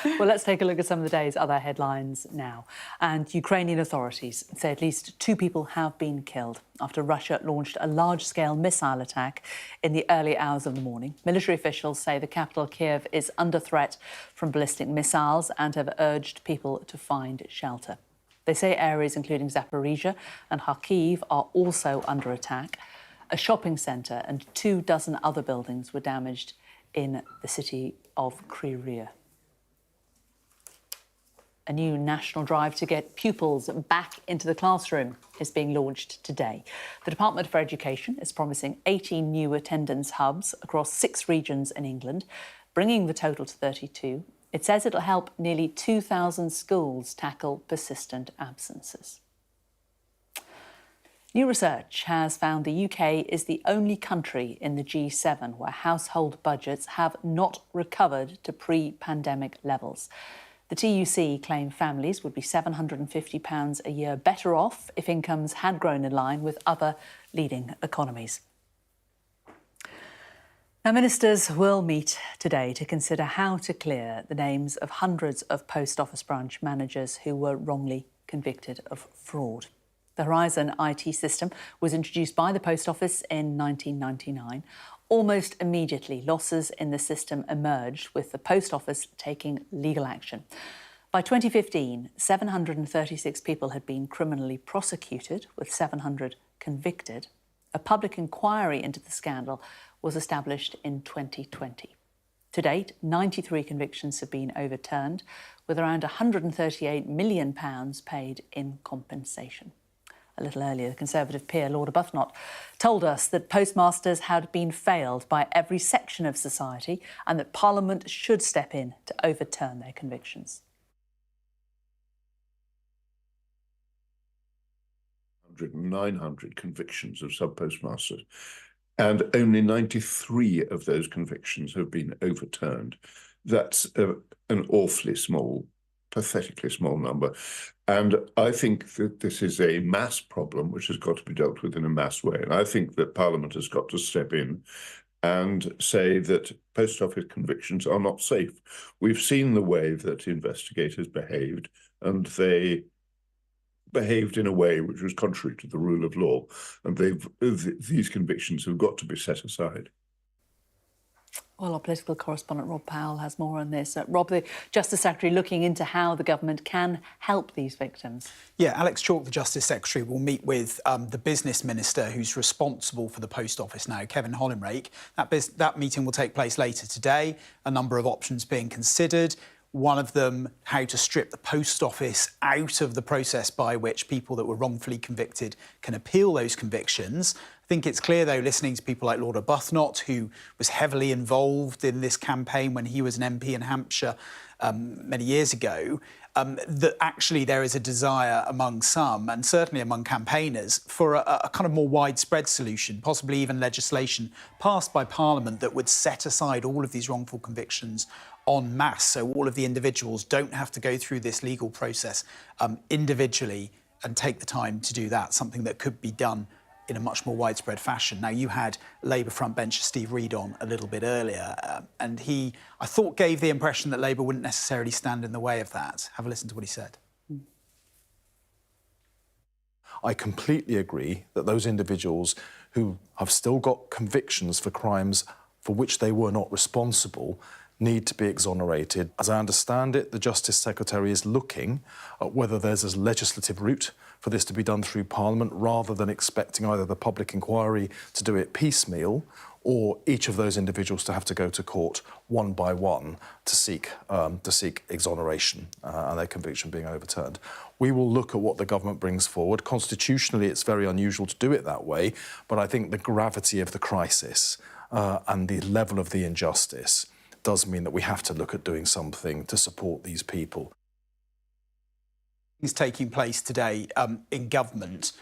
Well, let's take a look at some of the day's other headlines now. And Ukrainian authorities say at least 2 people have been killed after Russia launched a large-scale missile attack in the early hours of the morning. Military officials say the capital, Kiev, is under threat from ballistic missiles and have urged people to find shelter. They say areas including Zaporizhia and Kharkiv are also under attack. A shopping centre and 24 other buildings were damaged in the city of Kryvyi. A new national drive to get pupils back into the classroom is being launched today. The Department for Education is promising 18 new attendance hubs across 6 regions in England, bringing the total to 32. It says it'll help nearly 2,000 schools tackle persistent absences. New research has found the UK is the only country in the G7 where household budgets have not recovered to pre-pandemic levels. The TUC claim families would be £750 a year better off if incomes had grown in line with other leading economies. Now, ministers will meet today to consider how to clear the names of hundreds of post office branch managers who were wrongly convicted of fraud. The Horizon IT system was introduced by the Post Office in 1999. Almost immediately, losses in the system emerged, with the Post Office taking legal action. By 2015, 736 people had been criminally prosecuted, with 700 convicted. A public inquiry into the scandal was established in 2020. To date, 93 convictions have been overturned, with around £138 million paid in compensation. A little earlier, the Conservative peer, Lord Arbuthnot, told us that postmasters had been failed by every section of society and that Parliament should step in to overturn their convictions. 900 convictions of sub-postmasters, and only 93 of those convictions have been overturned. That's an awfully small, pathetically small number. And I think that this is a mass problem which has got to be dealt with in a mass way. And I think that Parliament has got to step in and say that post office convictions are not safe. We've seen the way that investigators behaved, and they behaved in a way which was contrary to the rule of law. And these convictions have got to be set aside. Well, our political correspondent Rob Powell has more on this. Rob, the Justice Secretary, looking into how the government can help these victims. Yeah, Alex Chalk, the Justice Secretary, will meet with the business minister who's responsible for the Post Office now, Kevin Hollinrake. That meeting will take place later today. A number of options being considered. One of them, how to strip the Post Office out of the process by which people that were wrongfully convicted can appeal those convictions. I think it's clear, though, listening to people like Lord Arbuthnot, who was heavily involved in this campaign when he was an MP in Hampshire many years ago, that actually there is a desire among some, and certainly among campaigners, for a kind of more widespread solution, possibly even legislation passed by Parliament that would set aside all of these wrongful convictions en masse, so all of the individuals don't have to go through this legal process individually and take the time to do that, something that could be done in a much more widespread fashion. Now, you had Labour frontbencher Steve Reid on a little bit earlier, and he, I thought, gave the impression that Labour wouldn't necessarily stand in the way of that. Have a listen to what he said. I completely agree that those individuals who have still got convictions for crimes for which they were not responsible need to be exonerated. As I understand it, the Justice Secretary is looking at whether there's a legislative route for this to be done through Parliament, rather than expecting either the public inquiry to do it piecemeal or each of those individuals to have to go to court one by one to seek exoneration and their conviction being overturned. We will look at what the government brings forward. Constitutionally, it's very unusual to do it that way, but I think the gravity of the crisis and the level of the injustice does mean that we have to look at doing something to support these people. Things taking place today in government.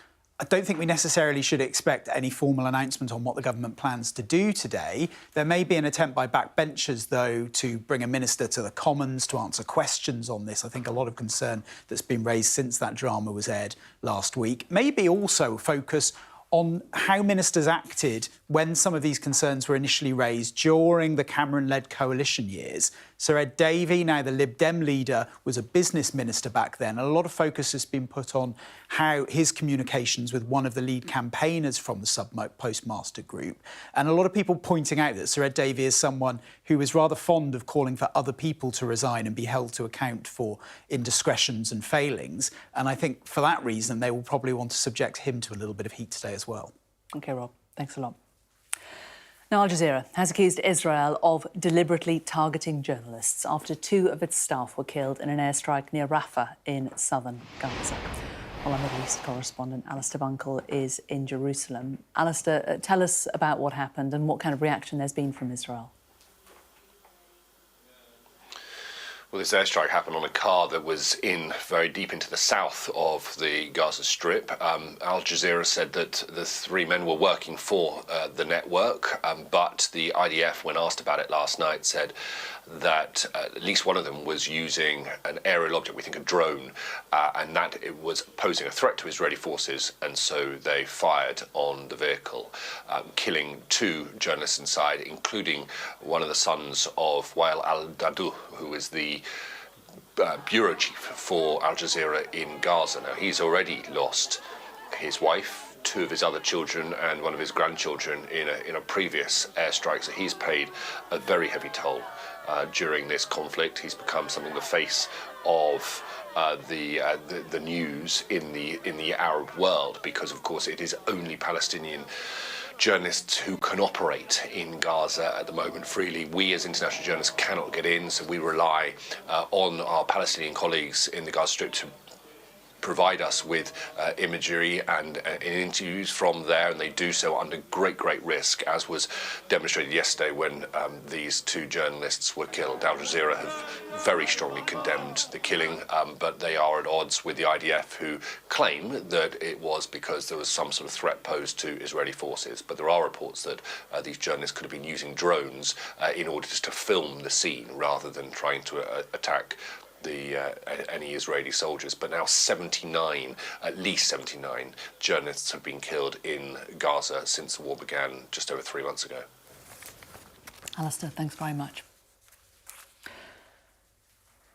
I don't think we necessarily should expect any formal announcement on what the government plans to do today. There may be an attempt by backbenchers, though, to bring a minister to the Commons to answer questions on this. I think a lot of concern that's been raised since that drama was aired last week. Maybe also focus on how ministers acted when some of these concerns were initially raised during the Cameron-led coalition years. Sir Ed Davey, now the Lib Dem leader, was a business minister back then. A lot of focus has been put on how his communications with one of the lead campaigners from the sub-postmaster group. And a lot of people pointing out that Sir Ed Davey is someone who is rather fond of calling for other people to resign and be held to account for indiscretions and failings. And I think for that reason, they will probably want to subject him to a little bit of heat today as well. OK, Rob, thanks a lot. Now, Al Jazeera has accused Israel of deliberately targeting journalists after 2 of its staff were killed in an airstrike near Rafah in southern Gaza. Well, our Middle East correspondent Alistair Bunkle is in Jerusalem. Alistair, tell us about what happened and what kind of reaction there's been from Israel. Well, this airstrike happened on a car that was very deep into the south of the Gaza Strip. Al Jazeera said that the 3 men were working for the network, but the IDF, when asked about it last night, said that at least one of them was using an aerial object, we think a drone, and that it was posing a threat to Israeli forces, and so they fired on the vehicle, killing 2 journalists inside, including one of the sons of Wael al-Dadu, who is the bureau chief for Al Jazeera in Gaza. Now, he's already lost his wife, 2 of his other children, and 1 of his grandchildren in a previous airstrike, so he's paid a very heavy toll during this conflict. He's become something of the face of the news in the Arab world, because of course it is only Palestinian journalists who can operate in Gaza at the moment freely. We as international journalists cannot get in, so we rely on our Palestinian colleagues in the Gaza Strip to provide us with imagery and interviews from there, and they do so under great risk, as was demonstrated yesterday when these 2 journalists were killed. Al Jazeera have very strongly condemned the killing, but they are at odds with the IDF, who claim that it was because there was some sort of threat posed to Israeli forces. But there are reports that these journalists could have been using drones in order just to film the scene rather than trying to attack any Israeli soldiers. But now at least 79 journalists have been killed in Gaza since the war began just over 3 months ago. Alistair, thanks very much.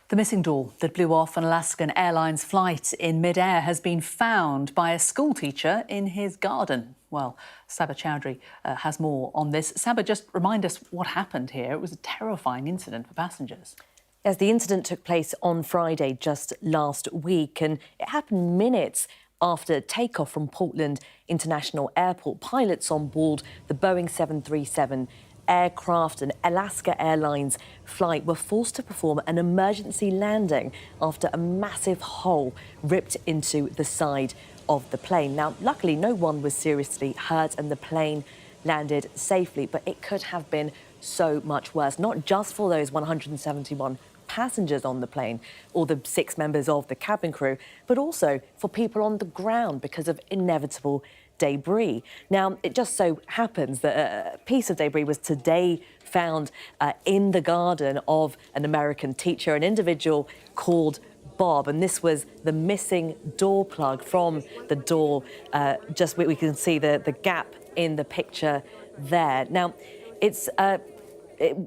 The missing doll that blew off an Alaskan Airlines flight in mid-air has been found by a schoolteacher in his garden. Well, Saba Chowdhury has more on this. Saba, just remind us what happened here. It was a terrifying incident for passengers. Yes, the incident took place on Friday just last week, and it happened minutes after takeoff from Portland International Airport. Pilots on board the Boeing 737 aircraft and Alaska Airlines flight were forced to perform an emergency landing after a massive hole ripped into the side of the plane. Now, luckily, no one was seriously hurt and the plane landed safely, but it could have been so much worse, not just for those 171 passengers on the plane or the 6 members of the cabin crew, but also for people on the ground because of inevitable debris. Now, it just so happens that a piece of debris was today found in the garden of an American teacher, an individual called Bob, and this was the missing door plug from the door. Just we can see the gap in the picture there. Now,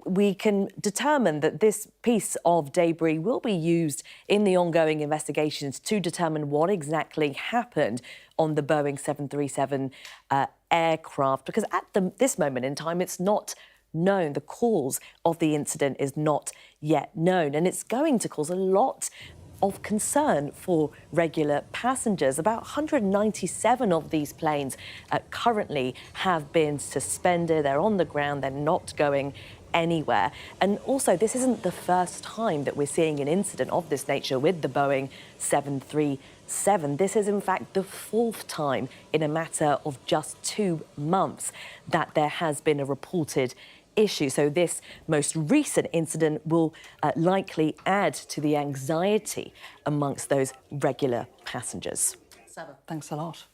we can determine that this piece of debris will be used in the ongoing investigations to determine what exactly happened on the Boeing 737 aircraft, because at this moment in time, it's not known. The cause of the incident is not yet known, and it's going to cause a lot of concern for regular passengers. About 197 of these planes currently have been suspended. They're on the ground. They're not going anywhere. And also, this isn't the first time that we're seeing an incident of this nature with the Boeing 737. This is, in fact, the 4th time in a matter of just 2 months that there has been a reported issue. So this most recent incident will likely add to the anxiety amongst those regular passengers. Saba, thanks a lot.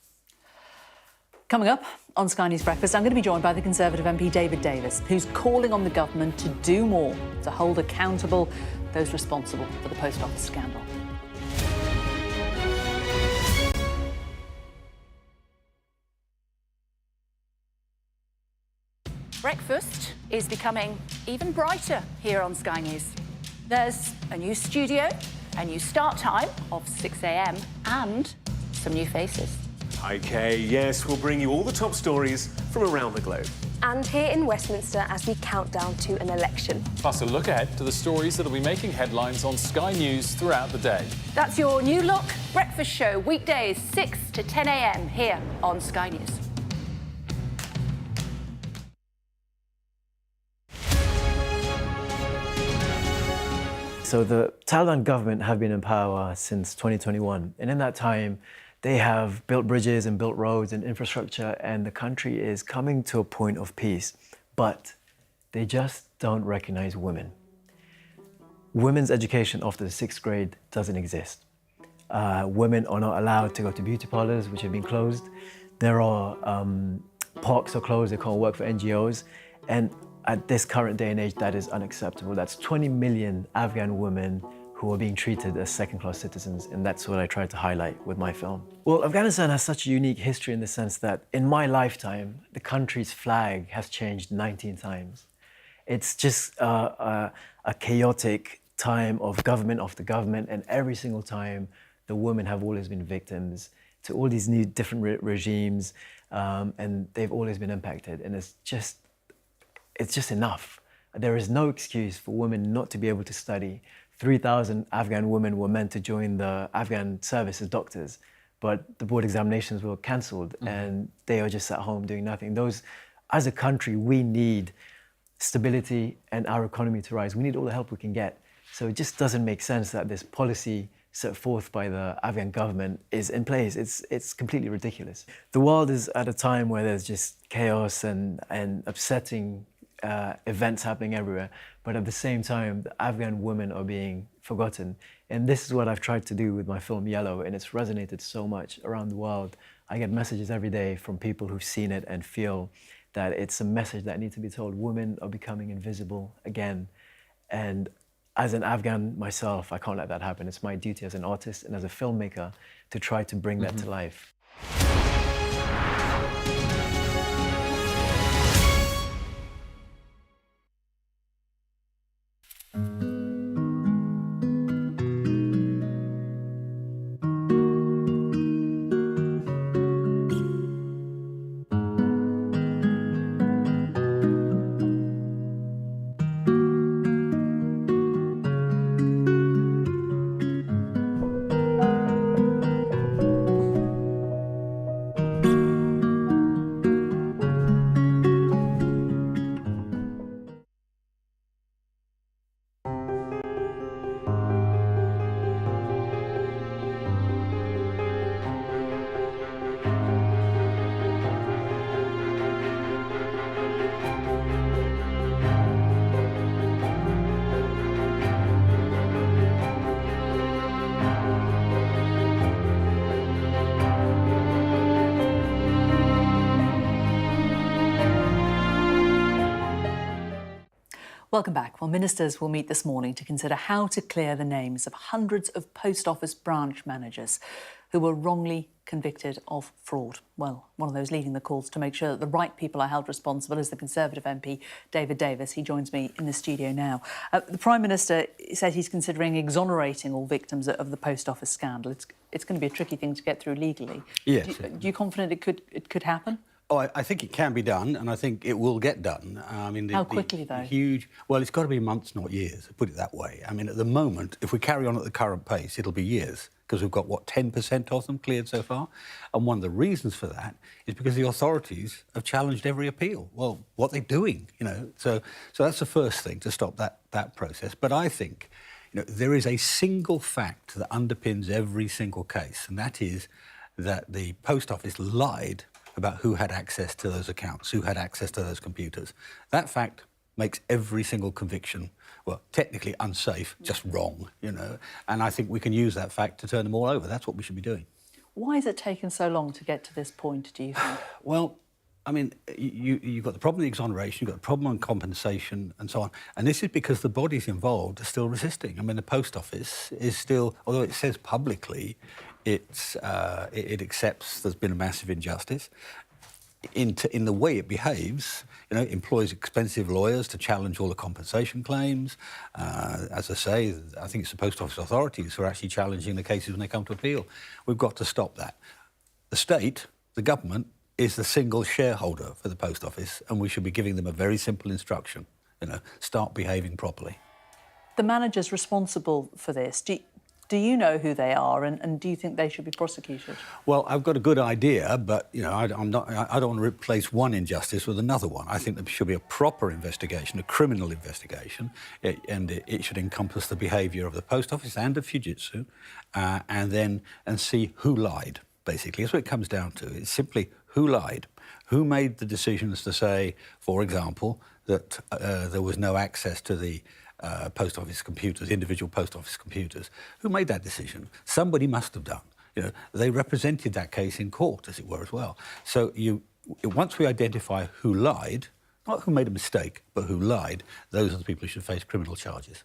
Coming up on Sky News Breakfast, I'm going to be joined by the Conservative MP David Davis, who's calling on the government to do more to hold accountable those responsible for the Post Office scandal. Breakfast is becoming even brighter here on Sky News. There's a new studio, a new start time of 6 a.m. and some new faces. OK, yes, we'll bring you all the top stories from around the globe. And here in Westminster as we count down to an election. Plus a look ahead to the stories that'll be making headlines on Sky News throughout the day. That's your New Look breakfast show, weekdays 6 to 10 a.m. here on Sky News. So the Taliban government have been in power since 2021, and in that time, they have built bridges and built roads and infrastructure, and the country is coming to a point of peace. But they just don't recognize women. women's education after the 6th grade doesn't exist. Women are not allowed to go to beauty parlors, which have been closed. There are parks are closed, they can't work for NGOs. And at this current day and age, that is unacceptable. That's 20 million Afghan women who are being treated as second-class citizens, and that's what I tried to highlight with my film. Well, Afghanistan has such a unique history in the sense that in my lifetime, the country's flag has changed 19 times. It's just a chaotic time of government after government, and every single time, the women have always been victims to all these new different regimes, and they've always been impacted, and it's just enough. There is no excuse for women not to be able to study. 3,000 Afghan women were meant to join the Afghan service as doctors, but the board examinations were cancelled and they are just at home doing nothing. As a country, we need stability and our economy to rise. We need all the help we can get. So it just doesn't make sense that this policy set forth by the Afghan government is in place. It's completely ridiculous. The world is at a time where there's just chaos and upsetting events happening everywhere, but at the same time, the Afghan women are being forgotten. And this is what I've tried to do with my film Yellow, and it's resonated so much around the world. I get messages every day from people who've seen it and feel that it's a message that needs to be told. Women are becoming invisible again. And as an Afghan myself, I can't let that happen. It's my duty as an artist and as a filmmaker to try to bring that to life. Welcome back. Well, ministers will meet this morning to consider how to clear the names of hundreds of post office branch managers who were wrongly convicted of fraud. Well, one of those leading the calls to make sure that the right people are held responsible is the Conservative MP, David Davis. He joins me in the studio now. The Prime Minister said he's considering exonerating all victims of the post office scandal. It's going to be a tricky thing to get through legally. Yes. Are you confident it could happen? Oh, I think it can be done, and I think it will get done. I mean, how quickly, though? Well, it's got to be months, not years, put it that way. I mean, at the moment, if we carry on at the current pace, it'll be years, because we've got, 10% of them cleared so far? And one of the reasons for that is because the authorities have challenged every appeal. Well, what are they doing, So that's the first thing, to stop that process. But I think, there is a single fact that underpins every single case, and that is that the Post Office lied about who had access to those accounts, who had access to those computers. That fact makes every single conviction, well, technically unsafe, just wrong, And I think we can use that fact to turn them all over. That's what we should be doing. Why has it taken so long to get to this point, do you think? Well, I mean, you've got the problem of exoneration, you've got the problem on compensation and so on. And this is because the bodies involved are still resisting. I mean, the Post Office is still, although it says publicly it accepts there's been a massive injustice, in the way it behaves, employs expensive lawyers to challenge all the compensation claims. As I say, I think it's the Post Office authorities who are actually challenging the cases when they come to appeal. We've got to stop that. The state, the government, is the single shareholder for the Post Office, and we should be giving them a very simple instruction, start behaving properly. The managers responsible for this, do you know who they are, and do you think they should be prosecuted? Well, I've got a good idea, but I don't want to replace one injustice with another one. I think there should be a proper investigation, a criminal investigation, and it should encompass the behaviour of the Post Office and of Fujitsu, and see who lied. Basically, that's what it comes down to. It's simply who lied, who made the decisions to say, for example, that there was no access to the post office computers, individual post office computers. Who made that decision? Somebody must have done. You know, they represented that case in court, as it were, as well. So once we identify who lied, not who made a mistake, but who lied, those are the people who should face criminal charges.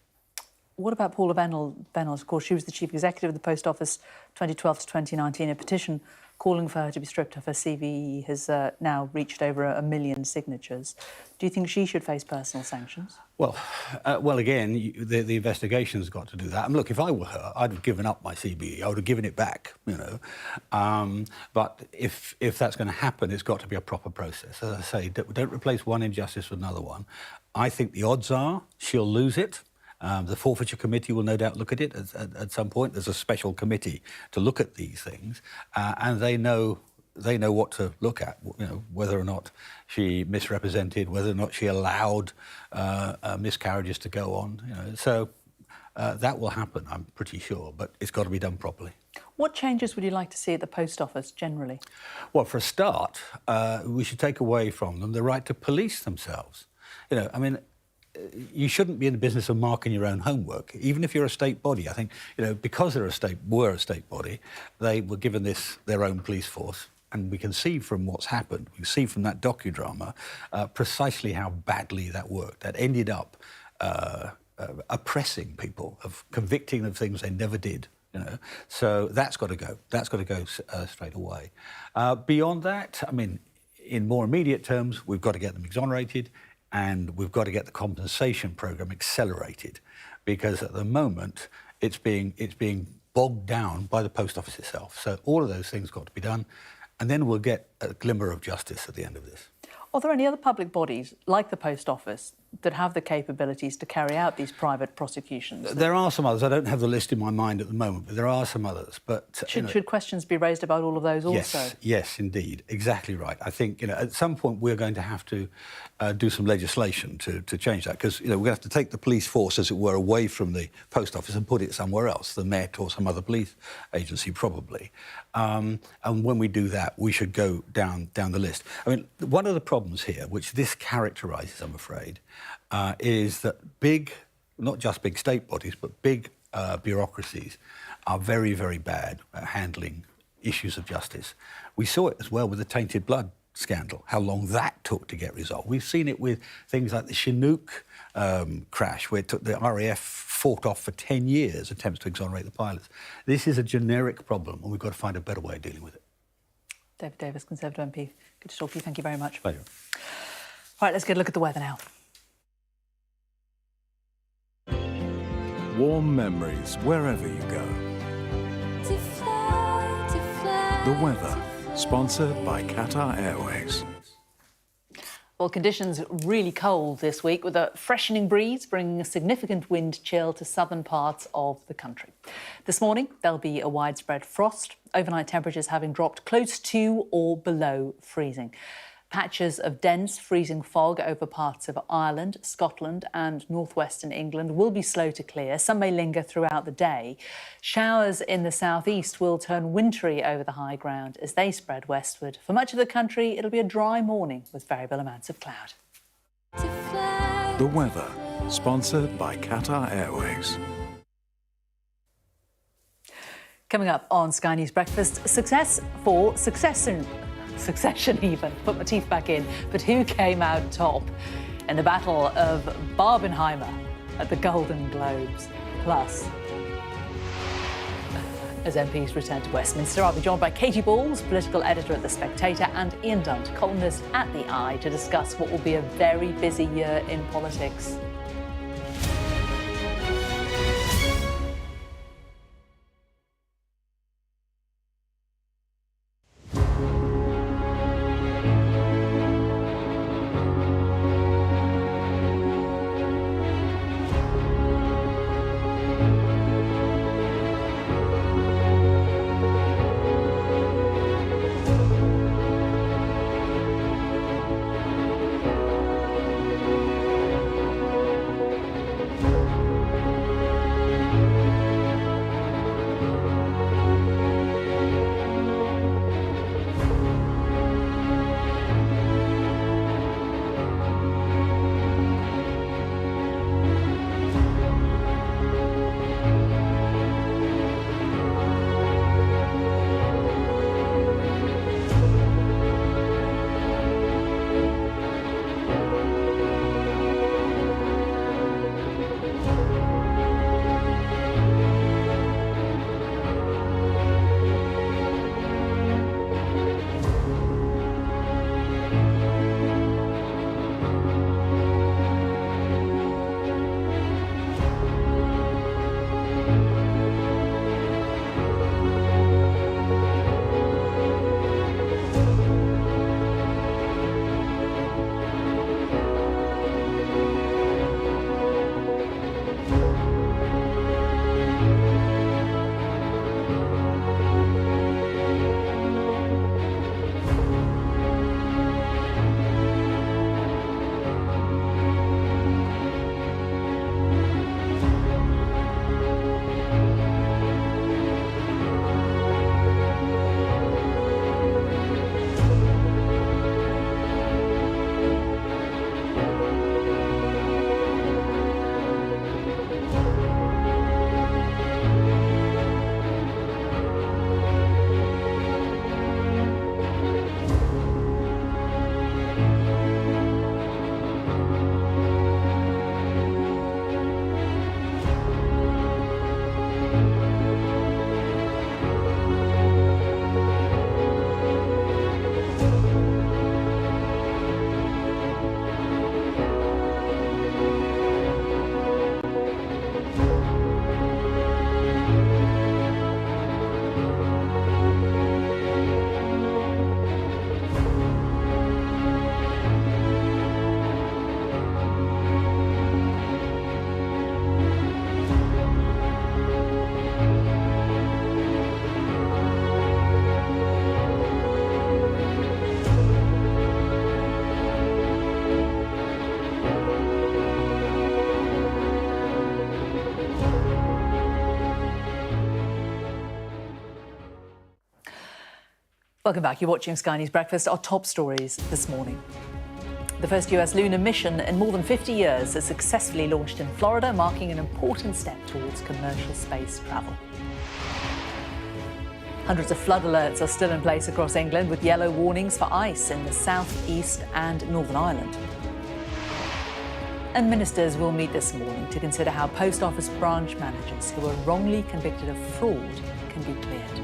What about Paula Bennells? Of course, she was the chief executive of the Post Office 2012 to 2019. A petition calling for her to be stripped of her CV has now reached over 1 million signatures. Do you think she should face personal sanctions? Well, again, the investigation's got to do that. I mean, look, if I were her, I'd have given up my CBE. I would have given it back, you know. But if that's going to happen, it's got to be a proper process. As I say, don't replace one injustice with another one. I think the odds are she'll lose it. The forfeiture committee will no doubt look at it at some point. There's a special committee to look at these things, and they know what to look at. You know, whether or not she misrepresented, whether or not she allowed miscarriages to go on. You know, so that will happen, I'm pretty sure, but it's got to be done properly. What changes would you like to see at the Post Office generally? Well, for a start, we should take away from them the right to police themselves. You know, I mean, you shouldn't be in the business of marking your own homework, even if you're a state body. I think, you know, because were a state body, they were given their own police force, and we can see from what's happened, we can see from that docudrama precisely how badly that worked. That ended up oppressing people, of convicting them of things they never did. You know, so that's got to go. That's got to go straight away. Beyond that, I mean, in more immediate terms, we've got to get them exonerated. And we've got to get the compensation programme accelerated, because at the moment it's being bogged down by the Post Office itself. So all of those things got to be done, and then we'll get a glimmer of justice at the end of this. Are there any other public bodies, like the Post Office, that have the capabilities to carry out these private prosecutions? There are some others. I don't have the list in my mind at the moment, but there are some others. But should questions be raised about all of those also? Yes, indeed. Exactly right. I think, you know, at some point we're going to have to do some legislation to change that, because, you know, we're going to have to take the police force, as it were, away from the Post Office and put it somewhere else, the Met or some other police agency probably. And when we do that, we should go down the list. I mean, one of the problems here, which this characterises, I'm afraid, is that not just big state bodies, but big bureaucracies are very, very bad at handling issues of justice. We saw it as well with the tainted blood scandal, how long that took to get resolved. We've seen it with things like the Chinook crash, where the RAF fought off for 10 years, attempts to exonerate the pilots. This is a generic problem, and we've got to find a better way of dealing with it. David Davis, Conservative MP. Good to talk to you. Thank you very much. Pleasure. Right, let's get a look at the weather now. Warm memories wherever you go. The weather, sponsored by Qatar Airways. Well, conditions really cold this week, with a freshening breeze bringing a significant wind chill to southern parts of the country. This morning, there'll be a widespread frost, overnight temperatures having dropped close to or below freezing. Patches of dense freezing fog over parts of Ireland, Scotland and northwestern England will be slow to clear. Some may linger throughout the day. Showers in the southeast will turn wintry over the high ground as they spread westward. For much of the country, it'll be a dry morning with variable amounts of cloud. The weather, sponsored by Qatar Airways. Coming up on Sky News Breakfast, success for Succession even, put my teeth back in, but who came out top in the Battle of Barbenheimer at the Golden Globes? Plus, as MPs return to Westminster, I'll be joined by Katie Balls, political editor at The Spectator, and Ian Dunt, columnist at The Eye, to discuss what will be a very busy year in politics. Welcome back. You're watching Sky News Breakfast. Our top stories this morning. The first US lunar mission in more than 50 years has successfully launched in Florida, marking an important step towards commercial space travel. Hundreds of flood alerts are still in place across England, with yellow warnings for ice in the south, east and Northern Ireland. And ministers will meet this morning to consider how post office branch managers who are wrongly convicted of fraud can be cleared.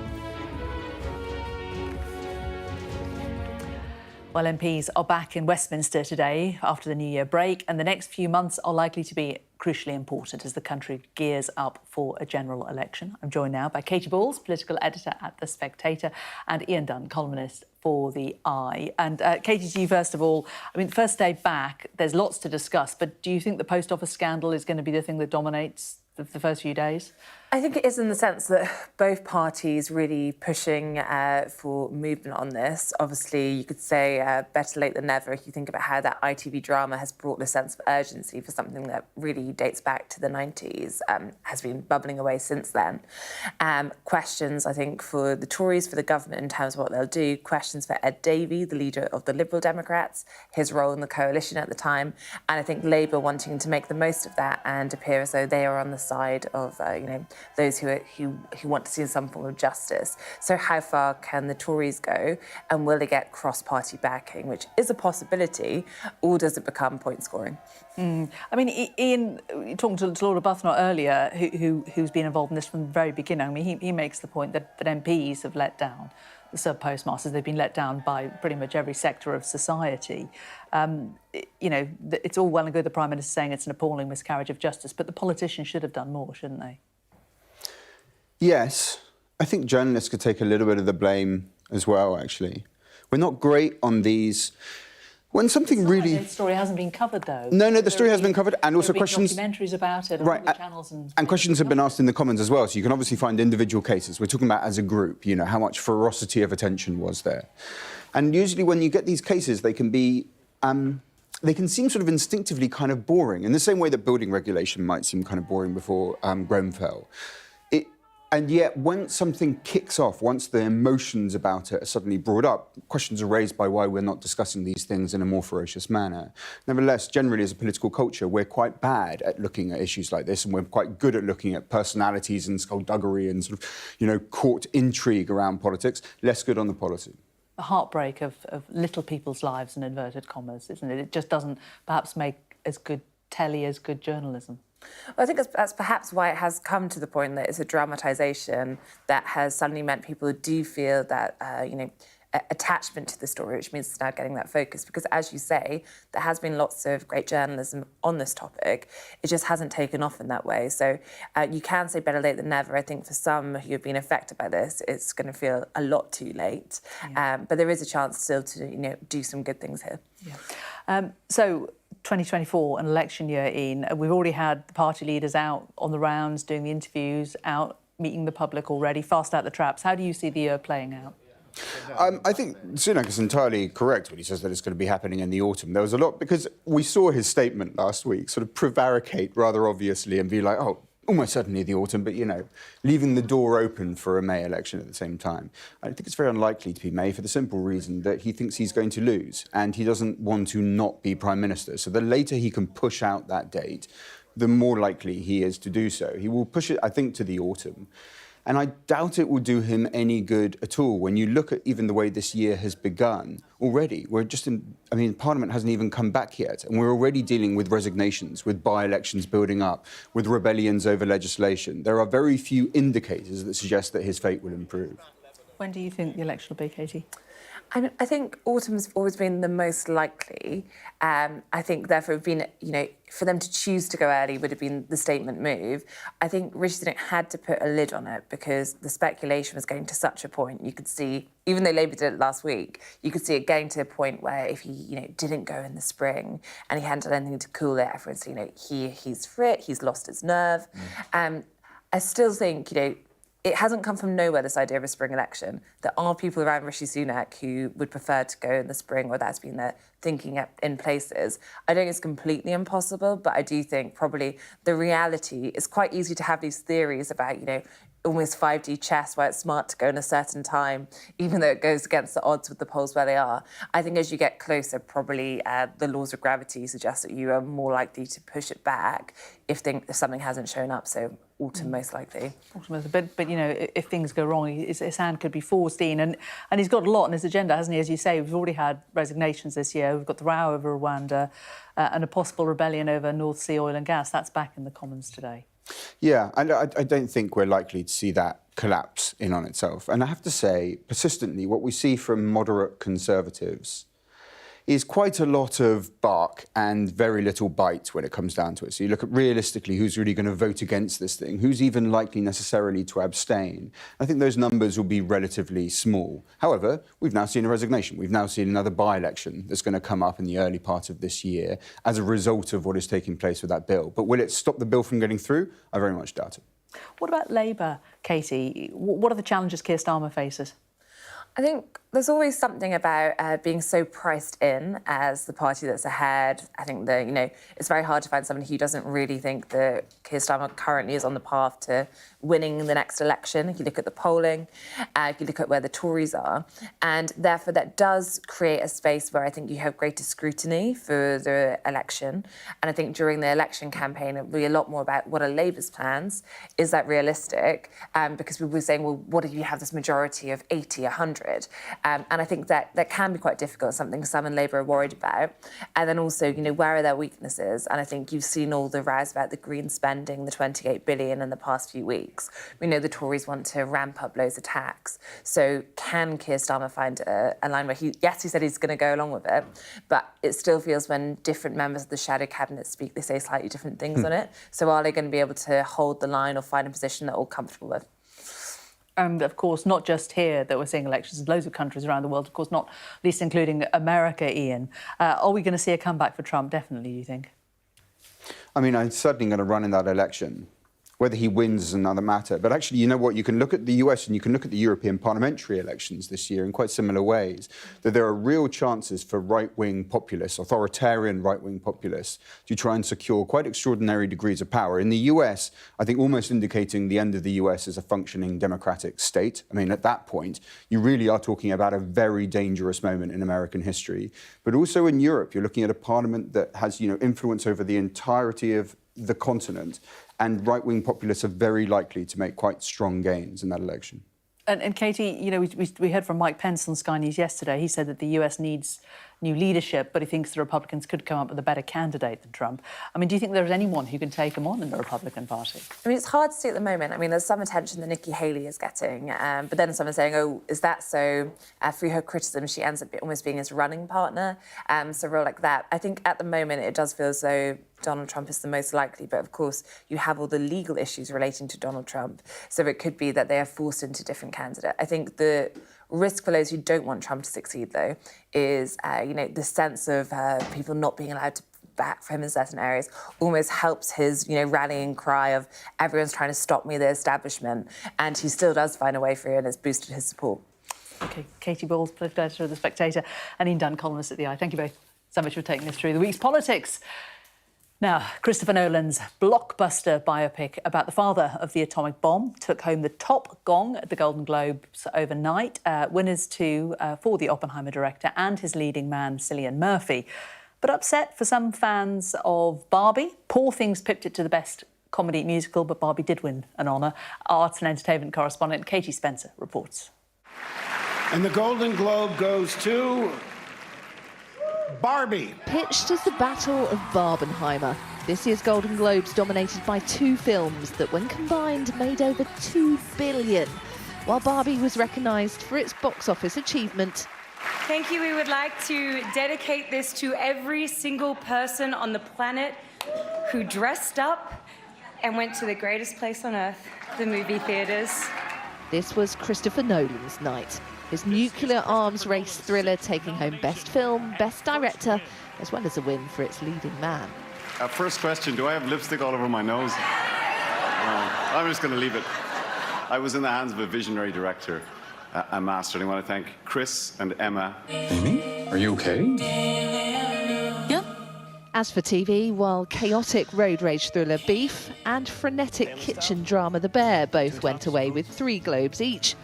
Well, MPs are back in Westminster today after the New Year break, and the next few months are likely to be crucially important as the country gears up for a general election. I'm joined now by Katie Balls, political editor at The Spectator, and Ian Dunn, columnist for The Eye. And Katie, to you first of all, I mean, first day back, there's lots to discuss, but do you think the post office scandal is going to be the thing that dominates the first few days? I think it is, in the sense that both parties really pushing for movement on this. Obviously, you could say better late than never if you think about how that ITV drama has brought a sense of urgency for something that really dates back to the 90s, has been bubbling away since then. Questions, I think, for the Tories, for the government in terms of what they'll do. Questions for Ed Davey, the leader of the Liberal Democrats, his role in the coalition at the time. And I think Labour wanting to make the most of that and appear as though they are on the side of, those who want to see some form of justice. So how far can the Tories go, and will they get cross-party backing, which is a possibility, or does it become point scoring? I mean, Ian, talking to Lord Arbuthnot earlier, who's been involved in this from the very beginning, I mean, he makes the point that MPs have let down the sub-postmasters. They've been let down by pretty much every sector of society. It's all well and good the Prime Minister saying it's an appalling miscarriage of justice, but the politicians should have done more, shouldn't they? Yes. I think journalists could take a little bit of the blame as well, actually. We're not great on these. When something really... The story hasn't been covered, though. No, the story has been covered, and also questions... documentaries about it, right, all the channels and questions have been asked in the Commons as well, so you can obviously find individual cases. We're talking about as a group, how much ferocity of attention was there. And usually when you get these cases, they can be... they can seem sort of instinctively kind of boring, in the same way that building regulation might seem kind of boring before Grenfell. And yet, when something kicks off, once the emotions about it are suddenly brought up, questions are raised by why we're not discussing these things in a more ferocious manner. Nevertheless, generally as a political culture, we're quite bad at looking at issues like this, and we're quite good at looking at personalities and skullduggery and sort of, court intrigue around politics, less good on the policy. The heartbreak of little people's lives, in inverted commas, isn't it? It just doesn't perhaps make as good telly as good journalism. Well, I think that's perhaps why it has come to the point that it's a dramatisation that has suddenly meant people do feel that, attachment to the story, which means it's now getting that focus. Because, as you say, there has been lots of great journalism on this topic. It just hasn't taken off in that way. So you can say better late than never. I think for some who have been affected by this, it's going to feel a lot too late. Yeah. But there is a chance still to, do some good things here. Yeah. So 2024, an election year, Ian. We've already had the party leaders out on the rounds, doing the interviews, out meeting the public already, fast out the traps. How do you see the year playing out? I think Sunak is entirely correct when he says that it's going to be happening in the autumn. There was a lot, because we saw his statement last week sort of prevaricate rather obviously and be like, oh, almost certainly the autumn, but, leaving the door open for a May election at the same time. I think it's very unlikely to be May for the simple reason that he thinks he's going to lose and he doesn't want to not be Prime Minister. So the later he can push out that date, the more likely he is to do so. He will push it, I think, to the autumn. And I doubt it will do him any good at all. When you look at even the way this year has begun already, we're just Parliament hasn't even come back yet. And we're already dealing with resignations, with by-elections building up, with rebellions over legislation. There are very few indicators that suggest that his fate will improve. When do you think the election will be, Katie? I think autumn's always been the most likely. I think, therefore, for them to choose to go early would have been the statement move. I think Rishi Sunak had to put a lid on it because the speculation was getting to such a point. You could see, even though Labour did it last week, you could see it getting to a point where if he, didn't go in the spring and he hadn't done anything to cool it, everyone's, he's fit, he's lost his nerve. I still think, it hasn't come from nowhere, this idea of a spring election. There are people around Rishi Sunak who would prefer to go in the spring, or that's been their thinking in places. I don't think it's completely impossible, but I do think probably the reality is quite easy to have these theories about, almost 5D chess where it's smart to go in a certain time, even though it goes against the odds with the polls where they are. I think as you get closer, probably the laws of gravity suggest that you are more likely to push it back if something hasn't shown up. So autumn, most likely. Autumn, but you know, if things go wrong, his hand could be forced in. And he's got a lot on his agenda, hasn't he? As you say, we've already had resignations this year. We've got the row over Rwanda and a possible rebellion over North Sea oil and gas. That's back in the Commons today. Yeah, and I don't think we're likely to see that collapse in on itself. And I have to say, persistently, what we see from moderate Conservatives is quite a lot of bark and very little bite when it comes down to it. So you look at realistically who's really going to vote against this thing, who's even likely necessarily to abstain. I think those numbers will be relatively small. However, we've now seen a resignation. We've now seen another by-election that's going to come up in the early part of this year as a result of what is taking place with that bill. But will it stop the bill from getting through? I very much doubt it. What about Labour, Katie? What are the challenges Keir Starmer faces? I think there's always something about being so priced in as the party that's ahead. I think that, you know, it's very hard to find somebody who doesn't really think that Keir Starmer currently is on the path to winning the next election. If you look at the polling, if you look at where the Tories are, and therefore that does create a space where I think you have greater scrutiny for the election. And I think during the election campaign, it'll be a lot more about what are Labour's plans? Is that realistic? Because we were saying, well, what if you have this majority of 80, 100? And I think that can be quite difficult, something some in Labour are worried about. And then also, you know, where are their weaknesses? And I think you've seen all the rows about the green spending, the 28 billion in the past few weeks. We know the Tories want to ramp up loads of tax. So can Keir Starmer find a line where he said he's going to go along with it, but it still feels when different members of the shadow cabinet speak, they say slightly different things on it. So are they going to be able to hold the line or find a position that they're all comfortable with? And, of course, not just here that we're seeing elections, in loads of countries around the world, of course, not least including America, Ian. Are we going to see a comeback for Trump? Definitely, you think? I mean, I'm certainly going to run in that election. Whether he wins is another matter. But actually, you know what? You can look at the US and you can look at the European parliamentary elections this year in quite similar ways, that there are real chances for right-wing populists, authoritarian right-wing populists, to try and secure quite extraordinary degrees of power. In the US, I think almost indicating the end of the US as a functioning democratic state. I mean, at that point, you really are talking about a very dangerous moment in American history. But also in Europe, you're looking at a parliament that has, you know, influence over the entirety of the continent, and right-wing populists are very likely to make quite strong gains in that election. And Katie, you know, we heard from Mike Pence on Sky News yesterday. He said that the US needs new leadership, but he thinks the Republicans could come up with a better candidate than Trump. I mean, do you think there's anyone who can take him on in the Republican Party? I mean, it's hard to see at the moment. I mean, there's some attention that Nikki Haley is getting, but then someone's saying, oh, is that so? Through her criticism, she ends up almost being his running partner. So real like that. I think at the moment it does feel as though Donald Trump is the most likely, but of course you have all the legal issues relating to Donald Trump. So it could be that they are forced into a different candidate. I think the risk for those who don't want Trump to succeed, though, is, you know, the sense of people not being allowed to back for him in certain areas almost helps his, you know, rallying cry of everyone's trying to stop me, the establishment, and he still does find a way through and it's boosted his support. OK, Katie Bowles, political editor of The Spectator, and Ian Dunn, columnist at The Eye. Thank you both so much for taking us through the week's politics. Now, Christopher Nolan's blockbuster biopic about the father of the atomic bomb took home the top gong at the Golden Globes overnight. Winners too for the Oppenheimer director and his leading man, Cillian Murphy. But upset for some fans of Barbie. Poor Things pipped it to the best comedy musical, but Barbie did win an honour. Arts and entertainment correspondent Katie Spencer reports. And the Golden Globe goes to Barbie. Pitched as the Battle of Barbenheimer, this year's Golden Globes dominated by two films that, when combined, made over $2 billion, while Barbie was recognised for its box office achievement. Thank you. We would like to dedicate this to every single person on the planet who dressed up and went to the greatest place on earth, the movie theatres. This was Christopher Nolan's night. His nuclear arms race thriller taking home Best Film, Best Director, as well as a win for its leading man. First question, do I have lipstick all over my nose? I'm just going to leave it. I was in the hands of a visionary director, a master, and I want to thank Chris and Emma. Amy, are you okay? Yeah. As for TV, while chaotic road rage thriller Beef and frenetic kitchen drama The Bear both went away with 3 Globes each.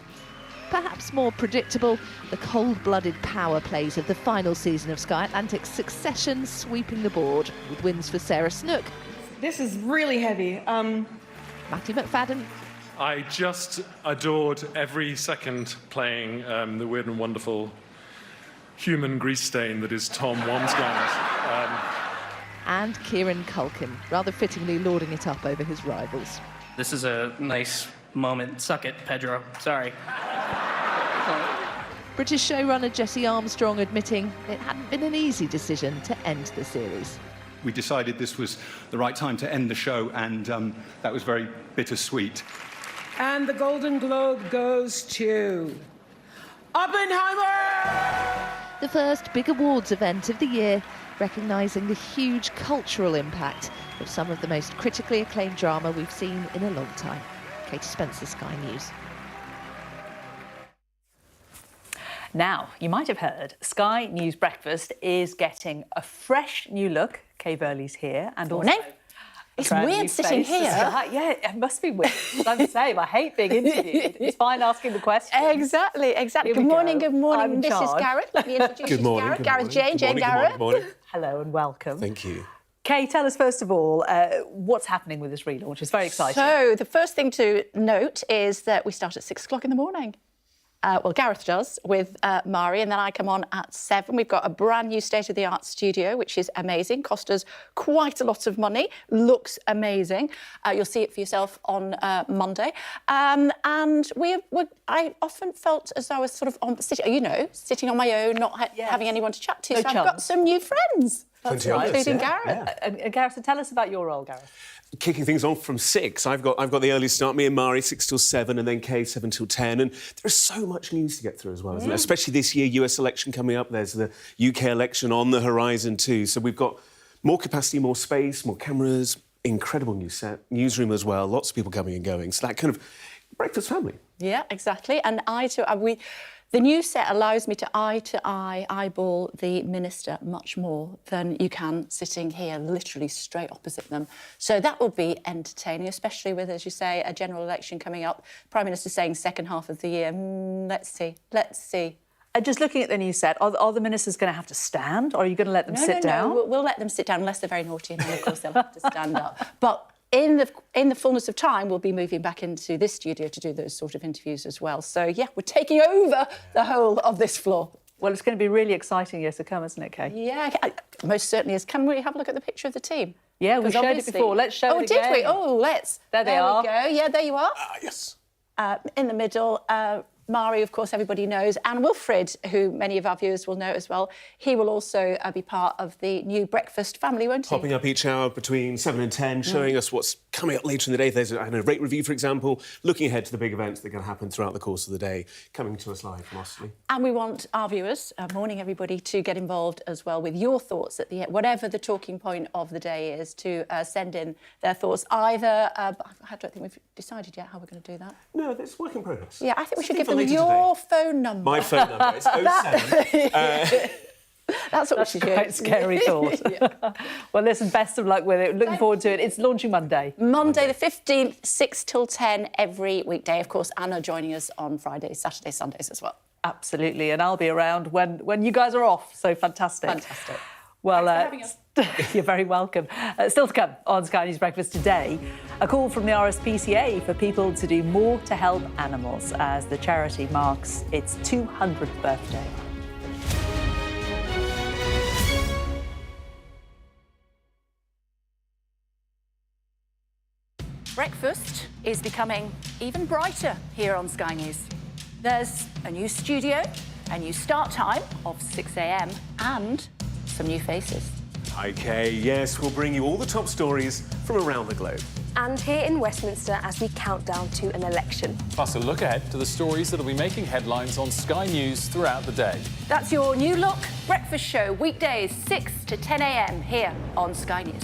Perhaps more predictable, the cold-blooded power plays of the final season of Sky Atlantic's Succession sweeping the board, with wins for Sarah Snook. This is really heavy. Matthew McFadden. I just adored every second playing the weird and wonderful human grease stain that is Tom Wamsgard. And Kieran Culkin, rather fittingly lording it up over his rivals. This is a nice moment. Suck it, Pedro. Sorry. British showrunner Jesse Armstrong admitting it hadn't been an easy decision to end the series. We decided this was the right time to end the show, and that was very bittersweet. And the Golden Globe goes to Oppenheimer! The first big awards event of the year, recognising the huge cultural impact of some of the most critically acclaimed drama we've seen in a long time. Katie Spencer, Sky News. Now, you might have heard, Sky News Breakfast is getting a fresh new look. Kay Burley's here, and also it's weird sitting here. Yeah, it must be weird. I'm the same. I hate being interviewed. It's fine asking the questions. Exactly. Good morning, I'm This is Gareth. Let me introduce Good morning. Gareth. Good Gareth morning. Jane Gareth. Good morning. Hello and welcome. Thank you. Kay, tell us first of all what's happening with this relaunch. It's very exciting. So the first thing to note is that we start at 6 o'clock in the morning. Well, Gareth does with Mari, and then I come on at 7. We've got a brand new state-of-the-art studio, which is amazing. Cost us quite a lot of money. Looks amazing. You'll see it for yourself on Monday. And I often felt as though I was sort of sitting on my own, not having anyone to chat to. No so I've got some new friends, including Gareth. Yeah. And Gareth, so tell us about your role, Gareth. Kicking things off from 6. I've got the early start, me and Mari, 6 till 7, and then Kay, 7 till 10. And there's so much news to get through as well, isn't there? Especially this year, US election coming up. There's the UK election on the horizon too. So we've got more capacity, more space, more cameras, incredible new set, newsroom as well, lots of people coming and going. So that kind of breakfast family. Yeah, exactly. And the new set allows me to eyeball the minister much more than you can sitting here literally straight opposite them. So that will be entertaining, especially with, as you say, a general election coming up. Prime Minister saying second half of the year. Let's see. Just looking at the new set, are the ministers going to have to stand, or are you going to let them sit down? No, we'll let them sit down, unless they're very naughty, and then, of course, they'll have to stand up. But in the fullness of time, we'll be moving back into this studio to do those sort of interviews as well. So, yeah, we're taking over the whole of this floor. Well, it's going to be really exciting years to come, isn't it, Kay? Yeah, most certainly is. Can we have a look at the picture of the team? Yeah, we showed it before. Let's show it again. Oh, did we? Oh, let's. There they are. There we go. Yeah, there you are. Yes. In the middle, Mari, of course, everybody knows, and Wilfred, who many of our viewers will know as well. He will also be part of the new breakfast family, won't he? Popping up each hour between 7 and 10, showing us what's coming up later in the day. There's a rate review, for example, looking ahead to the big events that are going to happen throughout the course of the day, coming to us live from Osterley. And we want our viewers, morning everybody, to get involved as well with your thoughts at the end, whatever the talking point of the day is, to send in their thoughts. Either, I don't think we've decided yet how we're going to do that. No, it's work in progress. Yeah, I think we should give them your phone number. My phone number is 07. That's what we should do. Quite scary thought. Well, listen, best of luck with it. Looking forward to it. It's launching Monday. Monday the 15th, 6 till 10 every weekday. Of course, Anna joining us on Fridays, Saturdays, Sundays as well. Absolutely, and I'll be around when you guys are off. So fantastic. Fantastic. Well, Thanks for having us. you're very welcome. Still to come on Sky News Breakfast today, a call from the RSPCA for people to do more to help animals as the charity marks its 200th birthday. Breakfast is becoming even brighter here on Sky News. There's a new studio, a new start time of 6 a.m. and some new faces. OK, yes, we'll bring you all the top stories from around the globe. And here in Westminster as we count down to an election. Plus a look ahead to the stories that'll be making headlines on Sky News throughout the day. That's your new look breakfast show, weekdays 6 to 10 a.m. here on Sky News.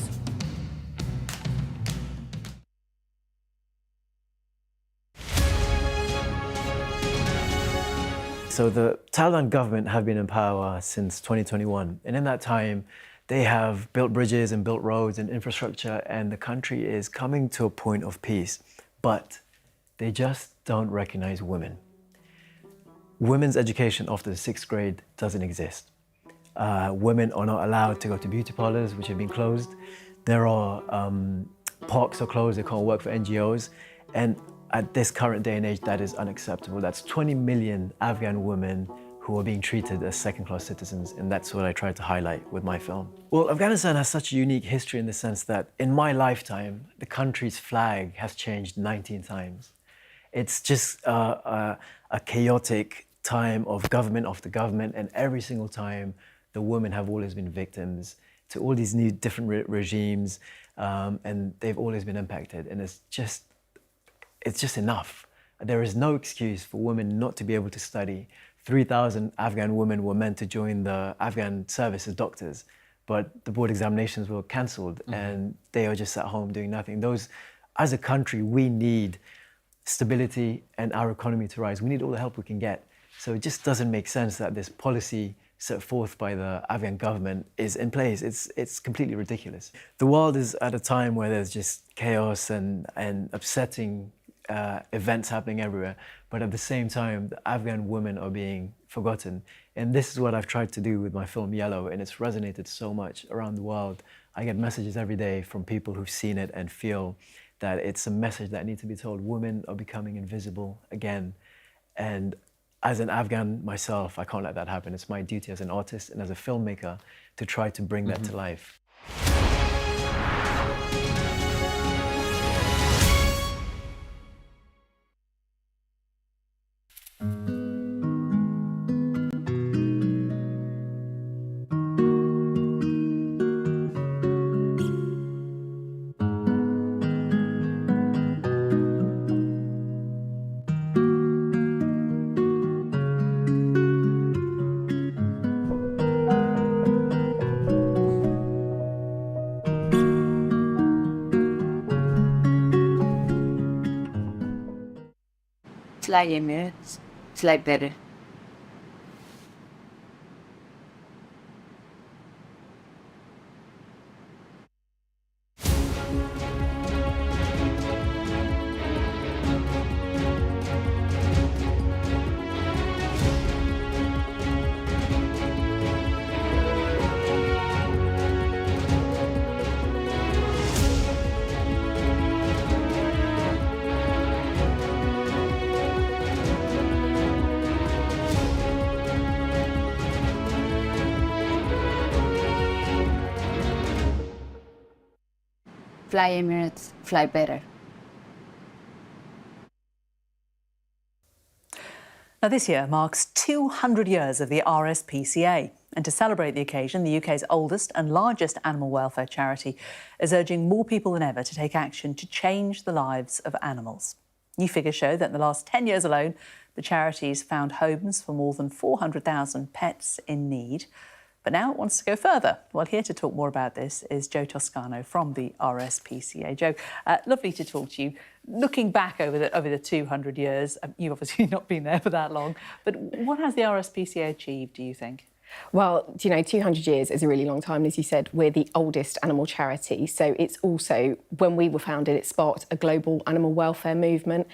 So the Taliban government have been in power since 2021, and in that time, They have built bridges and built roads and infrastructure, and the country is coming to a point of peace. But they just don't recognize women. Women's education after the 6th grade doesn't exist. Women are not allowed to go to beauty parlors, which have been closed. There are parks are closed, they can't work for NGOs. And at this current day and age, that is unacceptable. That's 20 million Afghan women who are being treated as second-class citizens, and that's what I tried to highlight with my film. Well, Afghanistan has such a unique history in the sense that in my lifetime, the country's flag has changed 19 times. It's just a chaotic time of government after government, and every single time, the women have always been victims to all these new different regimes, and they've always been impacted, and it's just enough. There is no excuse for women not to be able to study. 3,000 Afghan women were meant to join the Afghan service as doctors, but the board examinations were cancelled, and they are just at home doing nothing. As a country, we need stability and our economy to rise. We need all the help we can get. So it just doesn't make sense that this policy set forth by the Afghan government is in place. It's completely ridiculous. The world is at a time where there's just chaos and upsetting events happening everywhere, but at the same time, the Afghan women are being forgotten. And this is what I've tried to do with my film Yellow, and it's resonated so much around the world. I get messages every day from people who've seen it and feel that it's a message that needs to be told. Women are becoming invisible again. And as an Afghan myself, I can't let that happen. It's my duty as an artist and as a filmmaker to try to bring that to life. Fly Emirates, fly better. Fly Emirates, fly better. Now, this year marks 200 years of the RSPCA. And to celebrate the occasion, the UK's oldest and largest animal welfare charity is urging more people than ever to take action to change the lives of animals. New figures show that in the last 10 years alone, the charity's found homes for more than 400,000 pets in need. But now it wants to go further. Well, here to talk more about this is Joe Toscano from the RSPCA. Joe, lovely to talk to you. Looking back over the 200 years, you've obviously not been there for that long, but what has the RSPCA achieved, do you think? Well, 200 years is a really long time. As you said, we're the oldest animal charity. So it's also, when we were founded, it sparked a global animal welfare movement.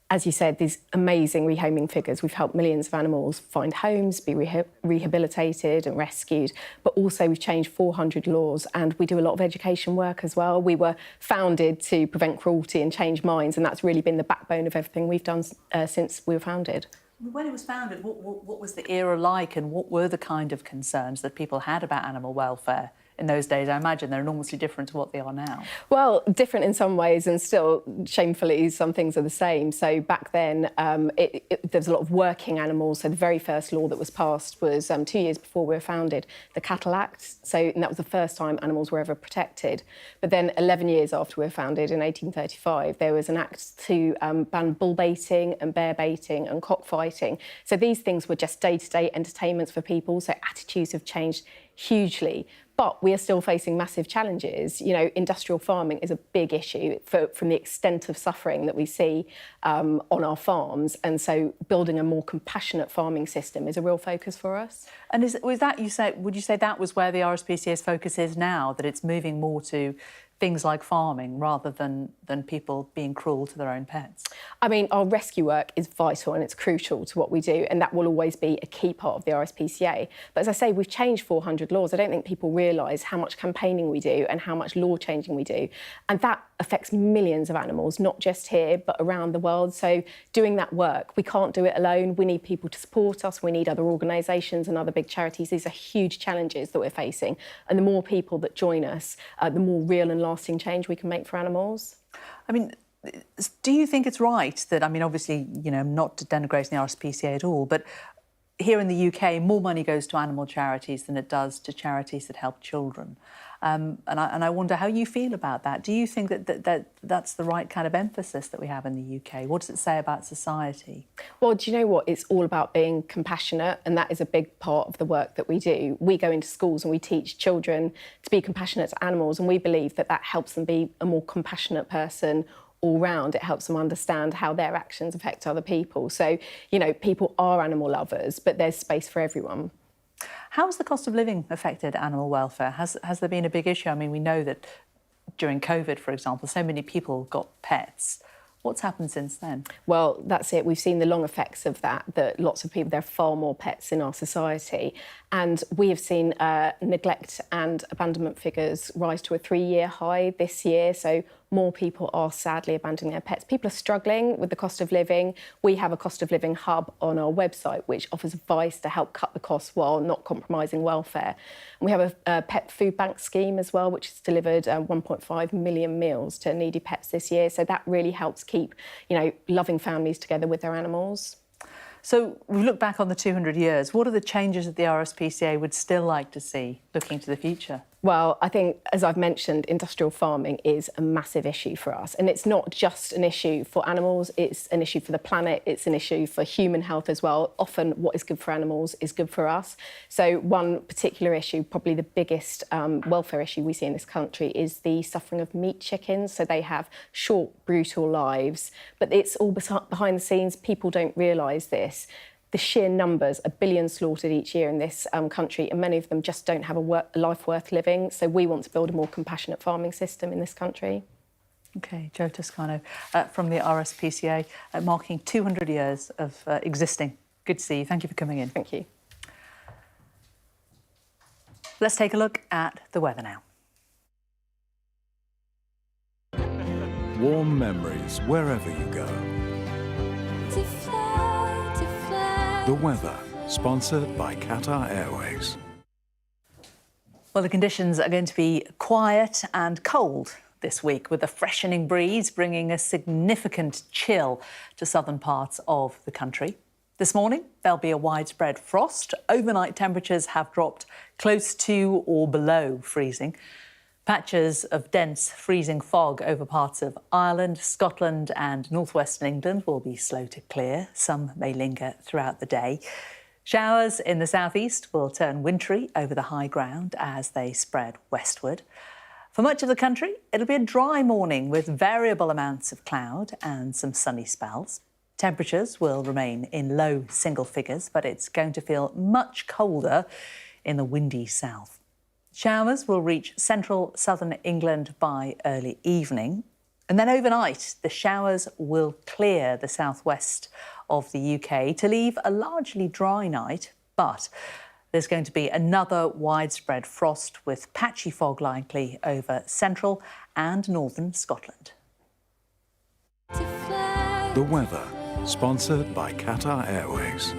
As you said, these amazing rehoming figures. We've helped millions of animals find homes, be rehabilitated and rescued, but also we've changed 400 laws, and we do a lot of education work as well. We were founded to prevent cruelty and change minds, and that's really been the backbone of everything we've done since we were founded. When it was founded, what was the era like, and what were the kind of concerns that people had about animal welfare in those days? I imagine they're enormously different to what they are now. Well, different in some ways, and still, shamefully, some things are the same. So back then, there's a lot of working animals. So the very first law that was passed was 2 years before we were founded, the Cattle Act. And that was the first time animals were ever protected. But then 11 years after we were founded, in 1835, there was an act to ban bull baiting and bear baiting and cockfighting. So these things were just day-to-day entertainments for people. So attitudes have changed hugely. But we are still facing massive challenges. You know, industrial farming is a big issue from the extent of suffering that we see on our farms. And so building a more compassionate farming system is a real focus for us. And would you say that was where the RSPCA's focus is now, that it's moving more to things like farming rather than people being cruel to their own pets? I mean, our rescue work is vital and it's crucial to what we do, and that will always be a key part of the RSPCA. But as I say, we've changed 400 laws. I don't think people realise how much campaigning we do and how much law changing we do. And that affects millions of animals, not just here, but around the world. So doing that work, we can't do it alone. We need people to support us. We need other organisations and other big charities. These are huge challenges that we're facing. And the more people that join us, the more real and lasting change we can make for animals. I mean, do you think it's right that, I mean, obviously, you know, not denigrating the RSPCA at all, but here in the UK, more money goes to animal charities than it does to charities that help children. And I wonder how you feel about that. Do you think that's the right kind of emphasis that we have in the UK? What does it say about society? Well, do you know what? It's all about being compassionate, and that is a big part of the work that we do. We go into schools and we teach children to be compassionate to animals, and we believe that that helps them be a more compassionate person all round. It helps them understand how their actions affect other people. So, you know, people are animal lovers, but there's space for everyone. How has the cost of living affected animal welfare? Has there been a big issue? I mean, we know that during COVID, for example, so many people got pets. What's happened since then? Well, that's it. We've seen the long effects of that lots of people, there are far more pets in our society. And we have seen neglect and abandonment figures rise to a 3-year high this year. So more people are sadly abandoning their pets. People are struggling with the cost of living. We have a cost of living hub on our website, which offers advice to help cut the costs while not compromising welfare. And we have a pet food bank scheme as well, which has delivered 1.5 million meals to needy pets this year. So that really helps keep, you know, loving families together with their animals. So we look back on the 200 years. What are the changes that the RSPCA would still like to see looking to the future? Well, I think, as I've mentioned, industrial farming is a massive issue for us. And it's not just an issue for animals, it's an issue for the planet, it's an issue for human health as well. Often what is good for animals is good for us. So one particular issue, probably the biggest welfare issue we see in this country, is the suffering of meat chickens. So they have short, brutal lives, but it's all behind the scenes. People don't realise this. The sheer numbers, 1 billion slaughtered each year in this country, and many of them just don't have a life worth living. So we want to build a more compassionate farming system in this country. OK, Jo Toscano from the RSPCA, marking 200 years of existing. Good to see you. Thank you for coming in. Thank you. Let's take a look at the weather now. Warm memories wherever you go. The weather, sponsored by Qatar Airways. Well, the conditions are going to be quiet and cold this week, with a freshening breeze bringing a significant chill to southern parts of the country. This morning, there'll be a widespread frost. Overnight temperatures have dropped close to or below freezing. Patches of dense freezing fog over parts of Ireland, Scotland and northwestern England will be slow to clear. Some may linger throughout the day. Showers in the southeast will turn wintry over the high ground as they spread westward. For much of the country, it'll be a dry morning with variable amounts of cloud and some sunny spells. Temperatures will remain in low single figures, but it's going to feel much colder in the windy south. Showers will reach central southern England by early evening. And then overnight, the showers will clear the southwest of the UK to leave a largely dry night. But there's going to be another widespread frost with patchy fog likely over central and northern Scotland. The weather, sponsored by Qatar Airways.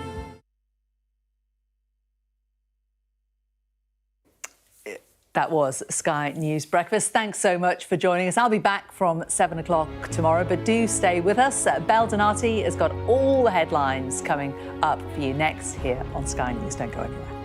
That was Sky News Breakfast. Thanks so much for joining us. I'll be back from 7 o'clock tomorrow, but do stay with us. Belle Donati has got all the headlines coming up for you next here on Sky News. Don't go anywhere.